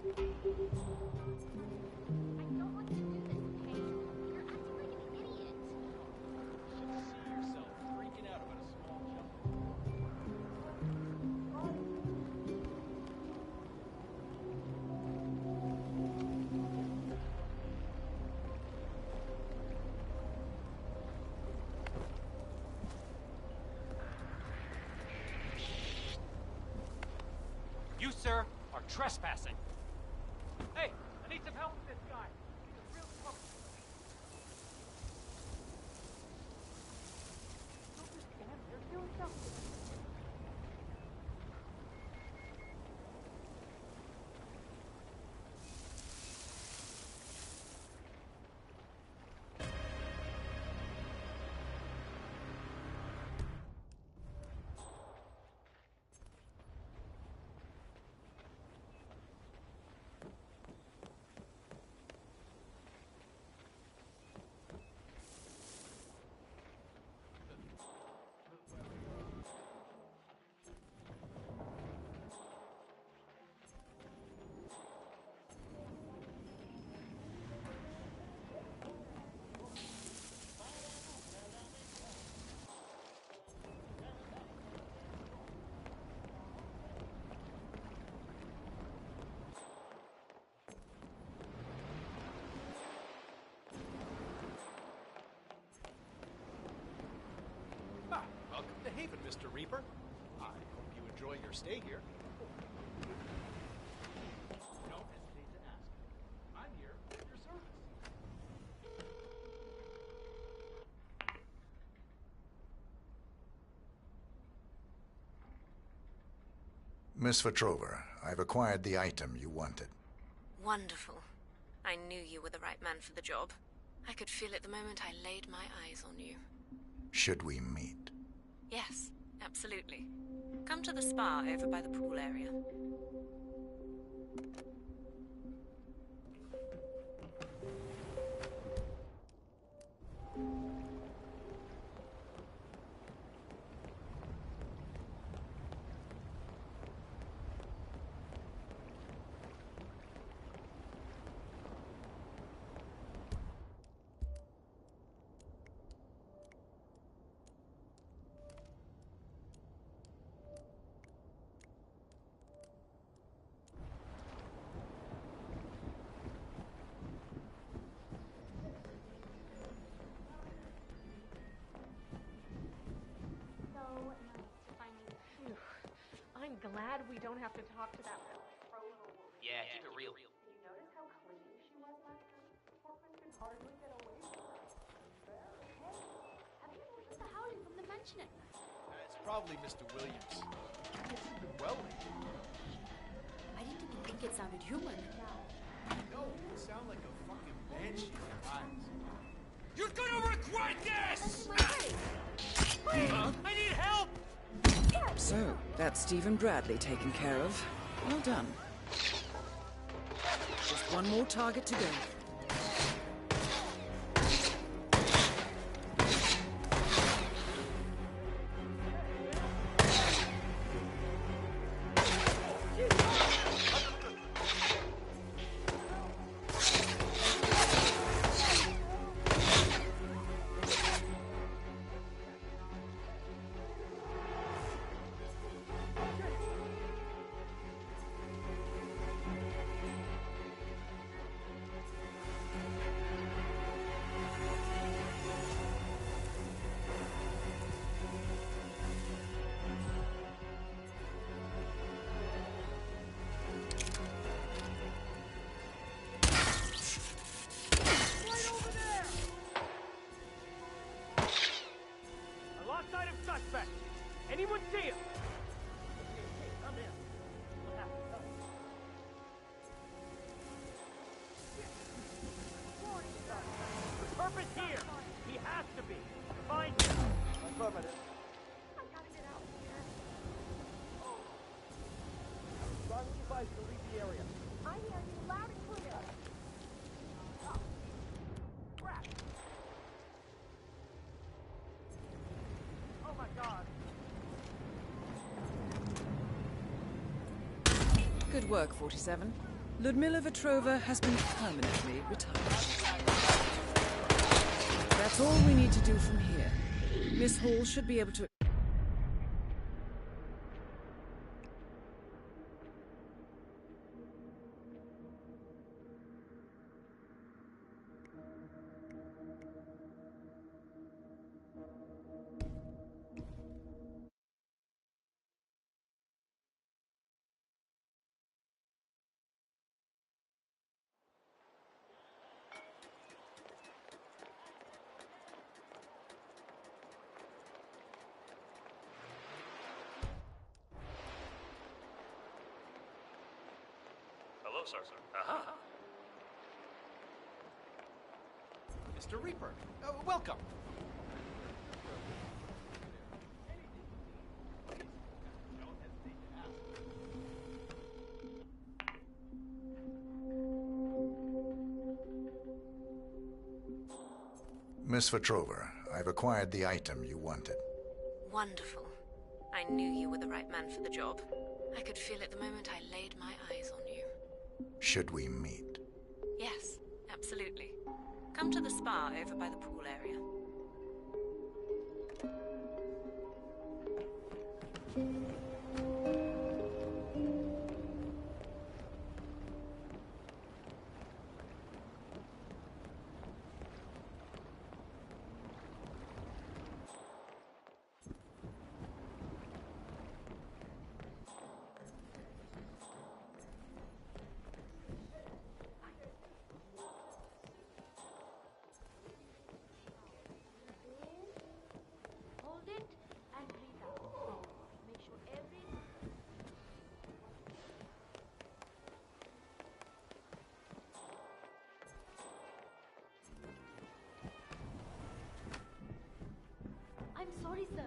don't want you to do this, okay? You're acting like an idiot. You should see yourself freaking out about a small jump. You, sir, are trespassing. Hey, I need some help with this guy. He's a real trouble. Don't understand. They're doing something. Ah, welcome to Haven, Mr. Reaper. I hope you enjoy your stay here. Don't hesitate to ask. I'm here at your service. Miss Vetrova, I've acquired the item you wanted. Wonderful. I knew you were the right man for the job. I could feel it the moment I laid my eyes on you. Should we meet? Yes, absolutely. Come to the spa over by the pool area. I'm glad we don't have to talk to that frozen woman. Yeah, keep it real. You notice how clean she was last night? Portman could hardly get away from her. Hey, have you noticed the howling from the mansion at night? It's probably Mr. Williams. He's been well lately. I didn't even think it sounded human. No, it sounds like a fucking banshee at times. You're gonna regret this! I need help! So, that's Stephen Bradley taken care of. Well done. Just one more target to go. Anyone see him? Come in. What happened? The perp is here. He has to be. Find him. Affirmative. I gotta get out here. Silent advice to leave the area. I hear you loud and clear. Oh. Crap. Oh my god. Good work, 47. Ludmila Vetrova has been permanently retired. That's all we need to do from here. Miss Hall should be able to... Hello, sir. Uh-huh. Mr. Reaper, welcome. Miss Vetrova, I've acquired the item you wanted. Wonderful. I knew you were the right man for the job. I could feel it the moment I laid my eyes on you. Should we meet? Yes, absolutely. Come to the spa over by the pool area. Hold it and breathe out. Make sure every... I'm sorry, sir.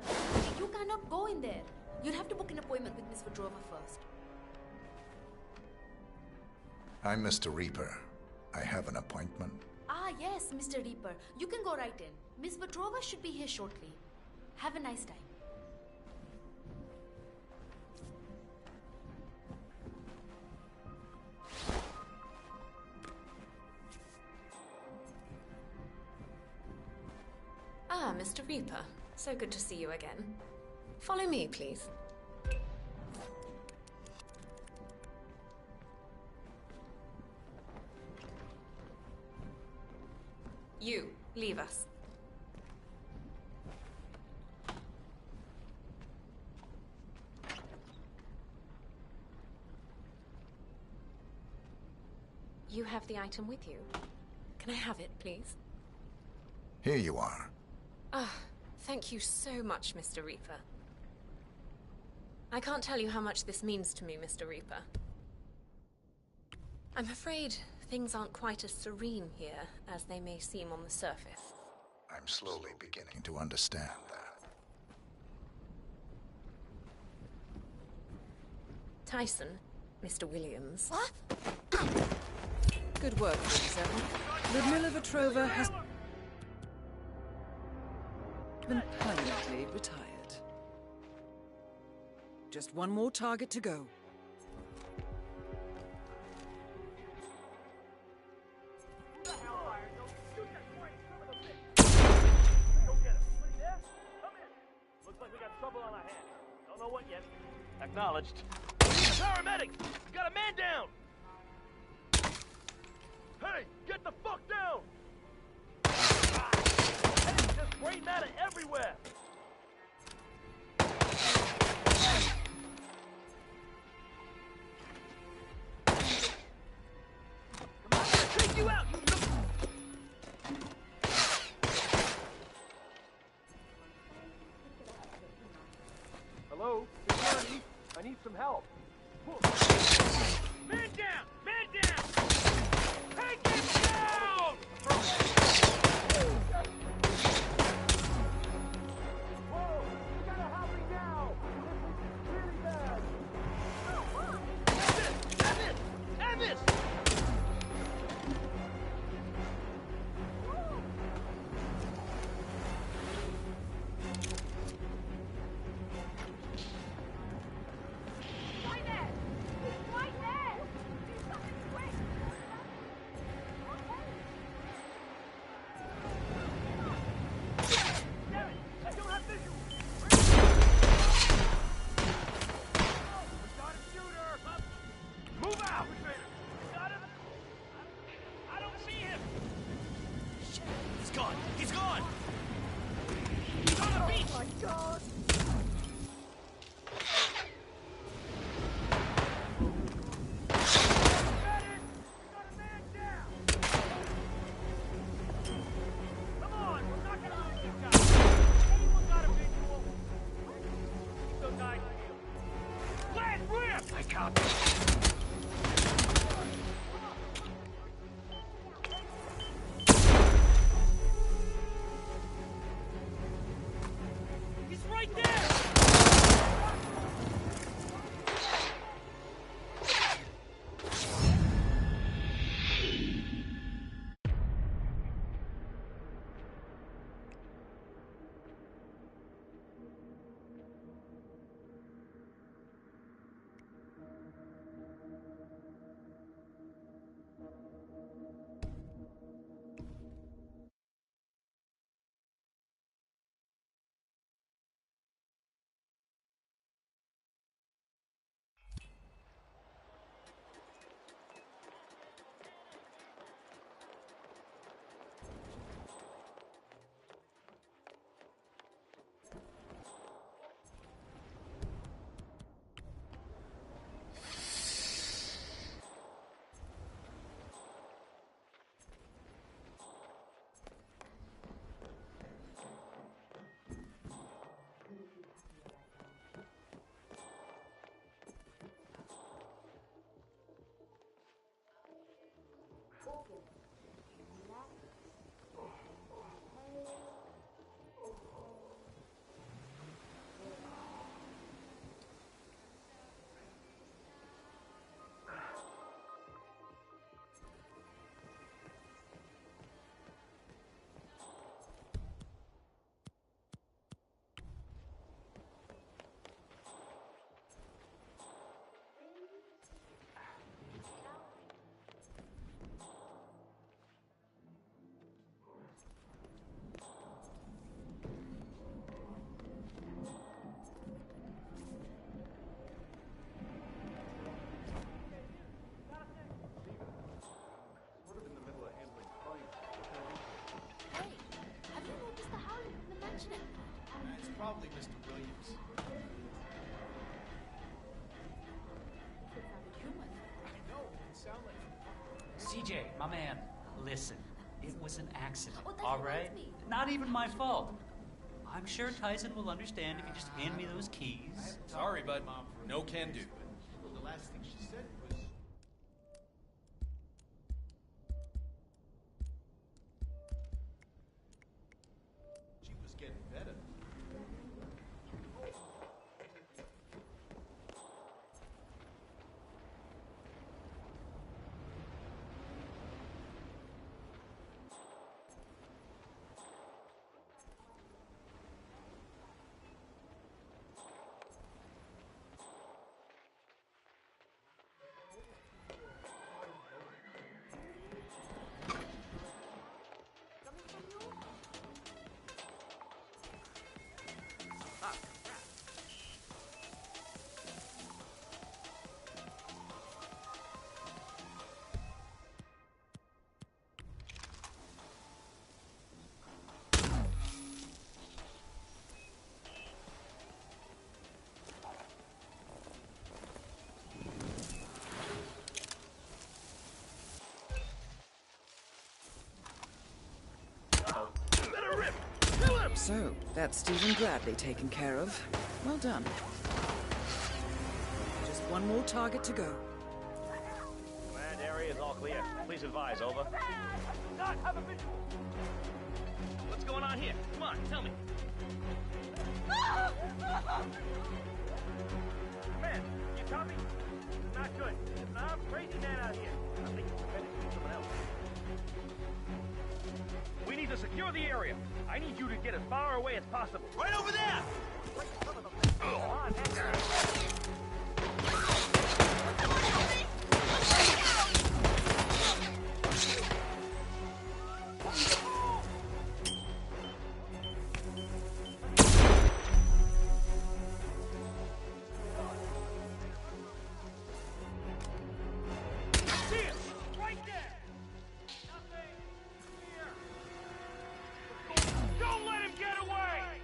You cannot go in there. You'll have to book an appointment with Miss Vetrova first. I'm Mr. Reaper. I have an appointment. Ah, yes, Mr. Reaper. You can go right in. Miss Vetrova should be here shortly. Have a nice time. Ah, Mr. Reaper. So good to see you again. Follow me, please. You, leave us. You have the item with you. Can I have it, please? Here you are. Ah, thank you so much, Mr. Reaper. I can't tell you how much this means to me, Mr. Reaper. I'm afraid things aren't quite as serene here as they may seem on the surface. I'm slowly beginning to understand that. Tyson, Mr. Williams. What? Good work, 47. Ludmila Vetrova has been permanently retired. Just one more target to go. Looks like we got trouble on our hands. Don't know what yet. Acknowledged. Paramedics! Got a man down! Hey, get the fuck down! Hey, there's brain matter everywhere! I'm gonna take you out, you Hello? Security? I need some help. Man down! Man down! Take him down! Whoa! You gotta help me now! This is really bad! Have this! Have this! cop. He's right there! It's probably Mr. Williams. I know, it sounds like... CJ, my man, listen. It was an accident, Oh, that all reminds right? me. Not even my fault. I'm sure Tyson will understand if you just hand me those keys. Sorry, bud. No can do. Well, the last thing she said was... She was getting better. So, that's Stephen Bradley taken care of. Well done. Just one more target to go. Command area is all clear. Please advise, over. Not have a visual. What's going on here? Come on, tell me. Man, you copy? Not good. There's an armed crazy man out here. I think it's better to someone else. We need to secure the area. I need you to get as far away as possible. Right over there! Come on, Don't let him get away!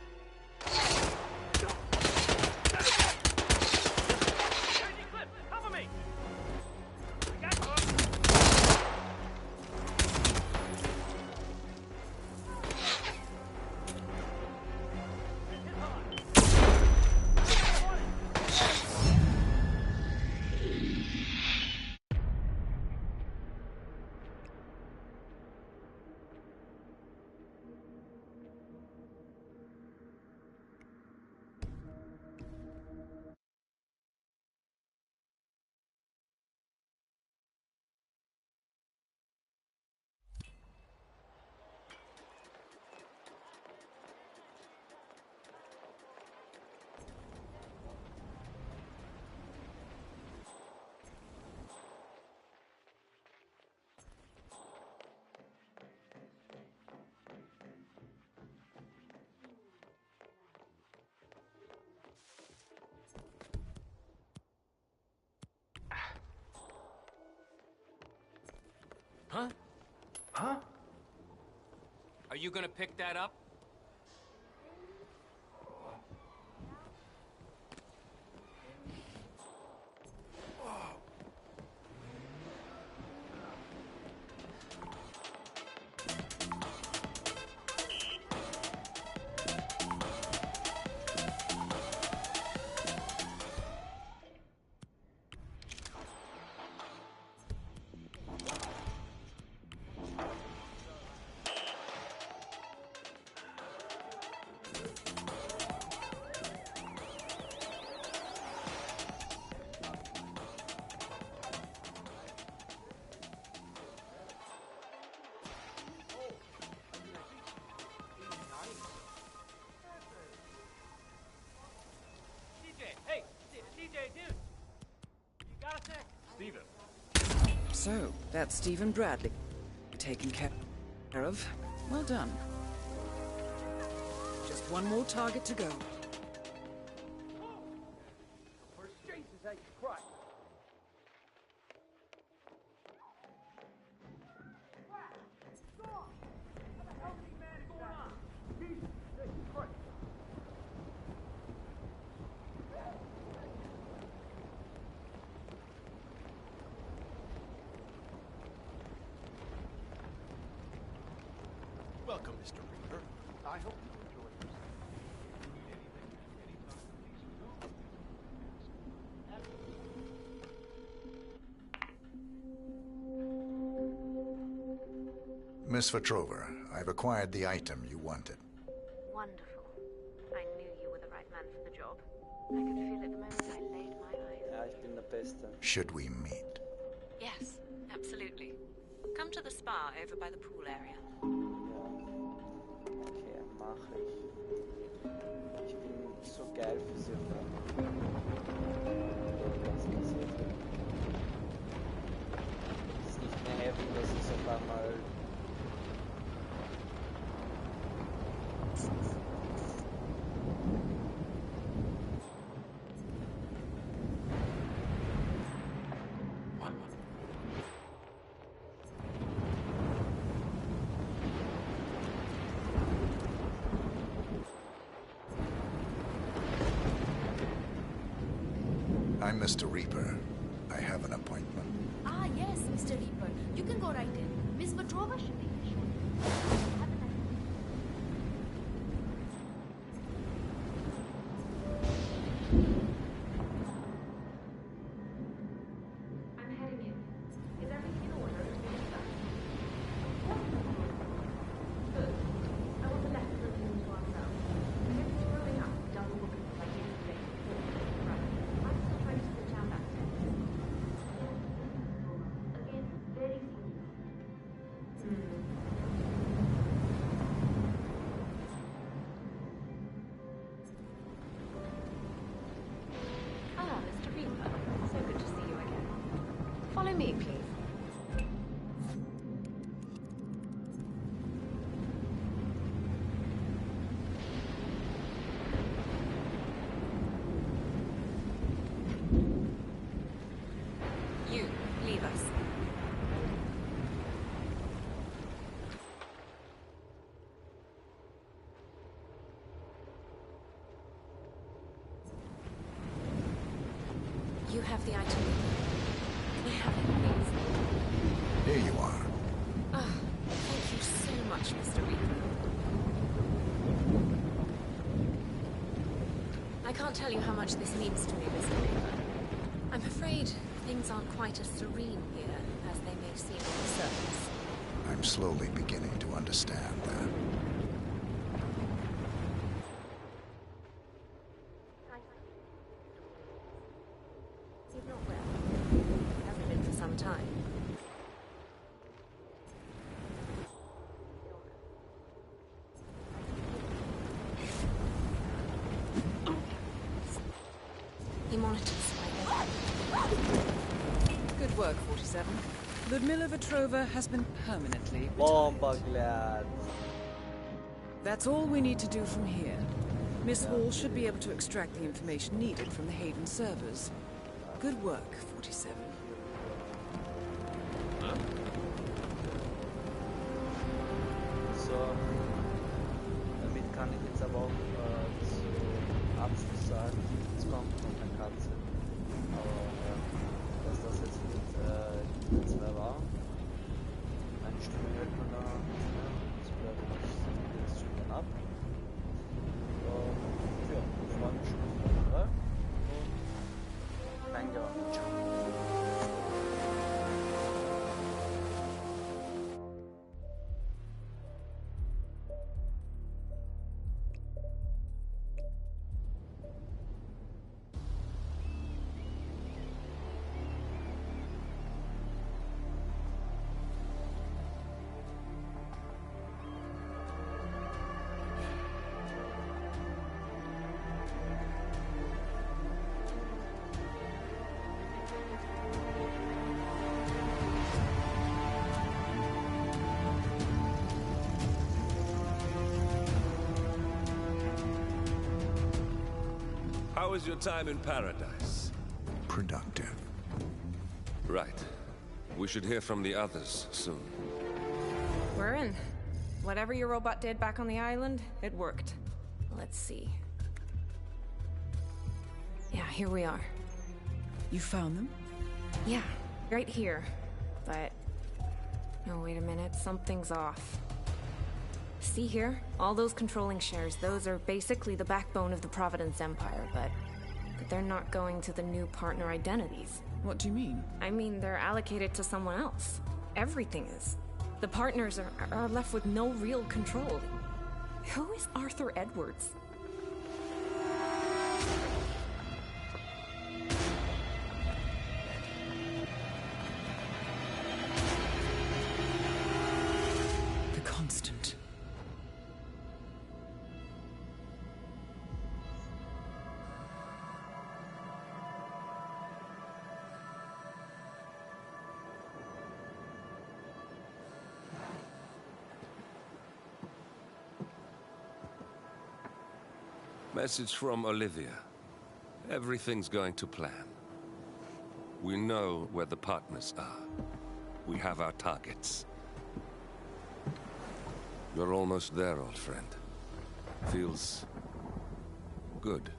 Huh? Are you gonna pick that up? So, that's Stephen Bradley. Taken care of. Well done. Just one more target to go. First Jesus H. Christ. Welcome, Mr. Reaper. I hope you enjoyed yourself. Miss Vetrova, I've acquired the item you wanted. Wonderful. I knew you were the right man for the job. I could feel it the moment I laid my eyes. Ja, ich bin der Beste. Should we meet? Yes, absolutely. Come to the spa over by the pool area. Okay, mach ich. Ich bin so geil für sie. Was passiert wird. Es ist nicht mehr heavy, das ist auf einmal. I'm Mr. Reaper. I have an appointment. Ah, yes, Mr. Reaper. You can go right in. Miss Petrova should be here shortly. I'm heading in. Is everything in order? Good. I want the left room to ourselves. Forget screwing up, double booking like yesterday. Right. I'm still trying to sit down that sense. Again, very senior. Ah, Mr. Reaper. So good to see you again. Follow me, please. You, leave us. You have the item. Can I have it, please? Here you are. Ah, thank you so much, Mr. Reaper. I can't tell you how much this means to me, Mr. Reaper. I'm afraid things aren't quite as serene here as they may seem on the surface. I'm slowly beginning to understand that. He's not well. Hasn't been for some time. He monitors my every. Good work, 47. Ludmila Vetrova has been permanently retired. Bomba, glad. That's all we need to do from here. Miss Hall should be able to extract the information needed from the Haven servers. Good work, 47. How was your time in paradise? Productive. Right. We should hear from the others soon. We're in. Whatever your robot did back on the island, it worked. Let's see. Yeah, here we are. You found them? Yeah, right here. But... no, wait a minute. Something's off. See here? All those controlling shares, those are basically the backbone of the Providence Empire, but they're not going to the new partner identities. What do you mean? I mean, they're allocated to someone else. Everything is. The partners are left with no real control. Who is Arthur Edwards? The Constant. Message from Olivia. Everything's going to plan. We know where the partners are. We have our targets. You're almost there, old friend. Feels good,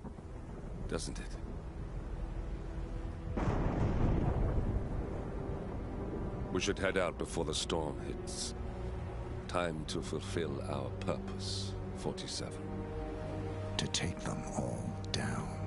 doesn't it? We should head out before the storm hits. Time to fulfill our purpose, 47. To take them all down.